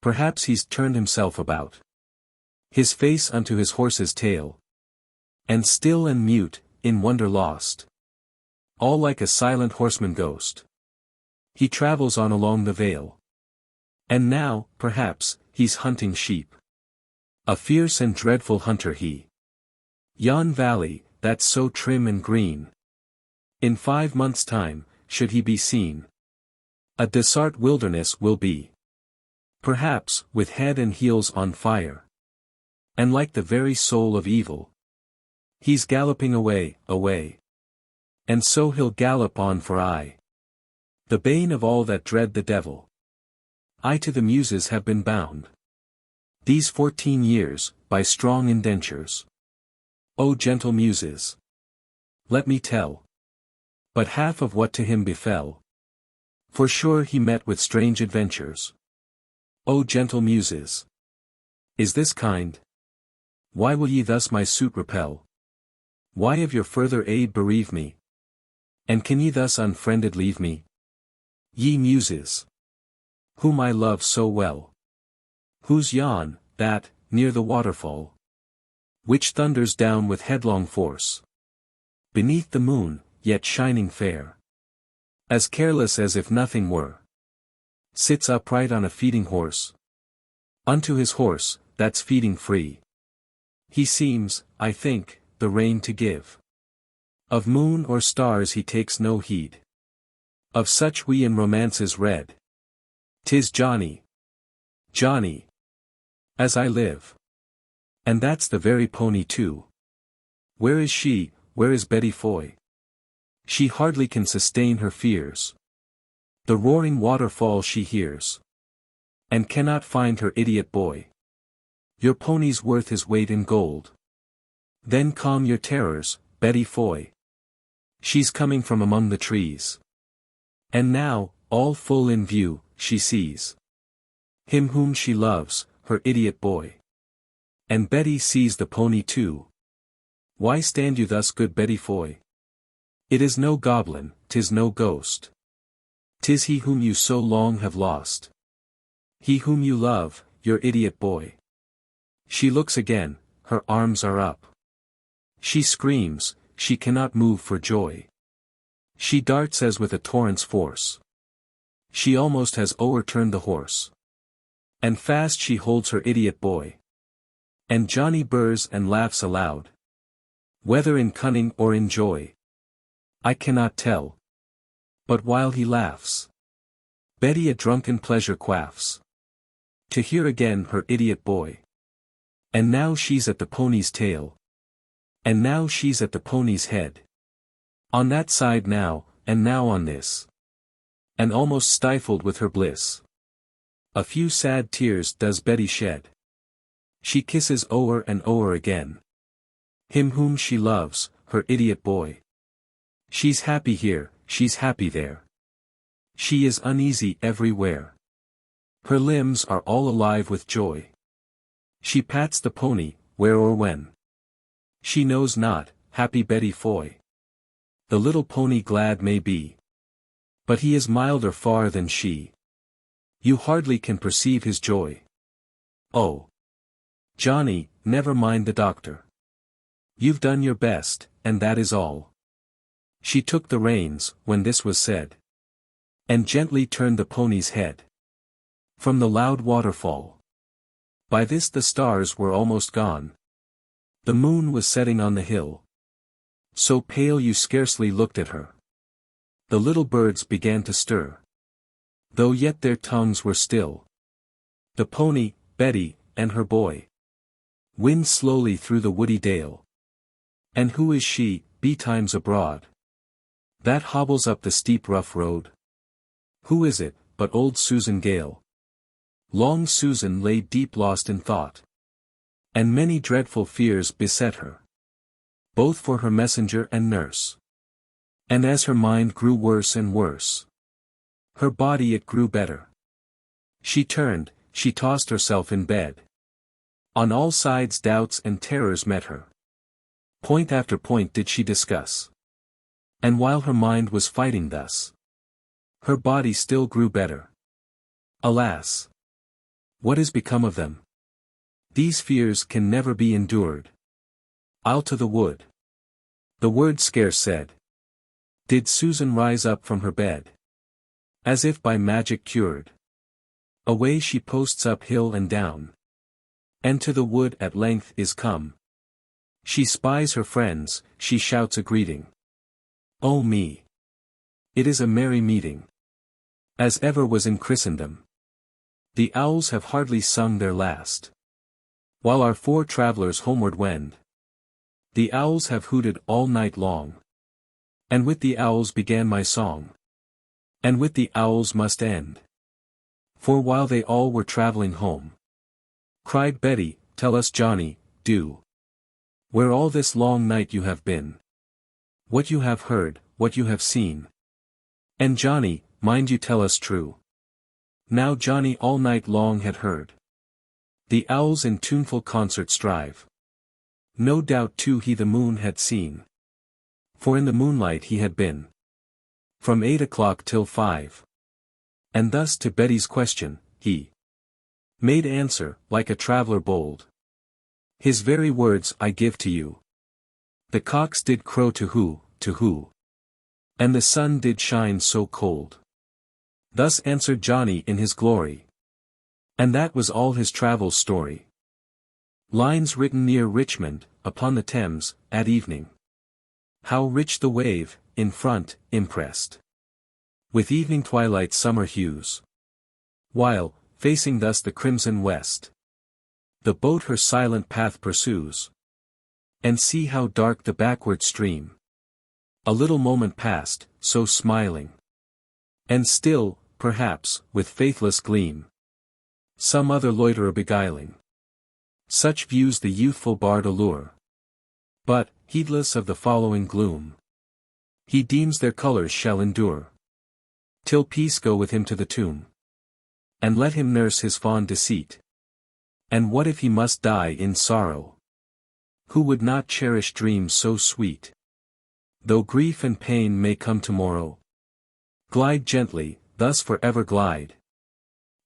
Speaker 1: Perhaps he's turned himself about, his face unto his horse's tail, and still and mute, in wonder lost, all like a silent horseman ghost, he travels on along the vale. And now, perhaps, he's hunting sheep. A fierce and dreadful hunter he. Yon valley, that's so trim and green. In 5 months' time, should he be seen, a desert wilderness will be. Perhaps, with head and heels on fire, and like the very soul of evil, he's galloping away, away. And so he'll gallop on for aye, the bane of all that dread the devil. I to the Muses have been bound these 14 years, by strong indentures. O gentle Muses! Let me tell but half of what to him befell. For sure he met with strange adventures. O gentle Muses! Is this kind? Why will ye thus my suit repel? Why of your further aid bereave me? And can ye thus unfriended leave me? Ye Muses! Whom I love so well. Who's yon, that, near the waterfall, which thunders down with headlong force, beneath the moon, yet shining fair? As careless as if nothing were. Sits upright on a feeding horse. Unto his horse, that's feeding free. He seems, I think, the rein to give. Of moon or stars he takes no heed. Of such we in romances read. 'Tis Johnny. Johnny. As I live. And that's the very pony too. Where is she, where is Betty Foy? She hardly can sustain her fears. The roaring waterfall she hears. And cannot find her idiot boy. Your pony's worth his weight in gold. Then calm your terrors, Betty Foy. She's coming from among the trees. And now, all full in view, she sees him whom she loves, her idiot boy. And Betty sees the pony too. Why stand you thus, good Betty Foy? It is no goblin, 'tis no ghost. 'Tis he whom you so long have lost. He whom you love, your idiot boy. She looks again, her arms are up. She screams, she cannot move for joy. She darts as with a torrent's force. She almost has o'erturned the horse. And fast she holds her idiot boy. And Johnny burrs and laughs aloud. Whether in cunning or in joy, I cannot tell. But while he laughs, Betty a drunken pleasure quaffs. To hear again her idiot boy. And now she's at the pony's tail. And now she's at the pony's head. On that side now, and now on this. And almost stifled with her bliss. A few sad tears does Betty shed. She kisses o'er and o'er again him whom she loves, her idiot boy. She's happy here, she's happy there. She is uneasy everywhere. Her limbs are all alive with joy. She pats the pony, where or when. She knows not, happy Betty Foy. The little pony glad may be. But he is milder far than she. You hardly can perceive his joy. Oh, Johnny, never mind the doctor. You've done your best, and that is all. She took the reins, when this was said. And gently turned the pony's head. From the loud waterfall. By this the stars were almost gone. The moon was setting on the hill. So pale you scarcely looked at her. The little birds began to stir. Though yet their tongues were still. The pony, Betty, and her boy. Wind slowly through the woody dale. And who is she, betimes abroad? That hobbles up the steep rough road? Who is it, but old Susan Gale? Long Susan lay deep lost in thought. And many dreadful fears beset her. Both for her messenger and nurse. And as her mind grew worse and worse, her body it grew better. She turned, she tossed herself in bed. On all sides doubts and terrors met her. Point after point did she discuss. And while her mind was fighting thus, her body still grew better. Alas! What is become of them? These fears can never be endured. I'll to the wood. The word scarce said. Did Susan rise up from her bed? As if by magic cured. Away she posts up hill and down. And to the wood at length is come. She spies her friends, she shouts a greeting. Oh me! It is a merry meeting. As ever was in Christendom. The owls have hardly sung their last. While our four travellers homeward wend. The owls have hooted all night long. And with the owls began my song. And with the owls must end. For while they all were travelling home, cried Betty, tell us Johnny, do. Where all this long night you have been. What you have heard, what you have seen. And Johnny, mind you tell us true. Now Johnny all night long had heard the owls in tuneful concert strive. No doubt too he the moon had seen. For in the moonlight he had been. From 8 o'clock till 5. And thus to Betty's question, he made answer, like a traveller bold. His very words I give to you. The cocks did crow to who, to who? And the sun did shine so cold. Thus answered Johnny in his glory. And that was all his travel's story. Lines written near Richmond, upon the Thames, at evening. How rich the wave, in front, impressed with evening twilight summer hues. While, facing thus the crimson west, the boat her silent path pursues. And see how dark the backward stream. A little moment past, so smiling. And still, perhaps, with faithless gleam, some other loiterer beguiling. Such views the youthful bard allure. But, heedless of the following gloom, he deems their colours shall endure, till peace go with him to the tomb. And let him nurse his fond deceit. And what if he must die in sorrow? Who would not cherish dreams so sweet? Though grief and pain may come tomorrow. Glide gently, thus forever glide.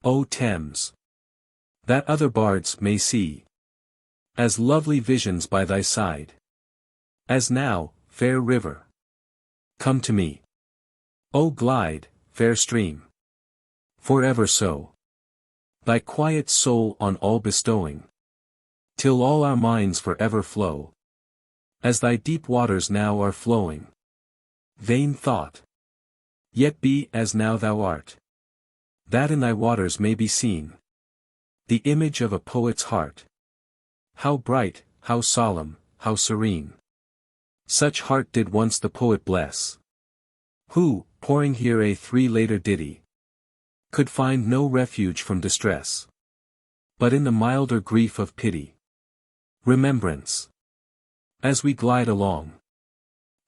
Speaker 1: O Thames! That other bards may see as lovely visions by thy side. As now, fair river, come to me. O glide, fair stream, forever so, thy quiet soul on all bestowing, till all our minds forever flow, as thy deep waters now are flowing. Vain thought! Yet be as now thou art, that in thy waters may be seen the image of a poet's heart. How bright, how solemn, how serene! Such heart did once the poet bless, who, pouring here a three-later ditty, could find no refuge from distress, but in the milder grief of pity. Remembrance. As we glide along,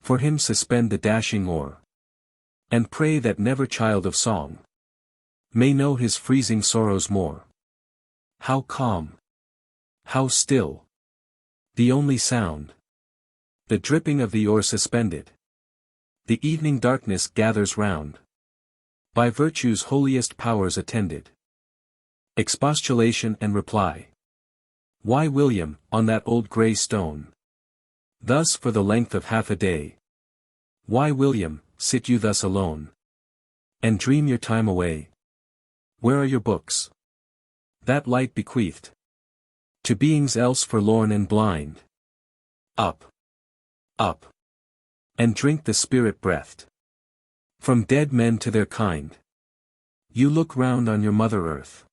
Speaker 1: for him suspend the dashing oar, and pray that never child of song may know his freezing sorrows more. How calm! How still! The only sound, the dripping of the oar suspended. The evening darkness gathers round, by virtue's holiest powers attended. Expostulation and Reply. Why, William, on that old grey stone, thus for the length of half a day? Why, William, sit you thus alone, and dream your time away? Where are your books, that light bequeathed to beings else forlorn and blind? Up, up, and drink the spirit breathed from dead men to their kind. You look round on your mother earth,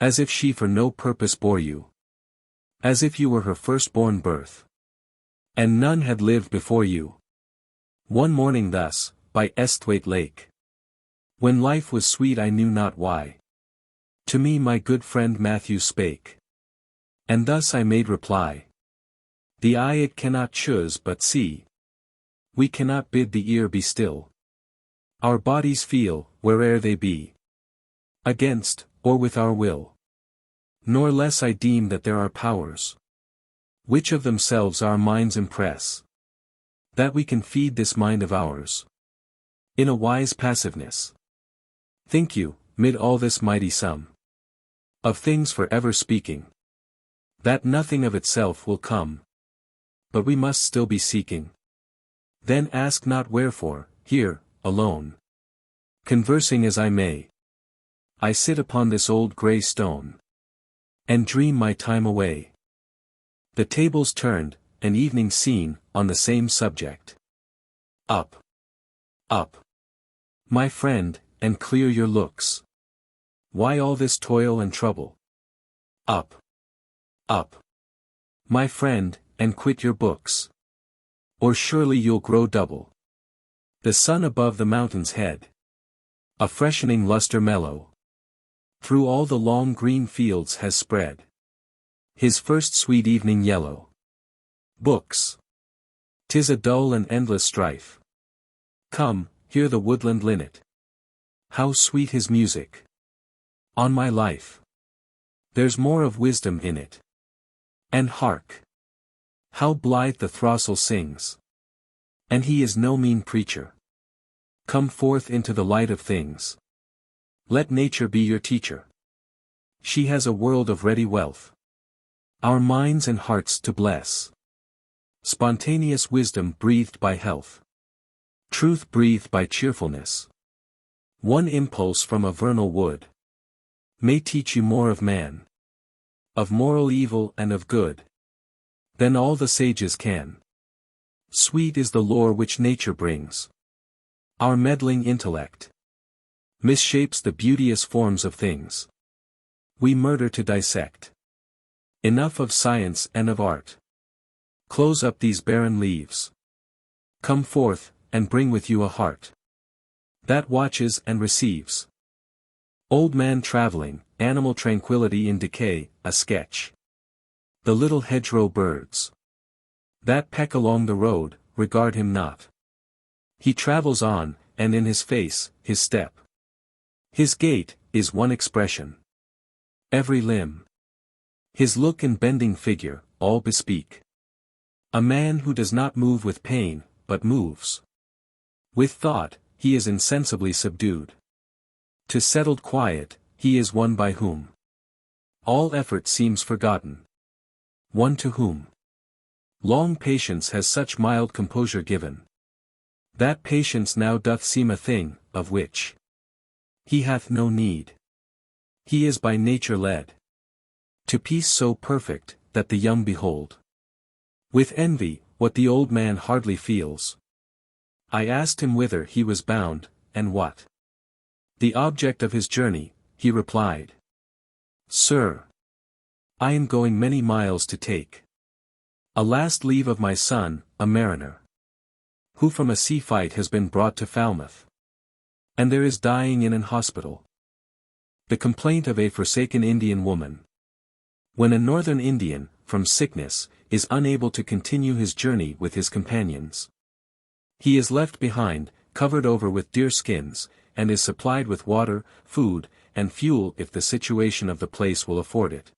Speaker 1: as if she for no purpose bore you, as if you were her firstborn birth, and none had lived before you. One morning thus, by Esthwaite lake, when life was sweet I knew not why, to me my good friend Matthew spake, and thus I made reply. The eye it cannot choose but see, we cannot bid the ear be still. Our bodies feel, where'er they be, against, or with our will. Nor less I deem that there are powers, which of themselves our minds impress, that we can feed this mind of ours in a wise passiveness. Think you, mid all this mighty sum of things forever speaking, that nothing of itself will come, but we must still be seeking? Then ask not wherefore, here, alone, conversing as I may, I sit upon this old grey stone, and dream my time away. The tables turned, an evening scene, on the same subject. Up, up, my friend, and clear your looks. Why all this toil and trouble? Up, my friend, and quit your books, or surely you'll grow double. The sun above the mountain's head, a freshening lustre mellow, through all the long green fields has spread his first sweet evening yellow. Books! 'Tis a dull and endless strife. Come, hear the woodland linnet. How sweet his music! On my life, there's more of wisdom in it. And hark! How blithe the throstle sings! And he is no mean preacher. Come forth into the light of things. Let nature be your teacher. She has a world of ready wealth, our minds and hearts to bless. Spontaneous wisdom breathed by health. Truth breathed by cheerfulness. One impulse from a vernal wood may teach you more of man, of moral evil and of good, than all the sages can. Sweet is the lore which nature brings. Our meddling intellect misshapes the beauteous forms of things. We murder to dissect. Enough of science and of art. Close up these barren leaves. Come forth, and bring with you a heart that watches and receives. Old man travelling, animal tranquillity in decay, a sketch. The little hedgerow birds that peck along the road, regard him not. He travels on, and in his face, his step, his gait, is one expression. Every limb, his look and bending figure, all bespeak a man who does not move with pain, but moves with thought. He is insensibly subdued to settled quiet. He is one by whom all effort seems forgotten, one to whom long patience has such mild composure given, that patience now doth seem a thing, of which he hath no need. He is by nature led to peace so perfect, that the young behold with envy what the old man hardly feels. I asked him whither he was bound, and what the object of his journey. He replied, "Sir, I am going many miles to take a last leave of my son, a mariner, who from a sea fight has been brought to Falmouth, and there is dying in an hospital." The complaint of a forsaken Indian woman. When a northern Indian, from sickness, is unable to continue his journey with his companions, he is left behind, covered over with deer skins, and is supplied with water, food, and fuel if the situation of the place will afford it.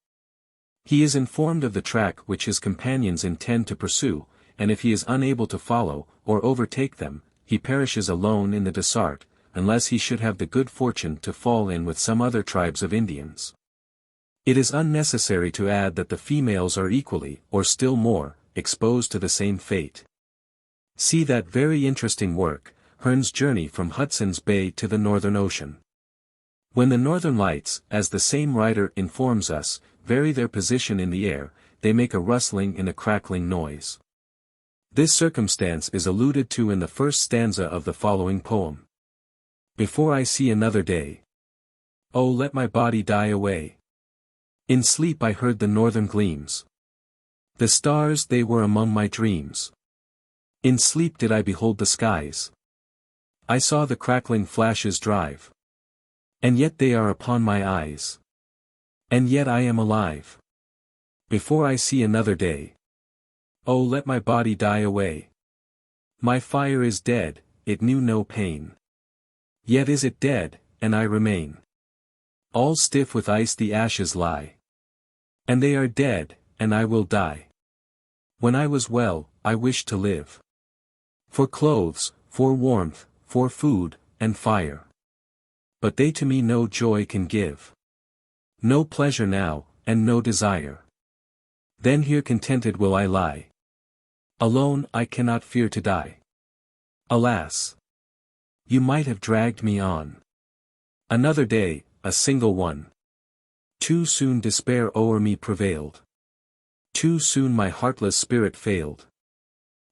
Speaker 1: He is informed of the track which his companions intend to pursue, and if he is unable to follow, or overtake them, he perishes alone in the Desolate, unless he should have the good fortune to fall in with some other tribes of Indians. It is unnecessary to add that the females are equally, or still more, exposed to the same fate. See that very interesting work, Hearne's Journey from Hudson's Bay to the Northern Ocean. When the northern lights, as the same writer informs us, vary their position in the air, they make a rustling and a crackling noise. This circumstance is alluded to in the first stanza of the following poem. Before I see another day, oh let my body die away. In sleep I heard the northern gleams. The stars they were among my dreams. In sleep did I behold the skies. I saw the crackling flashes drive. And yet they are upon my eyes. And yet I am alive. Before I see another day, oh let my body die away. My fire is dead, it knew no pain. Yet is it dead, and I remain. All stiff with ice the ashes lie. And they are dead, and I will die. When I was well, I wished to live. For clothes, for warmth, for food, and fire. But they to me no joy can give. No pleasure now, and no desire. Then here contented will I lie. Alone I cannot fear to die. Alas! You might have dragged me on. Another day, a single one. Too soon despair o'er me prevailed. Too soon my heartless spirit failed.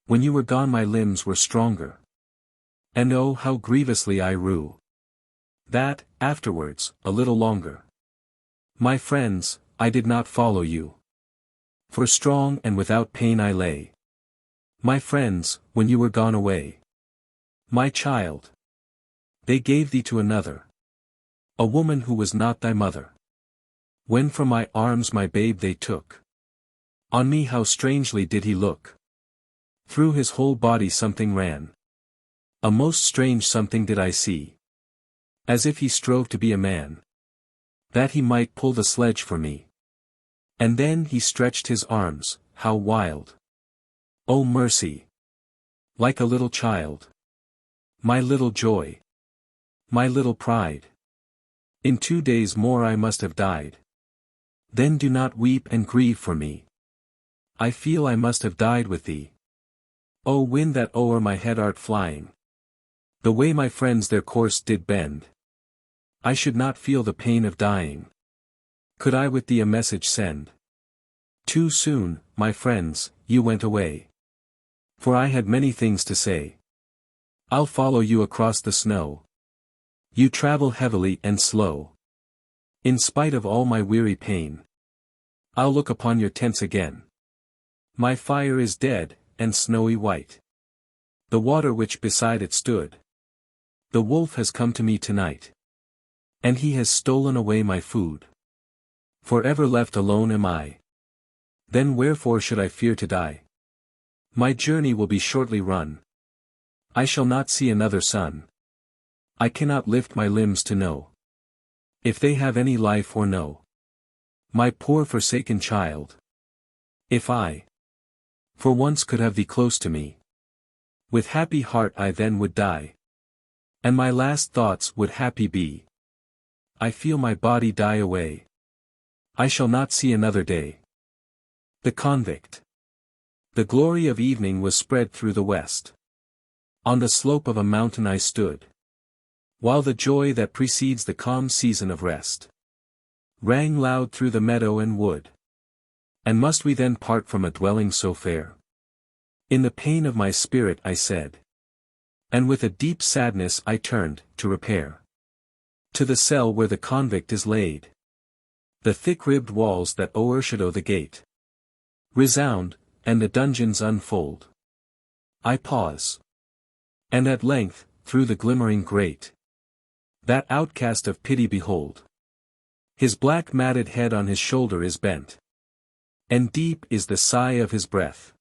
Speaker 1: When you were gone my limbs were stronger. And oh how grievously I rue that, afterwards, a little longer. My friends, I did not follow you. For strong and without pain I lay. My friends, when you were gone away. My child, they gave thee to another. A woman who was not thy mother. When from my arms my babe they took. On me how strangely did he look. Through his whole body something ran. A most strange something did I see. As if he strove to be a man. That he might pull the sledge for me. And then he stretched his arms, how wild. Oh mercy! Like a little child. My little joy. My little pride. In 2 days more I must have died. Then do not weep and grieve for me. I feel I must have died with thee. O wind that o'er my head art flying. The way my friends their course did bend. I should not feel the pain of dying, could I with thee a message send. Too soon, my friends, you went away. For I had many things to say. I'll follow you across the snow. You travel heavily and slow. In spite of all my weary pain, I'll look upon your tents again. My fire is dead, and snowy white. The water which beside it stood. The wolf has come to me tonight. And he has stolen away my food. Forever left alone am I. Then wherefore should I fear to die? My journey will be shortly run. I shall not see another sun. I cannot lift my limbs to know if they have any life or no. My poor forsaken child. If I for once could have thee close to me, with happy heart I then would die. And my last thoughts would happy be. I feel my body die away. I shall not see another day. The Convict. The glory of evening was spread through the west. On the slope of a mountain I stood, while the joy that precedes the calm season of rest rang loud through the meadow and wood. And must we then part from a dwelling so fair? In the pain of my spirit I said. And with a deep sadness I turned, to repair to the cell where the convict is laid. The thick-ribbed walls that o'ershadow the gate resound, and the dungeons unfold. I pause. And at length, through the glimmering grate, that outcast of pity behold. His black matted head on his shoulder is bent. And deep is the sigh of his breath.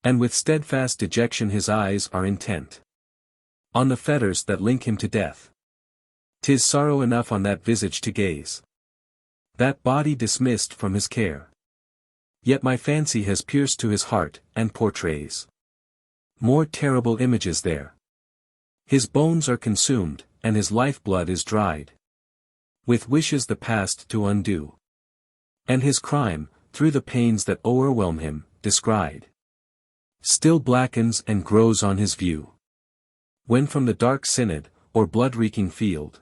Speaker 1: And with steadfast dejection his eyes are intent on the fetters that link him to death. 'Tis sorrow enough on that visage to gaze. That body dismissed from his care. Yet my fancy has pierced to his heart, and portrays more terrible images there. His bones are consumed, and his lifeblood is dried, with wishes the past to undo. And his crime, through the pains that o'erwhelm him, descried, still blackens and grows on his view. When from the dark synod, or blood-reeking field,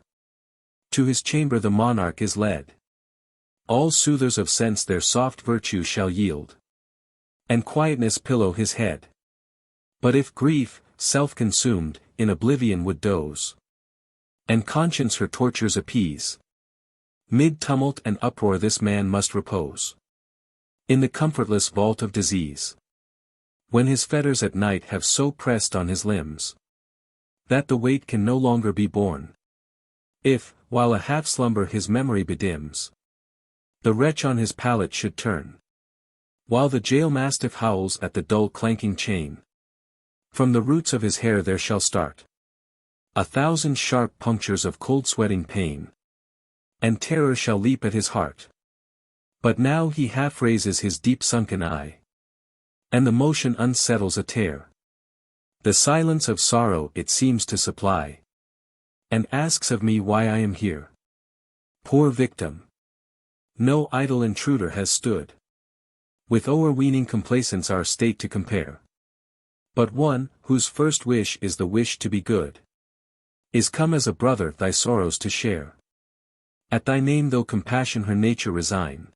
Speaker 1: to his chamber the monarch is led, all soothers of sense their soft virtue shall yield, and quietness pillow his head. But if grief, self-consumed, in oblivion would doze, and conscience her tortures appease, mid tumult and uproar this man must repose in the comfortless vault of disease. When his fetters at night have so pressed on his limbs, that the weight can no longer be borne. If, while a half-slumber his memory bedims, the wretch on his pallet should turn, while the jail-mastiff howls at the dull clanking chain, from the roots of his hair there shall start 1,000 sharp punctures of cold-sweating pain, and terror shall leap at his heart. But now he half raises his deep-sunken eye, and the motion unsettles a tear. The silence of sorrow it seems to supply, and asks of me why I am here. Poor victim! No idle intruder has stood with o'erweening complacence our state to compare. But one, whose first wish is the wish to be good, is come as a brother thy sorrows to share. At thy name though compassion her nature resign,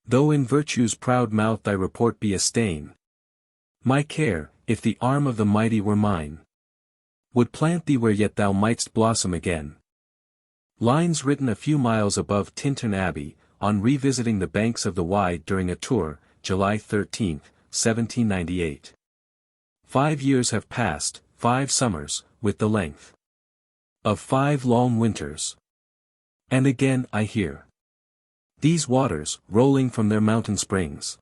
Speaker 1: though in virtue's proud mouth thy report be a stain, my care, if the arm of the mighty were mine, would plant thee where yet thou mightst blossom again. Lines written a few miles above Tintern Abbey, on revisiting the banks of the Wye during a tour, July 13, 1798. 5 years have passed, 5 summers, with the length of 5 long winters. And again I hear these waters, rolling from their mountain springs,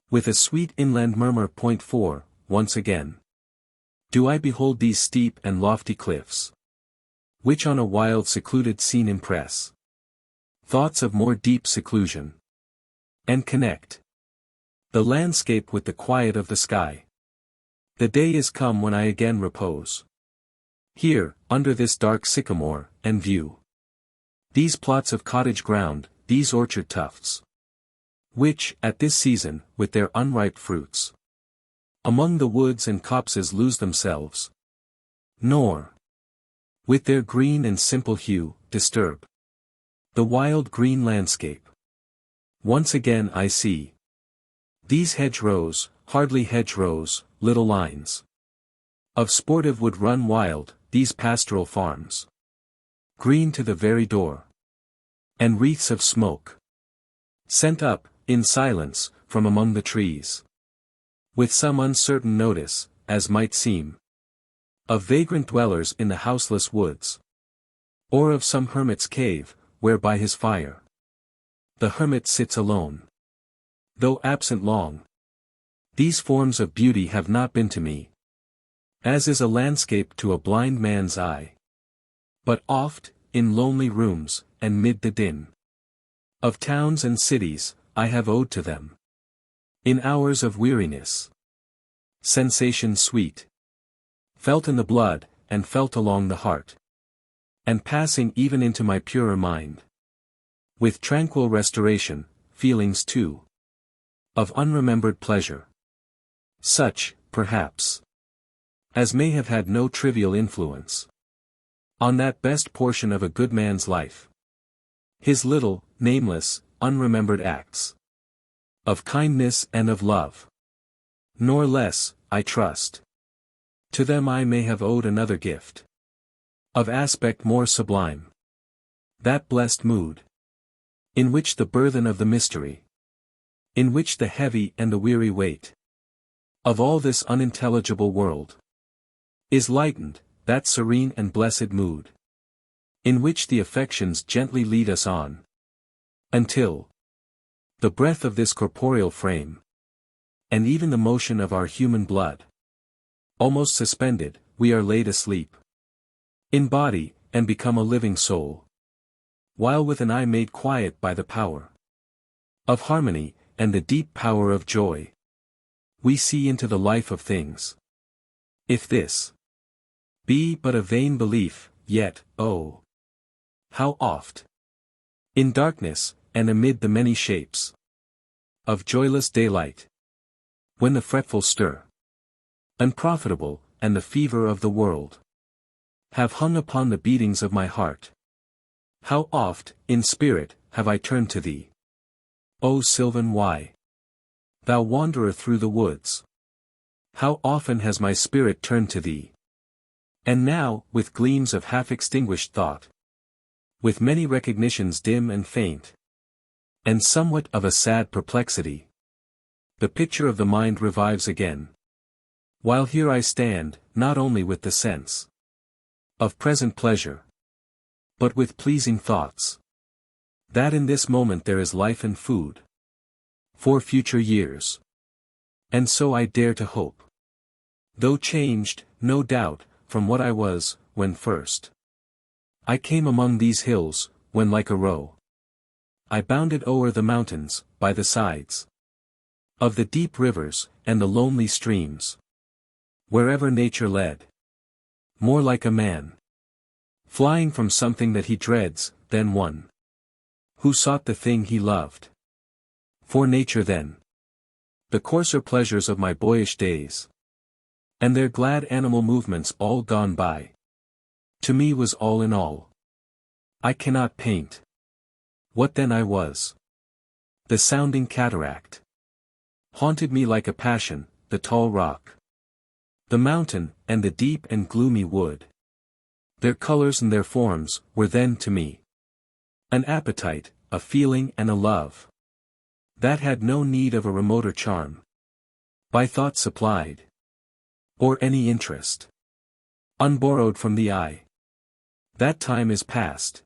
Speaker 1: with a sweet inland murmur. 4, once again do I behold these steep and lofty cliffs, which on a wild secluded scene impress thoughts of more deep seclusion, and connect the landscape with the quiet of the sky. The day is come when I again repose here, under this dark sycamore, and view these plots of cottage ground, these orchard tufts, which, at this season, with their unripe fruits, among the woods and copses lose themselves. nor, with their green and simple hue, disturb the wild green landscape. Once again I see these hedgerows, hardly hedgerows, little lines of sportive wood run wild, these pastoral farms, green to the very door, and wreaths of smoke sent up, in silence, from among the trees, with some uncertain notice, as might seem, of vagrant dwellers in the houseless woods, or of some hermit's cave, where by his fire the hermit sits alone, though absent long. These forms of beauty have not been to me, as is a landscape to a blind man's eye, but oft, in lonely rooms, and mid the din of towns and cities, I have owed to them, in hours of weariness, sensation sweet, felt in the blood, and felt along the heart, and passing even into my purer mind, with tranquil restoration, feelings too, of unremembered pleasure, such, perhaps, as may have had no trivial influence on that best portion of a good man's life, his little, nameless, unremembered acts of kindness and of love. Nor less, I trust, to them I may have owed another gift of aspect more sublime, that blessed mood in which the burthen of the mystery, in which the heavy and the weary weight of all this unintelligible world is lightened, that serene and blessed mood in which the affections gently lead us on, until the breath of this corporeal frame, and even the motion of our human blood, almost suspended, we are laid asleep in body, and become a living soul, while with an eye made quiet by the power of harmony, and the deep power of joy, we see into the life of things. If this be but a vain belief, yet, oh, how oft, in darkness, and amid the many shapes of joyless daylight, when the fretful stir, unprofitable, and the fever of the world have hung upon the beatings of my heart, how oft, in spirit, have I turned to thee, O Sylvan, why, thou wanderer through the woods, how often has my spirit turned to thee, and now, with gleams of half-extinguished thought, with many recognitions dim and faint, and somewhat of a sad perplexity, the picture of the mind revives again, while here I stand, not only with the sense of present pleasure, but with pleasing thoughts, that in this moment there is life and food for future years. And so I dare to hope, though changed, no doubt, from what I was, when first I came among these hills, when like a roe I bounded o'er the mountains, by the sides of the deep rivers, and the lonely streams, wherever nature led, more like a man flying from something that he dreads, than one who sought the thing he loved. For nature then, the coarser pleasures of my boyish days, and their glad animal movements all gone by, to me was all in all. I cannot paint what then I was. The sounding cataract haunted me like a passion, the tall rock, the mountain, and the deep and gloomy wood. Their colors and their forms were then to me an appetite, a feeling and a love that had no need of a remoter charm, by thought supplied, or any interest unborrowed from the eye. That time is past,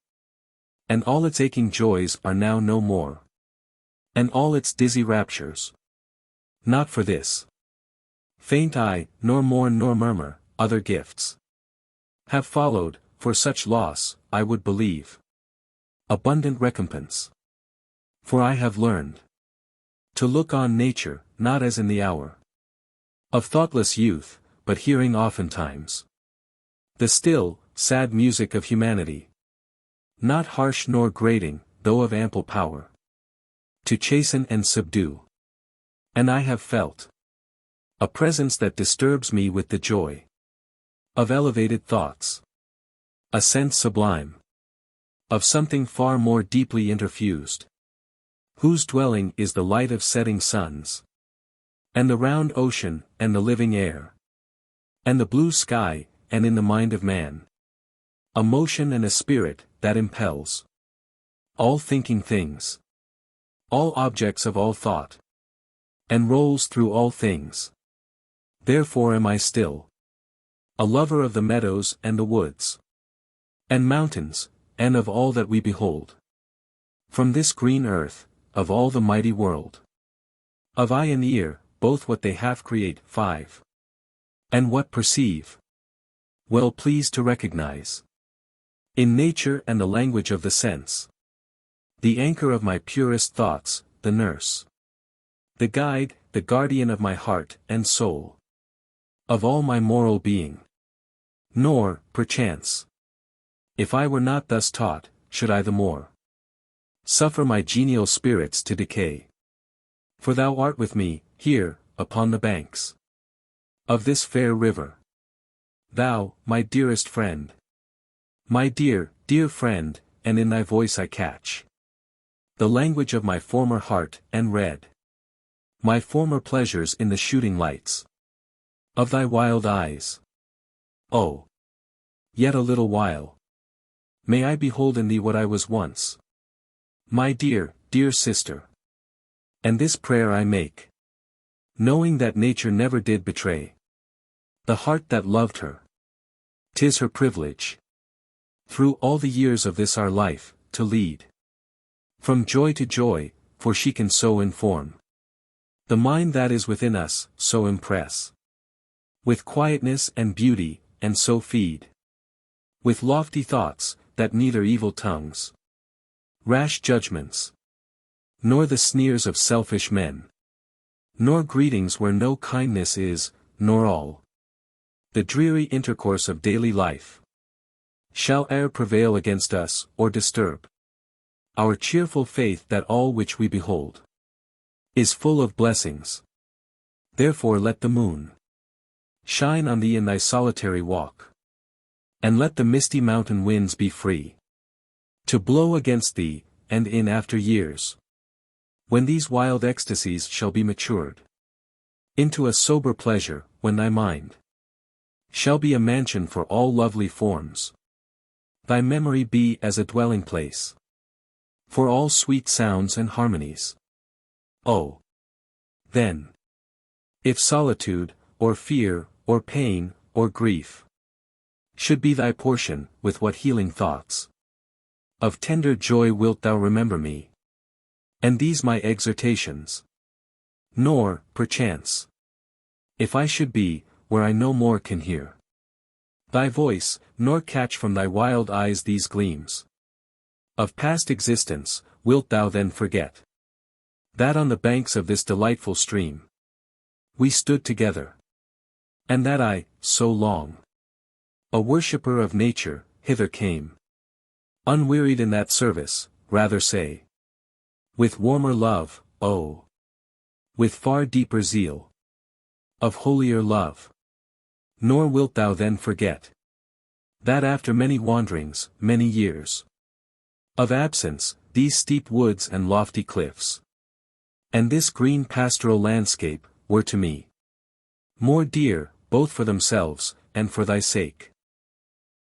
Speaker 1: and all its aching joys are now no more, and all its dizzy raptures. Not for this faint eye, nor mourn nor murmur, other gifts have followed, for such loss, I would believe abundant recompense. For I have learned to look on nature, not as in the hour of thoughtless youth, but hearing oftentimes the still, sad music of humanity, not harsh nor grating, though of ample power to chasten and subdue. And I have felt a presence that disturbs me with the joy Of elevated thoughts. A sense sublime. Of something far more deeply interfused. Whose dwelling is the light of setting suns. And the round ocean, and the living air. And the blue sky, and in the mind of man. A motion and a spirit, that impels. All thinking things. All objects of all thought. And rolls through all things. Therefore am I still. A lover of the meadows and the woods. And mountains, and of all that we behold. From this green earth, of all the mighty world. Of eye and ear, both what they half create, 5. And what perceive. Well pleased to recognize. In nature and the language of the sense. The anchor of my purest thoughts, the nurse. The guide, the guardian of my heart and soul. Of all my moral being. Nor, perchance. If I were not thus taught, should I the more suffer my genial spirits to decay. For thou art with me, here, upon the banks of this fair river. Thou, my dearest friend. My dear, dear friend, and in thy voice I catch the language of my former heart, and read my former pleasures in the shooting lights of thy wild eyes. Oh! Yet a little while. May I behold in thee what I was once. My dear, dear sister. And this prayer I make, knowing that nature never did betray the heart that loved her. 'Tis her privilege, through all the years of this our life, to lead from joy to joy, for she can so inform the mind that is within us, so impress with quietness and beauty, and so feed with lofty thoughts, that neither evil tongues, rash judgments, nor the sneers of selfish men, nor greetings where no kindness is, nor all the dreary intercourse of daily life, shall e'er prevail against us, or disturb our cheerful faith that all which we behold is full of blessings. Therefore let the moon shine on thee in thy solitary walk, and let the misty mountain winds be free to blow against thee, and in after years, when these wild ecstasies shall be matured into a sober pleasure, when thy mind shall be a mansion for all lovely forms, thy memory be as a dwelling place for all sweet sounds and harmonies. Oh! Then, if solitude, or fear, or pain, or grief should be thy portion, with what healing thoughts of tender joy wilt thou remember me, and these my exhortations. Nor, perchance, if I should be, where I no more can hear thy voice, nor catch from thy wild eyes these gleams of past existence, wilt thou then forget that on the banks of this delightful stream we stood together, and that I, so long a worshipper of nature, hither came unwearied in that service, rather say with warmer love, oh! With far deeper zeal of holier love. Nor wilt thou then forget that after many wanderings, many years of absence, these steep woods and lofty cliffs, and this green pastoral landscape, were to me more dear, both for themselves, and for thy sake.